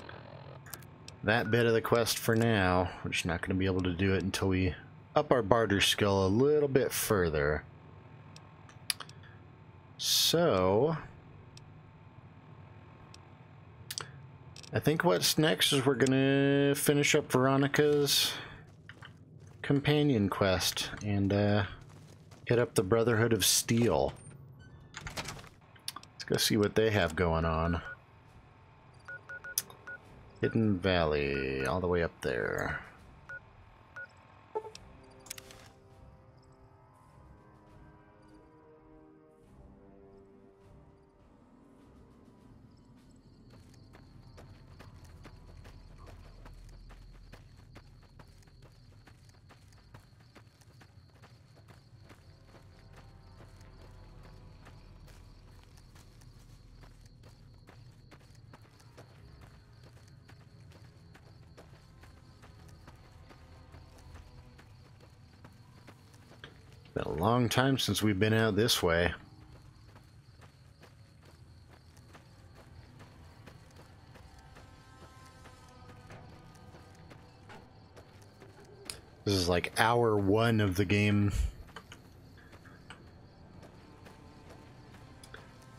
that bit of the quest for now. We're just not gonna be able to do it until we up our barter skill a little bit further. So I think what's next is we're gonna finish up Veronica's companion quest and hit up the Brotherhood of Steel. Let's go see what they have going on. Hidden Valley, all the way up there. Been a long time since we've been out this way. This is like hour 1 of the game.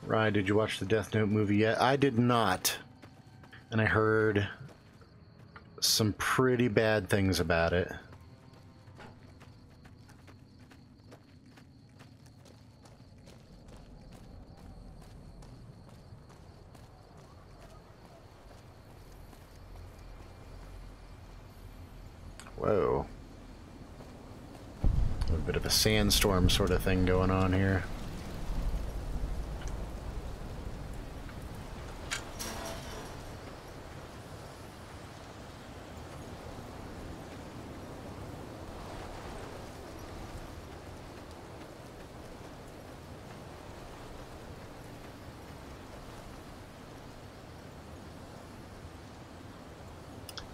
Ryan, did you watch the Death Note movie yet? I did not. And I heard some pretty bad things about it. Whoa. A bit of a sandstorm sort of thing going on here.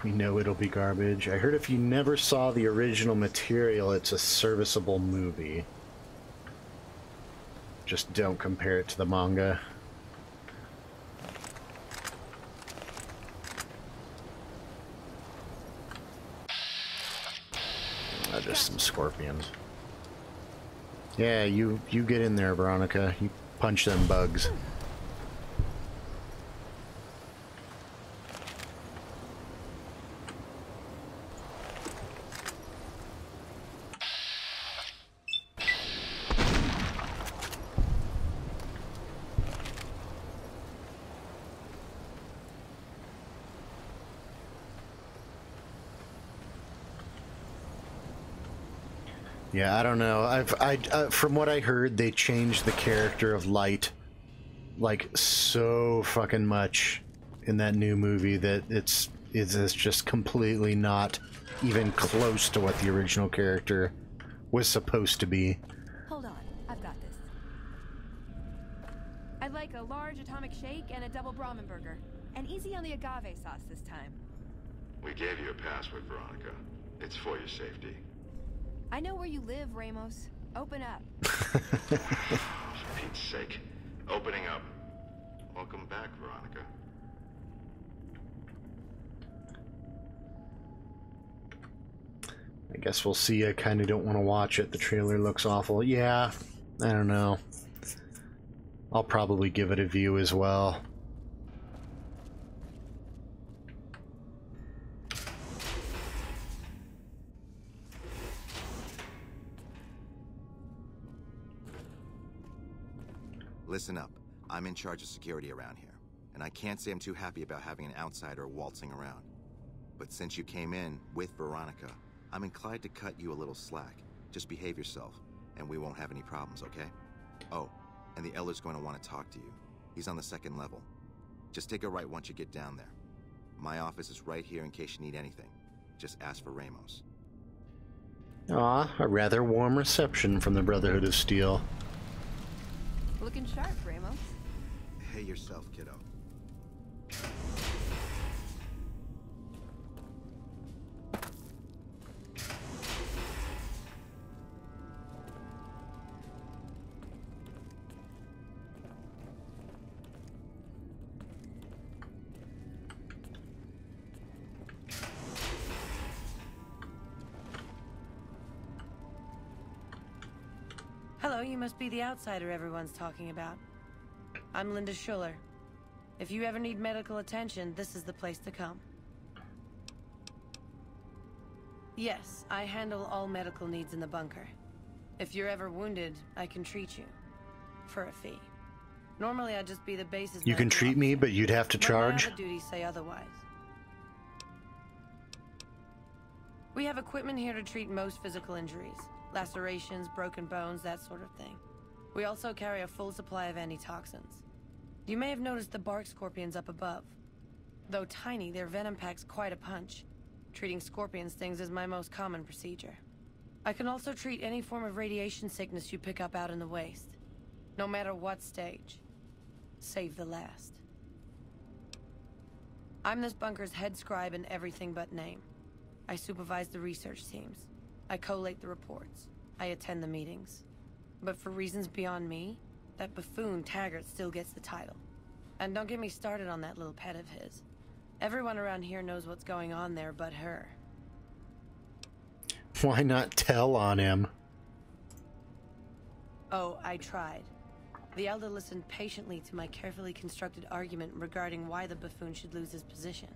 We know it'll be garbage. I heard if you never saw the original material, it's a serviceable movie. Just don't compare it to the manga. Just some scorpions. Yeah, you get in there, Veronica. You punch them bugs. Yeah, I don't know. From what I heard, they changed the character of Light like so fucking much in that new movie that it's just completely not even close to what the original character was supposed to be. Hold on, I've got this. I'd like a large atomic shake and a double Brahmin burger. And easy on the agave sauce this time. We gave you a password, Veronica. It's for your safety. I know where you live, Ramos. Open up. For Pete's sake. Opening up. Welcome back, Veronica. I guess we'll see. I kind of don't want to watch it. The trailer looks awful. Yeah, I don't know. I'll probably give it a view as well. Listen up. I'm in charge of security around here, and I can't say I'm too happy about having an outsider waltzing around. But since you came in with Veronica, I'm inclined to cut you a little slack. Just behave yourself, and we won't have any problems, okay? Oh, and the Elder's going to want to talk to you. He's on the 2nd level. Just take a right once you get down there. My office is right here in case you need anything. Just ask for Ramos. Aw, a rather warm reception from the Brotherhood of Steel. Looking sharp, Ramos. Hey yourself, kiddo. Hello, you must be the outsider everyone's talking about. I'm Linda Schuller. If you ever need medical attention, this is the place to come. Yes, I handle all medical needs in the bunker. If you're ever wounded, I can treat you. For a fee. Normally I'd just be the base's You can treat me, but you'd have to charge? My other duties say otherwise. We have equipment here to treat most physical injuries. Lacerations, broken bones, that sort of thing. We also carry a full supply of antitoxins. You may have noticed the bark scorpions up above. Though tiny, their venom packs quite a punch. Treating scorpion stings is my most common procedure. I can also treat any form of radiation sickness you pick up out in the waste. No matter what stage. Save the last. I'm this bunker's head scribe in everything but name. I supervise the research teams. I collate the reports. I attend the meetings. But for reasons beyond me, that buffoon Taggart still gets the title. And don't get me started on that little pet of his. Everyone around here knows what's going on there but her. Why not tell on him? Oh, I tried. The Elder listened patiently to my carefully constructed argument regarding why the buffoon should lose his position.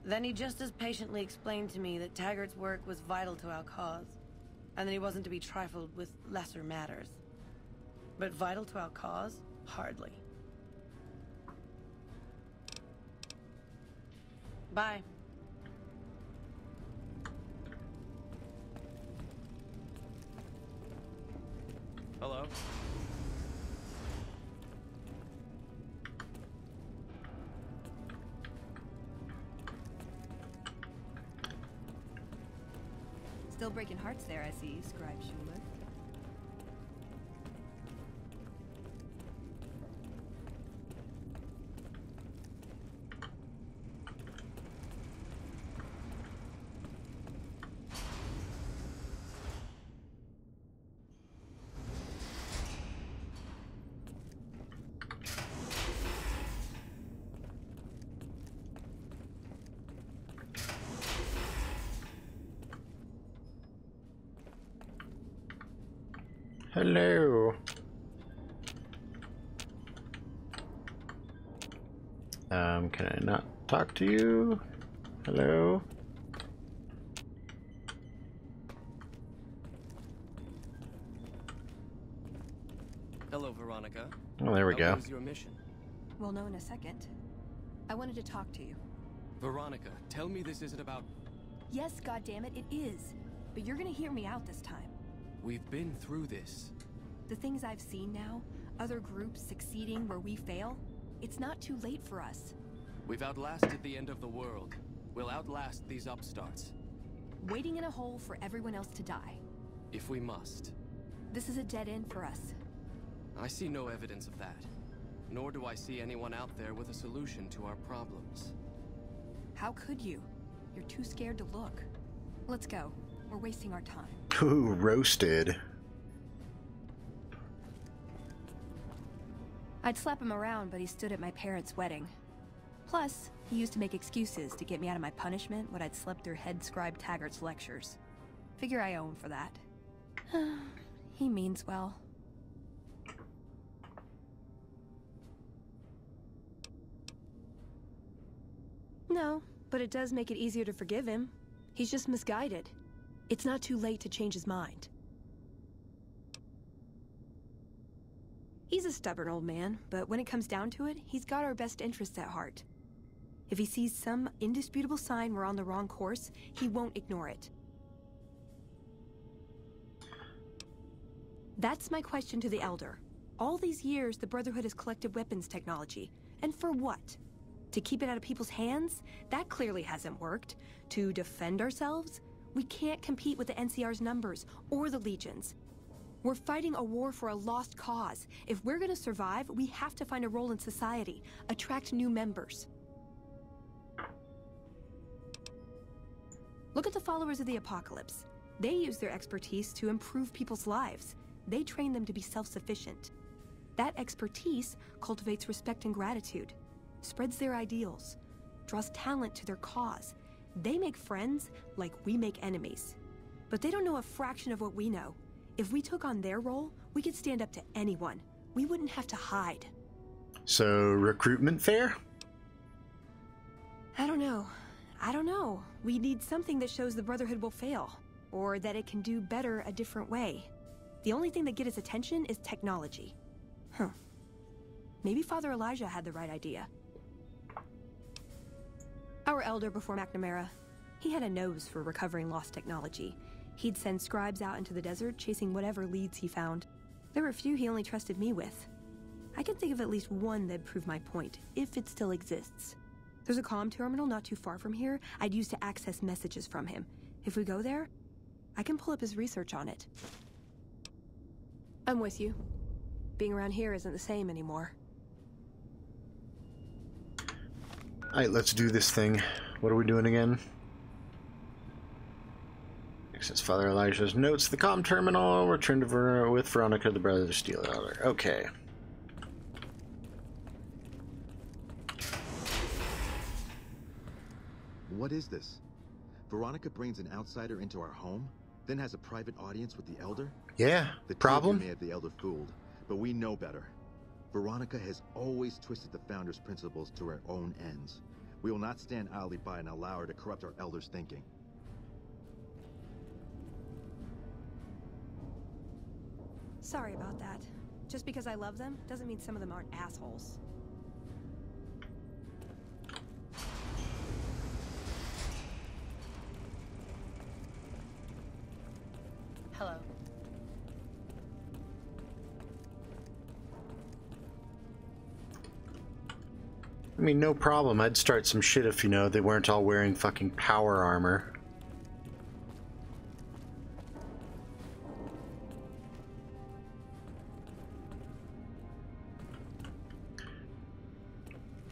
Then he just as patiently explained to me that Taggart's work was vital to our cause, and that he wasn't to be trifled with lesser matters. But vital to our cause? Hardly. Bye. Hello? Still breaking hearts there, I see, Scribe Schuler. Hello. Can I not talk to you? Hello? Hello, Veronica. Oh, there we go. What was your mission? We'll know in a second. I wanted to talk to you. Veronica, tell me this isn't about... Yes, goddammit, it is. But you're gonna hear me out this time. We've been through this. The things I've seen now, other groups succeeding where we fail, it's not too late for us. We've outlasted the end of the world. We'll outlast these upstarts. Waiting in a hole for everyone else to die. If we must. This is a dead end for us. I see no evidence of that. Nor do I see anyone out there with a solution to our problems. How could you? You're too scared to look. Let's go. We're wasting our time. Ooh, roasted. I'd slap him around, but he stood at my parents' wedding. Plus, he used to make excuses to get me out of my punishment when I'd slept through head scribe Taggart's lectures. Figure I owe him for that. He means well. No, but it does make it easier to forgive him. He's just misguided. It's not too late to change his mind. He's a stubborn old man, but when it comes down to it, he's got our best interests at heart. If he sees some indisputable sign we're on the wrong course, he won't ignore it. That's my question to the Elder. All these years, the Brotherhood has collected weapons technology. And for what? To keep it out of people's hands? That clearly hasn't worked. To defend ourselves? We can't compete with the NCR's numbers, or the Legion's. We're fighting a war for a lost cause. If we're gonna survive, we have to find a role in society, attract new members. Look at the followers of the Apocalypse. They use their expertise to improve people's lives. They train them to be self-sufficient. That expertise cultivates respect and gratitude, spreads their ideals, draws talent to their cause. They make friends like we make enemies. But they don't know a fraction of what we know. If we took on their role, we could stand up to anyone. We wouldn't have to hide. So, recruitment fair? I don't know. I don't know. We need something that shows the Brotherhood will fail, or that it can do better a different way. The only thing that gets its attention is technology. Huh. Maybe Father Elijah had the right idea. Our elder before McNamara, he had a nose for recovering lost technology. He'd send scribes out into the desert chasing whatever leads he found. There were a few he only trusted me with. I can think of at least one that'd prove my point, if it still exists. There's a comm terminal not too far from here I'd use to access messages from him. If we go there, I can pull up his research on it. I'm with you. Being around here isn't the same anymore. Alright, let's do this thing. What are we doing again? Access Father Elijah's notes. The comm terminal. Return to with Veronica, the brother of the Steel Elder. Okay. What is this? Veronica brings an outsider into our home, then has a private audience with the Elder? Yeah, the problem? May have the Elder fooled, but we know better. Veronica has always twisted the Founder's principles to her own ends. We will not stand idly by and allow her to corrupt our Elder's thinking. Sorry about that. Just because I love them doesn't mean some of them aren't assholes. Hello. I mean, no problem. I'd start some shit if, you know, they weren't all wearing fucking power armor.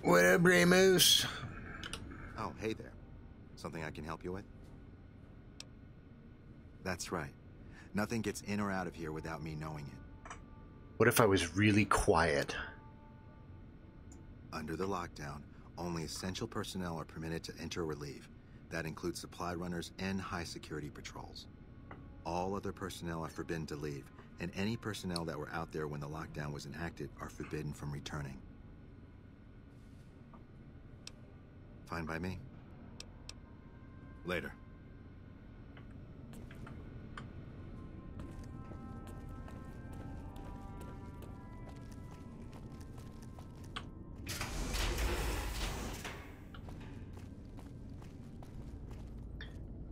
What up, Ramos? Oh, hey there. Something I can help you with? That's right. Nothing gets in or out of here without me knowing it. What if I was really quiet? Under the lockdown, only essential personnel are permitted to enter or leave. That includes supply runners and high-security patrols. All other personnel are forbidden to leave, and any personnel that were out there when the lockdown was enacted are forbidden from returning. Fine by me. Later.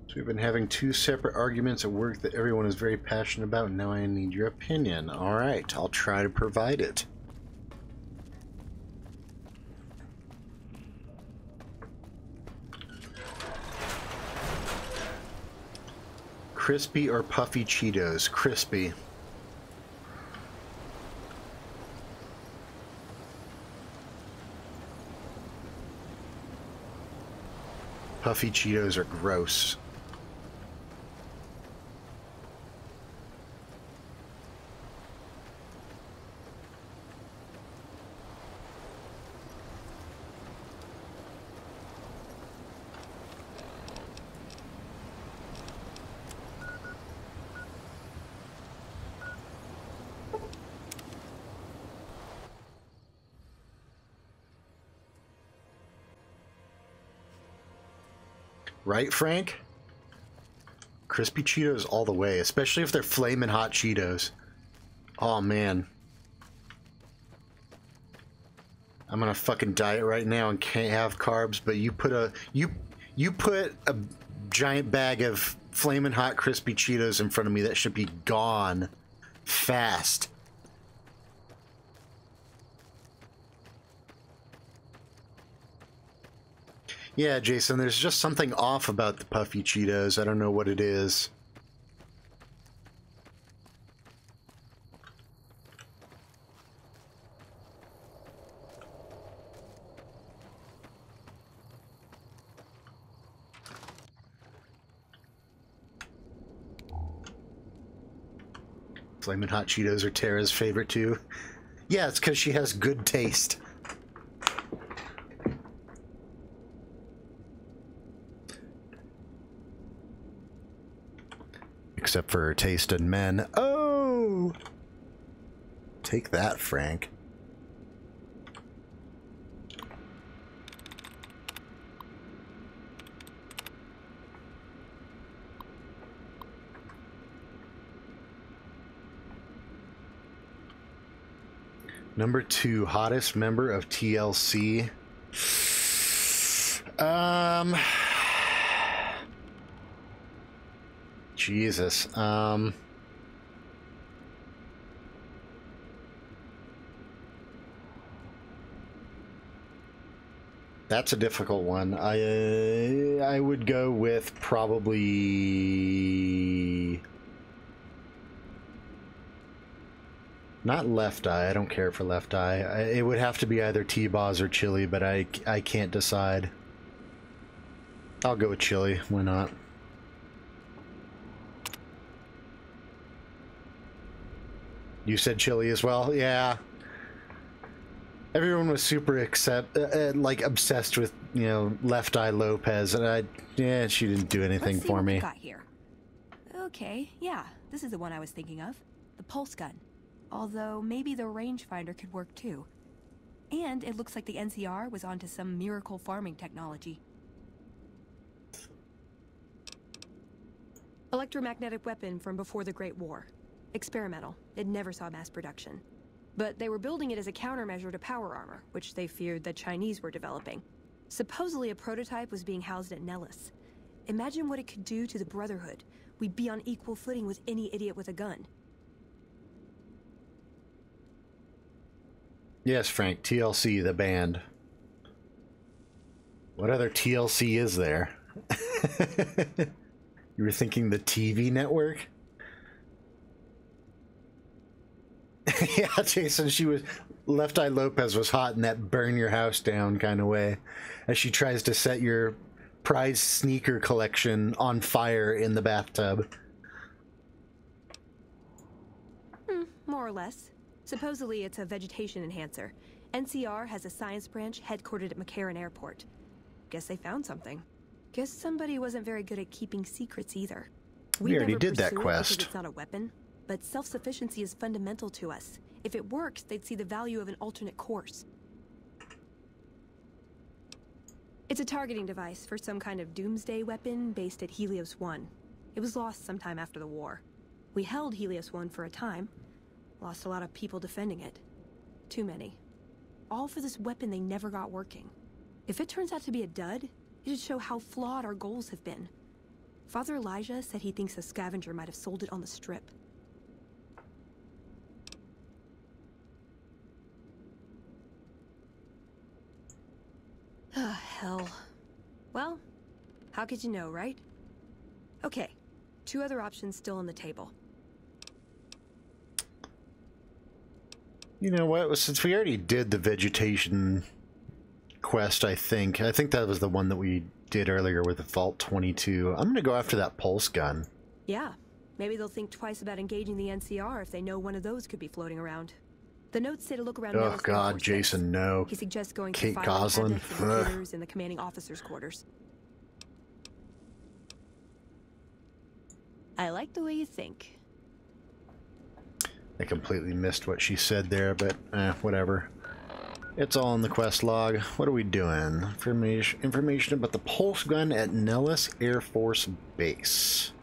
So we've been having two separate arguments at work that everyone is very passionate about, and now I need your opinion. Alright, I'll try to provide it. Crispy or puffy Cheetos? Crispy. Puffy Cheetos are gross. Right, Frank? Crispy Cheetos all the way, especially if they're flaming hot Cheetos. Oh, man. I'm on a fucking diet right now and can't have carbs, but you put a giant bag of flaming hot crispy Cheetos in front of me, that should be gone fast. Yeah, Jason, there's just something off about the puffy Cheetos. I don't know what it is. Flamin' Hot Cheetos are Tara's favorite too. Yeah, it's because she has good taste. Except for her taste in men. Oh! Take that, Frank. Number 2, hottest member of TLC. Jesus. That's a difficult one. I would go with probably not Left Eye. I don't care for Left Eye. It would have to be either T-Boz or Chili, but I can't decide. I'll go with Chili. Why not? You said Chili as well? Yeah. Everyone was super obsessed with, you know, Left Eye Lopez, and she didn't do anything Let's see for what me. we got here. Okay, yeah, this is the one I was thinking of. The pulse gun. Although maybe the rangefinder could work too. And it looks like the NCR was onto some miracle farming technology. Electromagnetic weapon from before the Great War. Experimental. It never saw mass production. But they were building it as a countermeasure to power armor, which they feared the Chinese were developing. Supposedly a prototype was being housed at Nellis. Imagine what it could do to the Brotherhood. We'd be on equal footing with any idiot with a gun. Yes, Frank, TLC, the band. What other TLC is there? You were thinking the TV network? Yeah, Jason, Left Eye Lopez was hot in that burn your house down kind of way, as she tries to set your prize sneaker collection on fire in the bathtub. More or less. Supposedly it's a vegetation enhancer. NCR has a science branch headquartered at McCarran Airport. Guess they found something. Guess somebody wasn't very good at keeping secrets either. We already never did that pursue it quest. because it's not a weapon, but self-sufficiency is fundamental to us. If it works, they'd see the value of an alternate course. It's a targeting device for some kind of doomsday weapon based at Helios 1. It was lost sometime after the war. We held Helios 1 for a time. Lost a lot of people defending it. Too many. All for this weapon they never got working. If it turns out to be a dud, it'd show how flawed our goals have been. Father Elijah said he thinks a scavenger might have sold it on the strip. Ah, hell. Well, how could you know, right? Okay, 2 other options still on the table. You know what? Since we already did the vegetation quest, I think that was the one that we did earlier with the Vault 22. I'm gonna go after that pulse gun. Yeah, maybe they'll think twice about engaging the NCR if they know one of those could be floating around. The notes say to look around. Oh God, Jason, no. He suggests going Kate to Goslin. and computers in the commanding officer's quarters. I like the way you think. I completely missed what she said there, but whatever. It's all in the quest log. What are we doing? Information about the pulse gun at Nellis Air Force Base.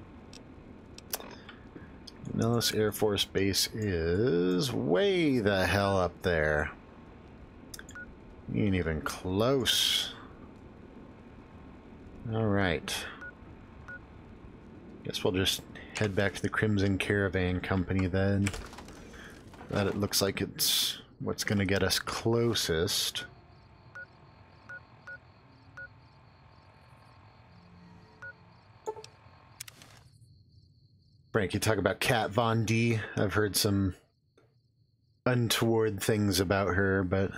Nellis Air Force Base is way the hell up there. You ain't even close. Alright. Guess we'll just head back to the Crimson Caravan Company then. That it looks like it's what's going to get us closest. Frank, you talk about Kat Von D. I've heard some untoward things about her, but...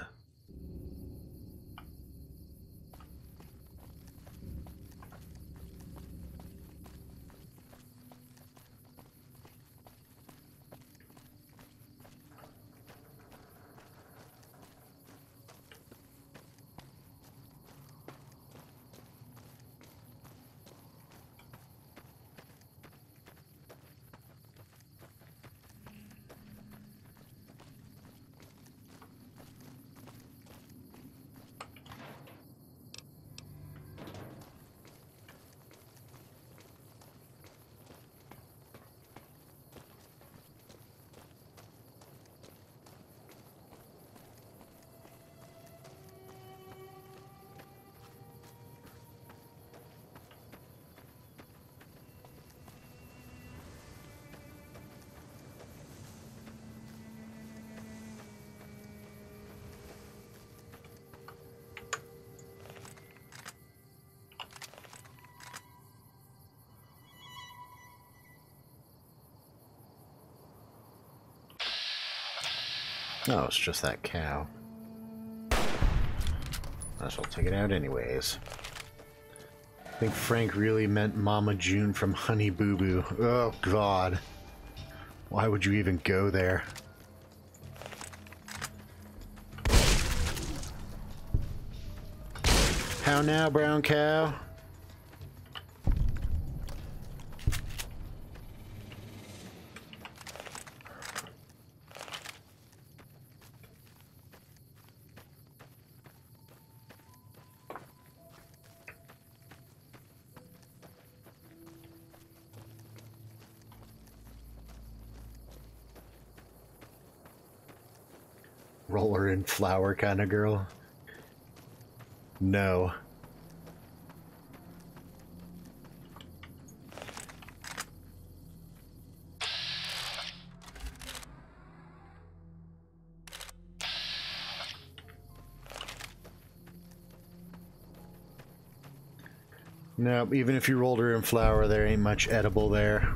Oh, it's just that cow. I shall take it out anyways. I think Frank really meant Mama June from Honey Boo Boo. Oh, God. Why would you even go there? How now, brown cow? Roller in flour kind of girl? No. Nope, even if you rolled her in flour, there ain't much edible there.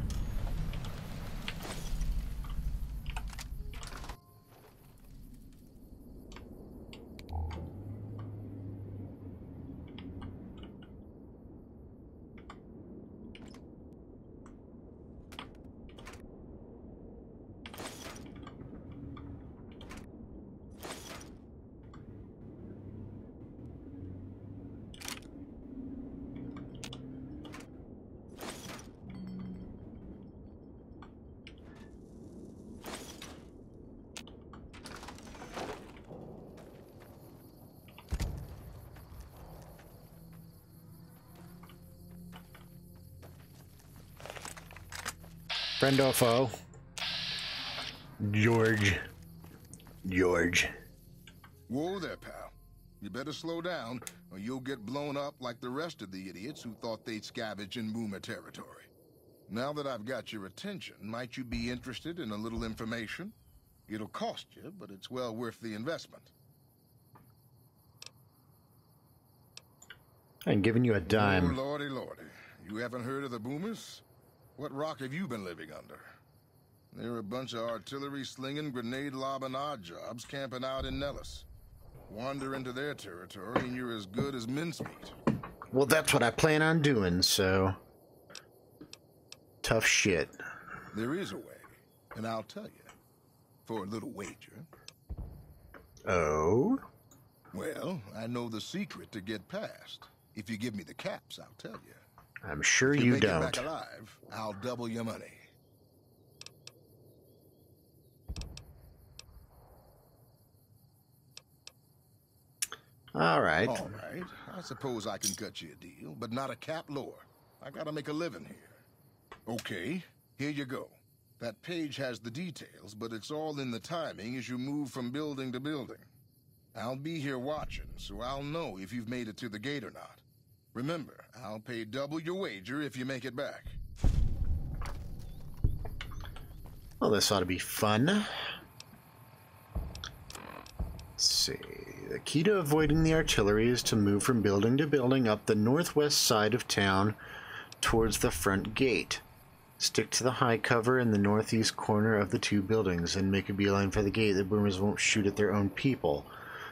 Friend or foe? George. Whoa there, pal. You better slow down, or you'll get blown up like the rest of the idiots who thought they'd scavenge in Boomer territory. Now that I've got your attention, might you be interested in a little information? It'll cost you, but it's well worth the investment. I'm giving you a dime. Oh, lordy, lordy. You haven't heard of the Boomers? What rock have you been living under? They're a bunch of artillery-slinging, grenade-lobbing odd jobs camping out in Nellis. Wander into their territory and you're as good as mincemeat. Well, that's what I plan on doing, so... Tough shit. There is a way, and I'll tell you. For a little wager. Oh? Well, I know the secret to get past. If you give me the caps, I'll tell you. I'm sure If you make don't. It back alive, I'll double your money. All right. All right. I suppose I can cut you a deal, but not a cap lower. I gotta make a living here. Okay, here you go. That page has the details, but it's all in the timing as you move from building to building. I'll be here watching, so I'll know if you've made it to the gate or not. Remember, I'll pay double your wager if you make it back. Well, this ought to be fun. Let's see. The key to avoiding the artillery is to move from building to building up the northwest side of town towards the front gate. Stick to the high cover in the northeast corner of the two buildings and make a beeline for the gate. The boomers won't shoot at their own people.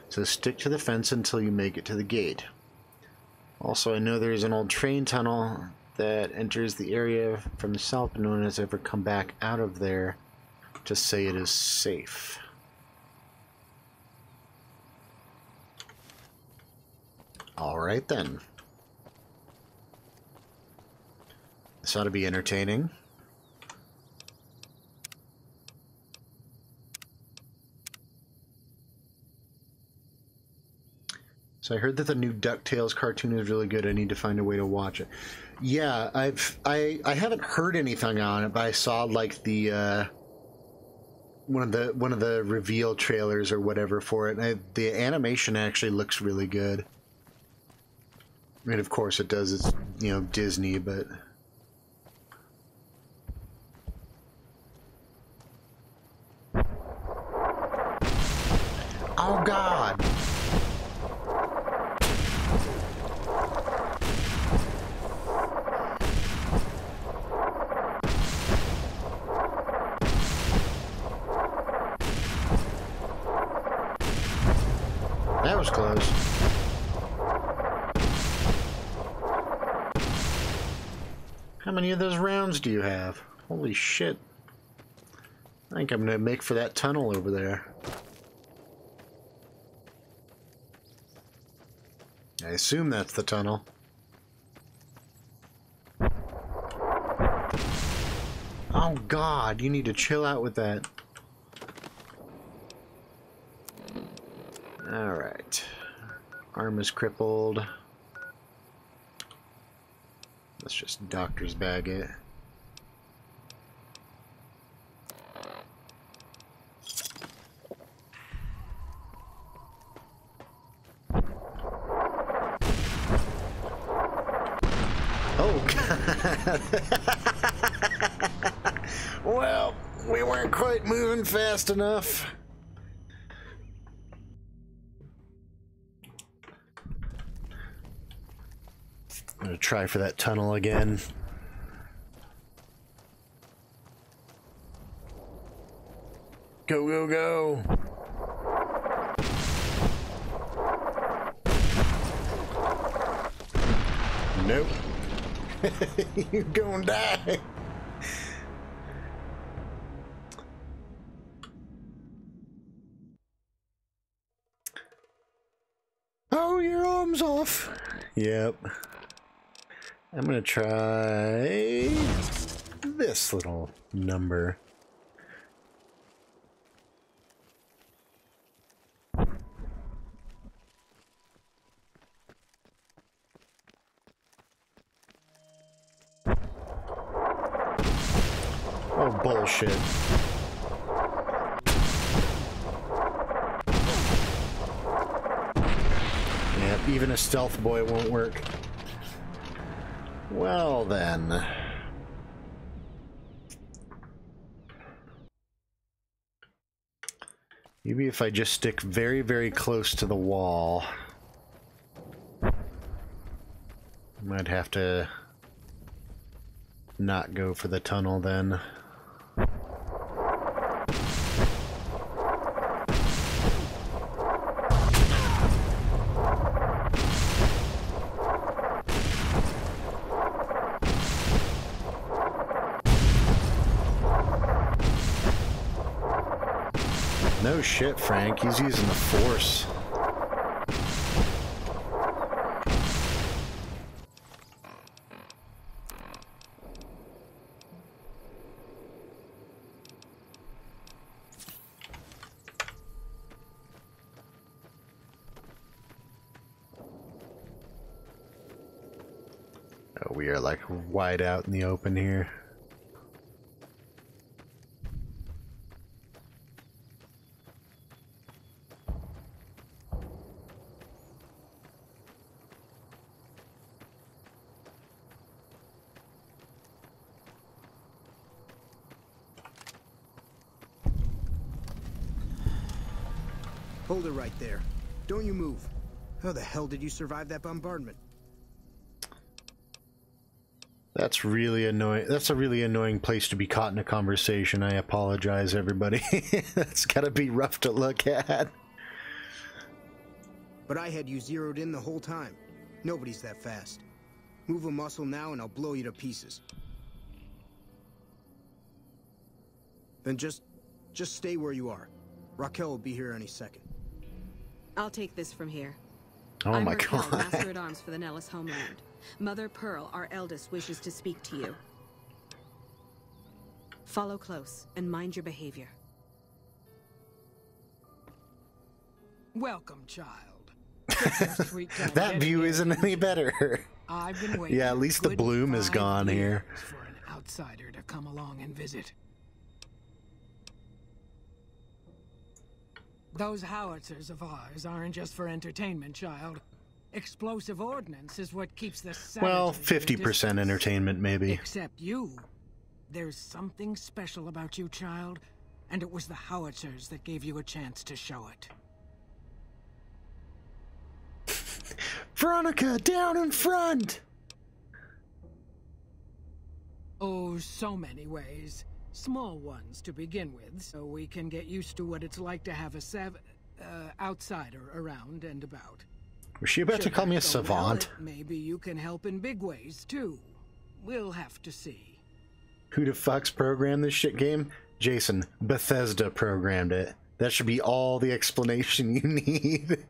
So stick to the fence until you make it to the gate. Also, I know there's an old train tunnel that enters the area from the south, but no one has ever come back out of there to say it is safe. Alright then. This ought to be entertaining. So I heard that the new DuckTales cartoon is really good. I need to find a way to watch it. Yeah, I haven't heard anything on it, but I saw like the one of the reveal trailers or whatever for it. And the animation actually looks really good. I mean, of course it does. It's, you know, Disney, but oh God. How many of those rounds do you have? Holy shit. I think I'm gonna make for that tunnel over there. I assume that's the tunnel. Oh god, you need to chill out with that. Alright. Arm is crippled. Let's just doctor's bag it. Oh god. Well, we weren't quite moving fast enough. I'm gonna try for that tunnel again. Go, go, go! Nope. You're gonna die. Oh, your arm's off. Yep. I'm gonna try this little number. Oh, bullshit. Yep, even a stealth boy won't work. Well then. Maybe if I just stick very, very close to the wall. Might have to not go for the tunnel then. No shit, Frank. He's using the Force. Oh, we are like wide out in the open here. Hold it right there. Don't you move. How the hell did you survive that bombardment? That's really annoying. That's a really annoying place to be caught in a conversation. I apologize, everybody. That's gotta be rough to look at. But I had you zeroed in the whole time. Nobody's that fast. Move a muscle now and I'll blow you to pieces. Then just stay where you are. Raquel will be here any second. I'll take this from here. Oh I'm my Raquel, god. Master at Arms for the Nellis homeland. Mother Pearl, our eldest, wishes to speak to you. Follow close and mind your behavior. Welcome, child. That view isn't any better. I've been waiting. Yeah, at least the bloom is gone here. For an outsider to come along and visit. Those howitzers of ours aren't just for entertainment, child. Explosive ordnance is what keeps the savages Well, at a 50% distance. entertainment, maybe. Except you. There's something special about you, child, and it was the howitzers that gave you a chance to show it. Veronica, down in front! Oh, so many ways. Small ones to begin with, so we can get used to what it's like to have a outsider around and about. Was she about to call me a Should that go savant? well, maybe you can help in big ways, too. we'll have to see. Who the fuck's programmed this shit game? Jason, Bethesda programmed it. That should be all the explanation you need.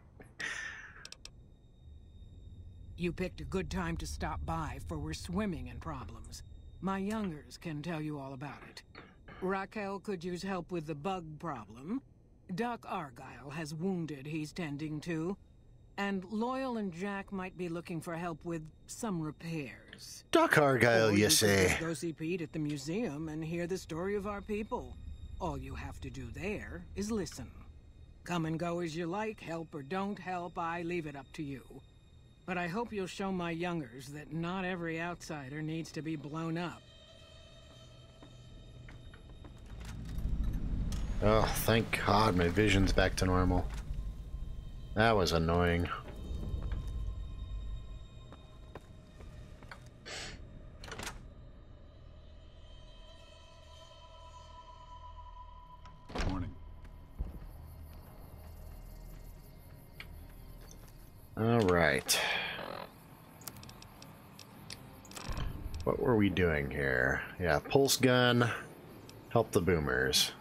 You picked a good time to stop by, for we're swimming in problems. My youngers can tell you all about it. Raquel could use help with the bug problem. Doc Argyle has wounded he's tending to. And Loyal and Jack might be looking for help with some repairs. Doc Argyle, Or you could say? just go see Pete at the museum and hear the story of our people. All you have to do there is listen. Come and go as you like, help or don't help, I leave it up to you. But I hope you'll show my youngers that not every outsider needs to be blown up. Oh, thank God my vision's back to normal. That was annoying. Morning. All right. What were we doing here? Yeah, pulse gun. Help the boomers.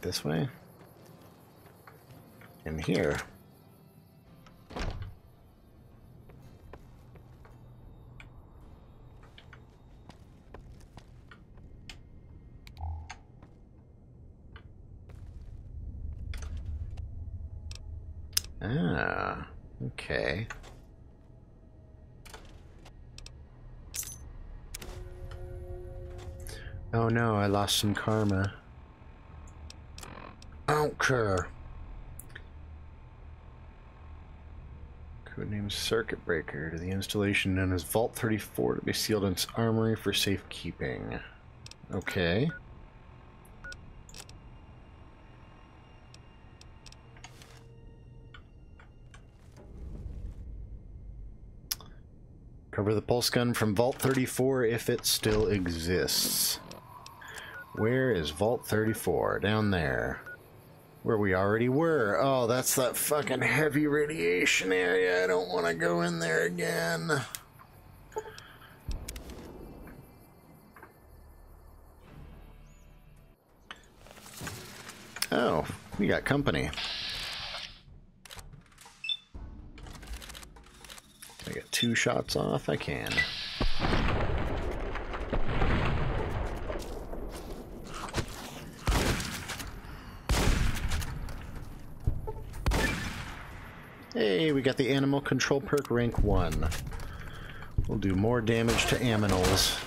This way? In here. Ah, okay. Oh no, I lost some karma. I don't care. Codename Circuit Breaker to the installation known as Vault 34 to be sealed in its armory for safekeeping. Okay. Cover the pulse gun from Vault 34 if it still exists. Where is Vault 34? Down there. Where we already were. Oh, that's that fucking heavy radiation area. I don't want to go in there again. Oh, we got company. Can I get 2 shots off? I can. Hey, we got the animal control perk rank 1. We'll do more damage to aminals.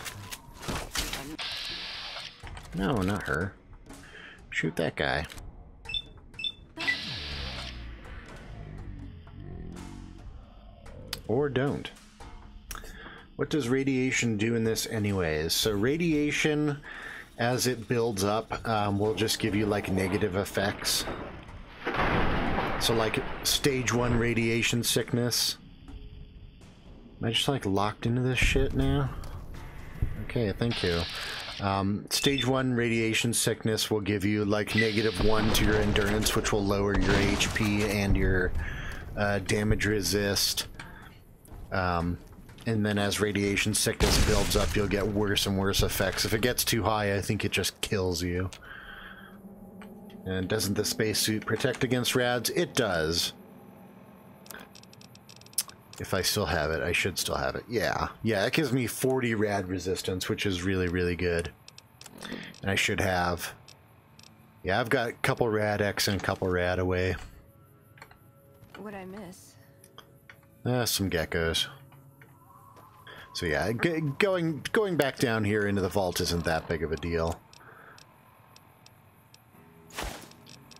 No, not her. Shoot that guy. Or don't. What does radiation do in this anyways? So radiation, as it builds up, will just give you like negative effects. So like stage 1 radiation sickness. Am I just like locked into this shit now? Okay, thank you. Stage 1 radiation sickness will give you like -1 to your endurance, which will lower your HP and your damage resist. And then as radiation sickness builds up, you'll get worse and worse effects. If it gets too high, I think it just kills you. And doesn't the spacesuit protect against rads? It does. If I still have it, I should still have it. Yeah. Yeah, it gives me 40 rad resistance, which is really, really good. And I should have. Yeah, I've got a couple rad X and a couple rad away. What'd I miss? Some geckos. So yeah, going back down here into the vault isn't that big of a deal.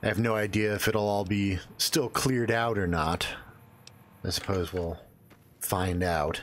I have no idea if it'll all be still cleared out or not. I suppose we'll find out.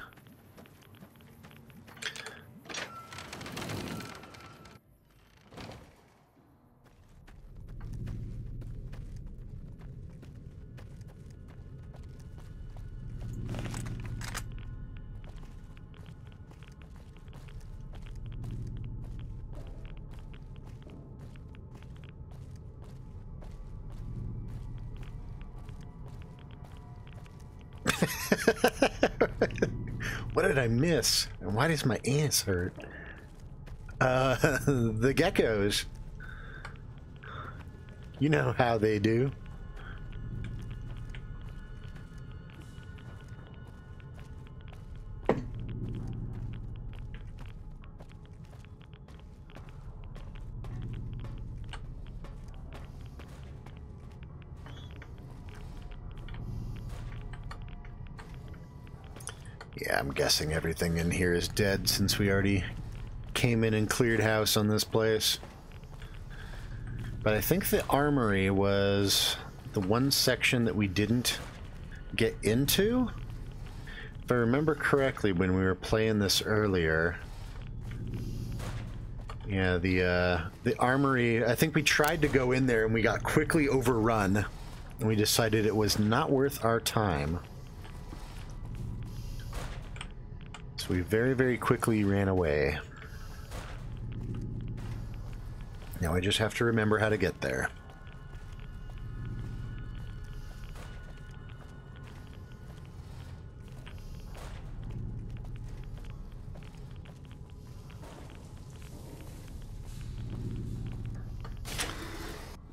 What did I miss? And why does my anus hurt? The geckos. You know how they do. Yeah, I'm guessing everything in here is dead since we already came in and cleared house on this place. But I think the armory was the one section that we didn't get into. If I remember correctly, when we were playing this earlier, yeah, the armory, I think we tried to go in there and we got quickly overrun, and we decided it was not worth our time. So we very, very quickly ran away. Now I just have to remember how to get there.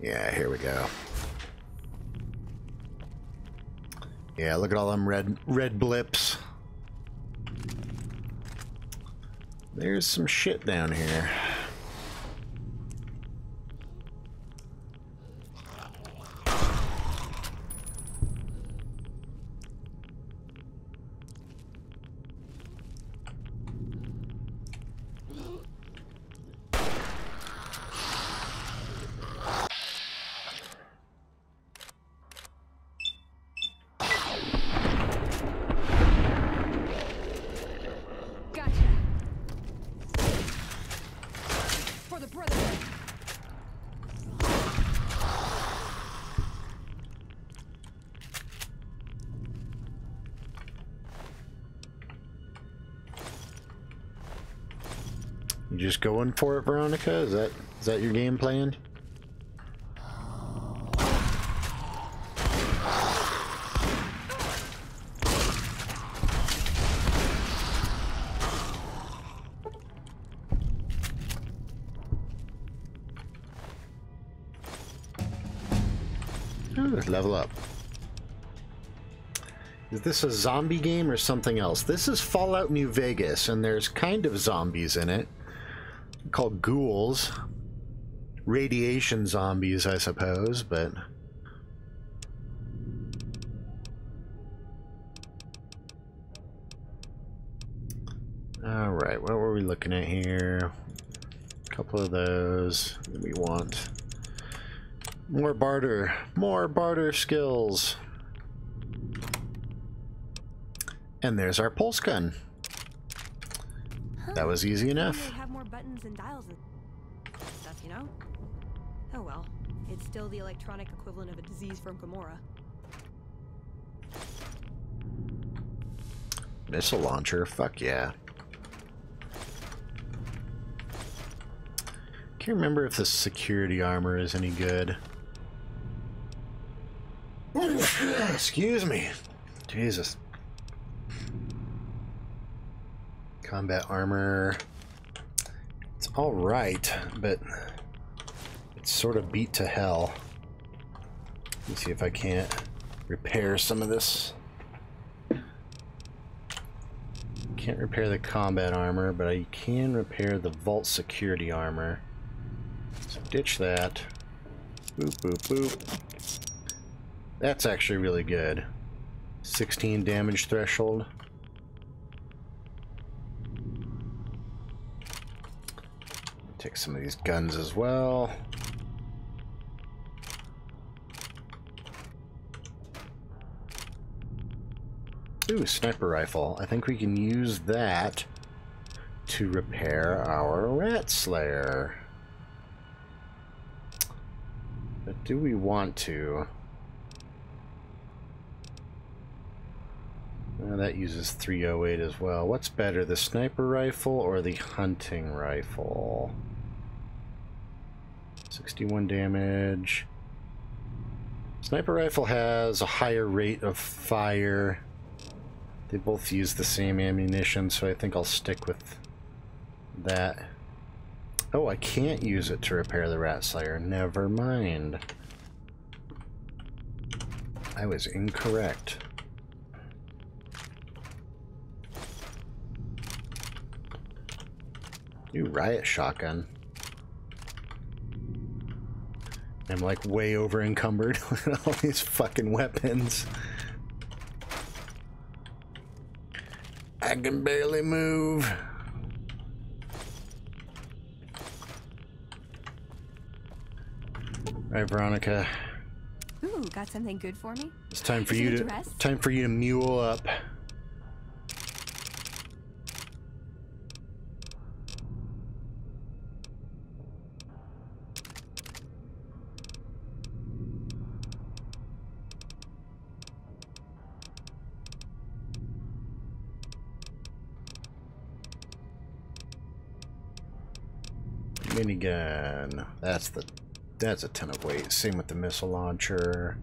Yeah, here we go. Yeah, look at all them red blips. There's some shit down here. You just going for it, Veronica? Is that your game plan? Ooh, level up. Is this a zombie game or something else? This is Fallout New Vegas, and there's kind of zombies in it. Called ghouls. Radiation zombies, I suppose, but... Alright, what were we looking at here? A couple of those. We want more barter. More barter skills. And there's our pulse gun. That was easy enough. Have more buttons and dials and stuff, you know? Oh well, it's still the electronic equivalent of a disease from Gamora. Missile launcher, fuck yeah. Can't remember if the security armor is any good. Excuse me. Jesus. Combat armor. It's alright, but it's sort of beat to hell. Let's see if I can't repair some of this. Can't repair the combat armor, but I can repair the vault security armor. So ditch that. Boop, boop, boop. That's actually really good. 16 damage threshold. Take some of these guns as well. Ooh, sniper rifle. I think we can use that to repair our rat slayer. But do we want to? That uses 308 as well. What's better, the sniper rifle or the hunting rifle? 61 damage. Sniper rifle has a higher rate of fire. They both use the same ammunition, so I think I'll stick with that. Oh, I can't use it to repair the Rat Slayer. Never mind. I was incorrect. Ooh, riot shotgun. I'm like way over encumbered with all these fucking weapons. I can barely move. All right, Veronica. Ooh, got something good for me? It's time for you to mule up. Minigun. That's a ton of weight. Same with the missile launcher.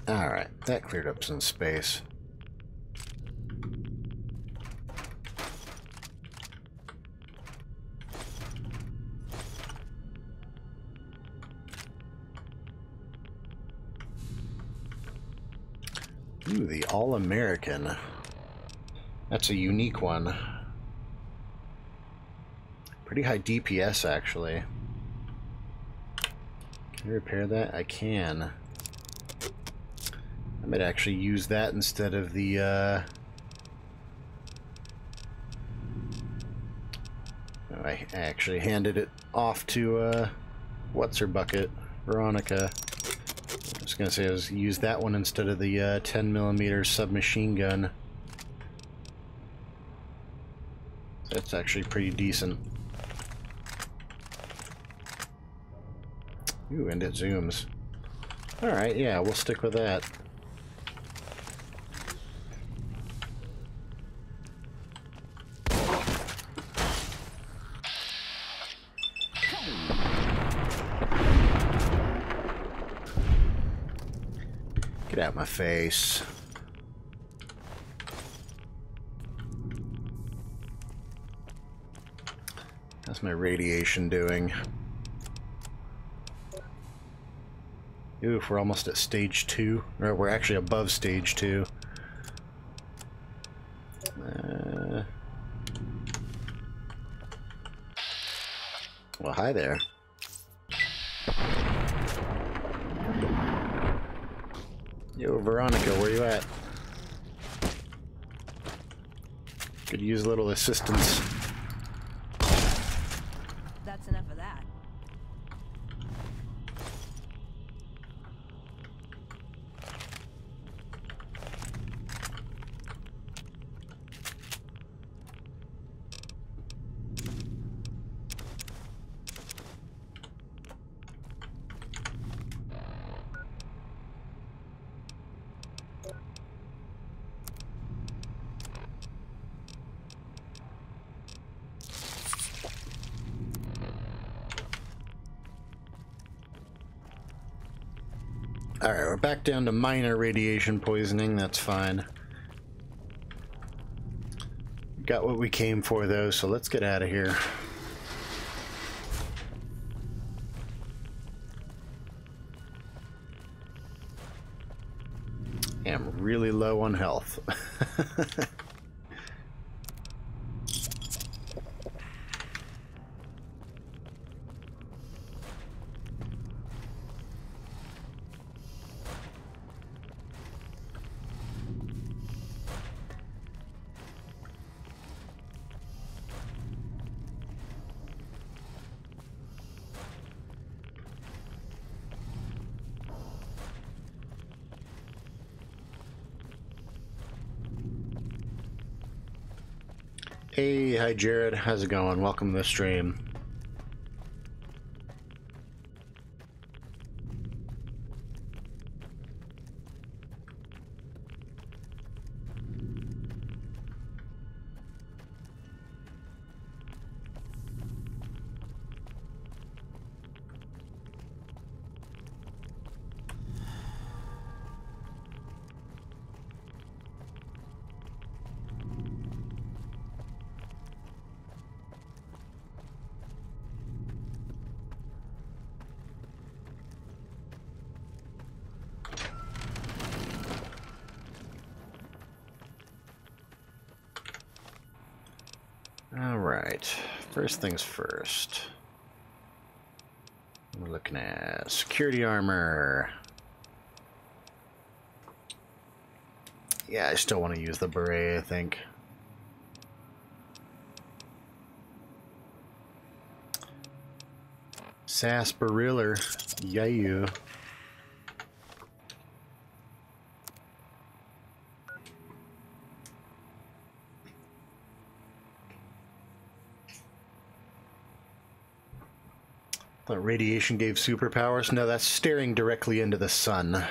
Alright, that cleared up some space. Ooh, the All-American. That's a unique one. Pretty high DPS, actually. Can I repair that? I can. I might actually use that instead of the, I actually handed it off to, what's-her-bucket, Veronica. I was gonna say use that one instead of the 10mm submachine gun. That's actually pretty decent. Ooh, and it zooms. Alright, yeah, we'll stick with that. Get out of my face. How's my radiation doing? Oof, we're almost at stage 2. Or we're actually above stage 2. Well, hi there. Yo, Veronica, where you at? Could use a little assistance. That's enough of that. Alright, we're back down to minor radiation poisoning, that's fine. Got what we came for though, so let's get out of here. I'm really low on health. Hey, hi Jared, how's it going? Welcome to the stream. Alright, first things first. We're looking at security armor. Yeah, I still want to use the beret, I think. Sarsaparilla, yeah. Thought radiation gave superpowers. No, that's staring directly into the sun.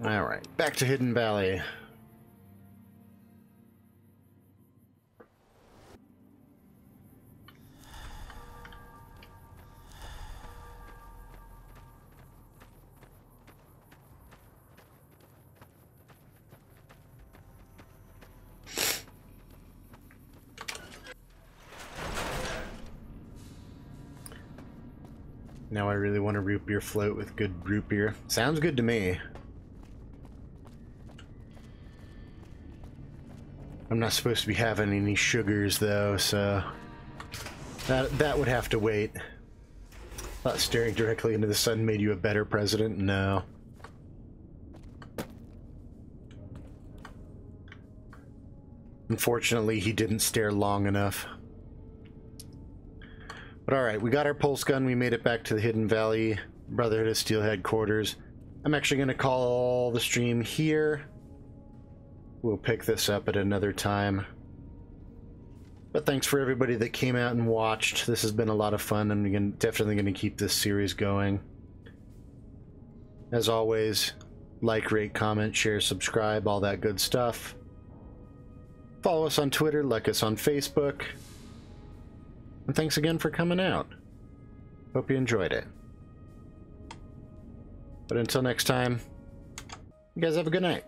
Alright, back to Hidden Valley. Now I really want a root beer float with good root beer. Sounds good to me. I'm not supposed to be having any sugars though, so that would have to wait. Thought staring directly into the sun made you a better president? No. Unfortunately, he didn't stare long enough. But alright, we got our pulse gun, we made it back to the Hidden Valley Brotherhood of Steel headquarters. I'm actually going to call the stream here. We'll pick this up at another time. But thanks for everybody that came out and watched. This has been a lot of fun. I'm definitely going to keep this series going. As always, like, rate, comment, share, subscribe, all that good stuff. Follow us on Twitter, like us on Facebook. And thanks again for coming out. Hope you enjoyed it. But until next time, you guys have a good night.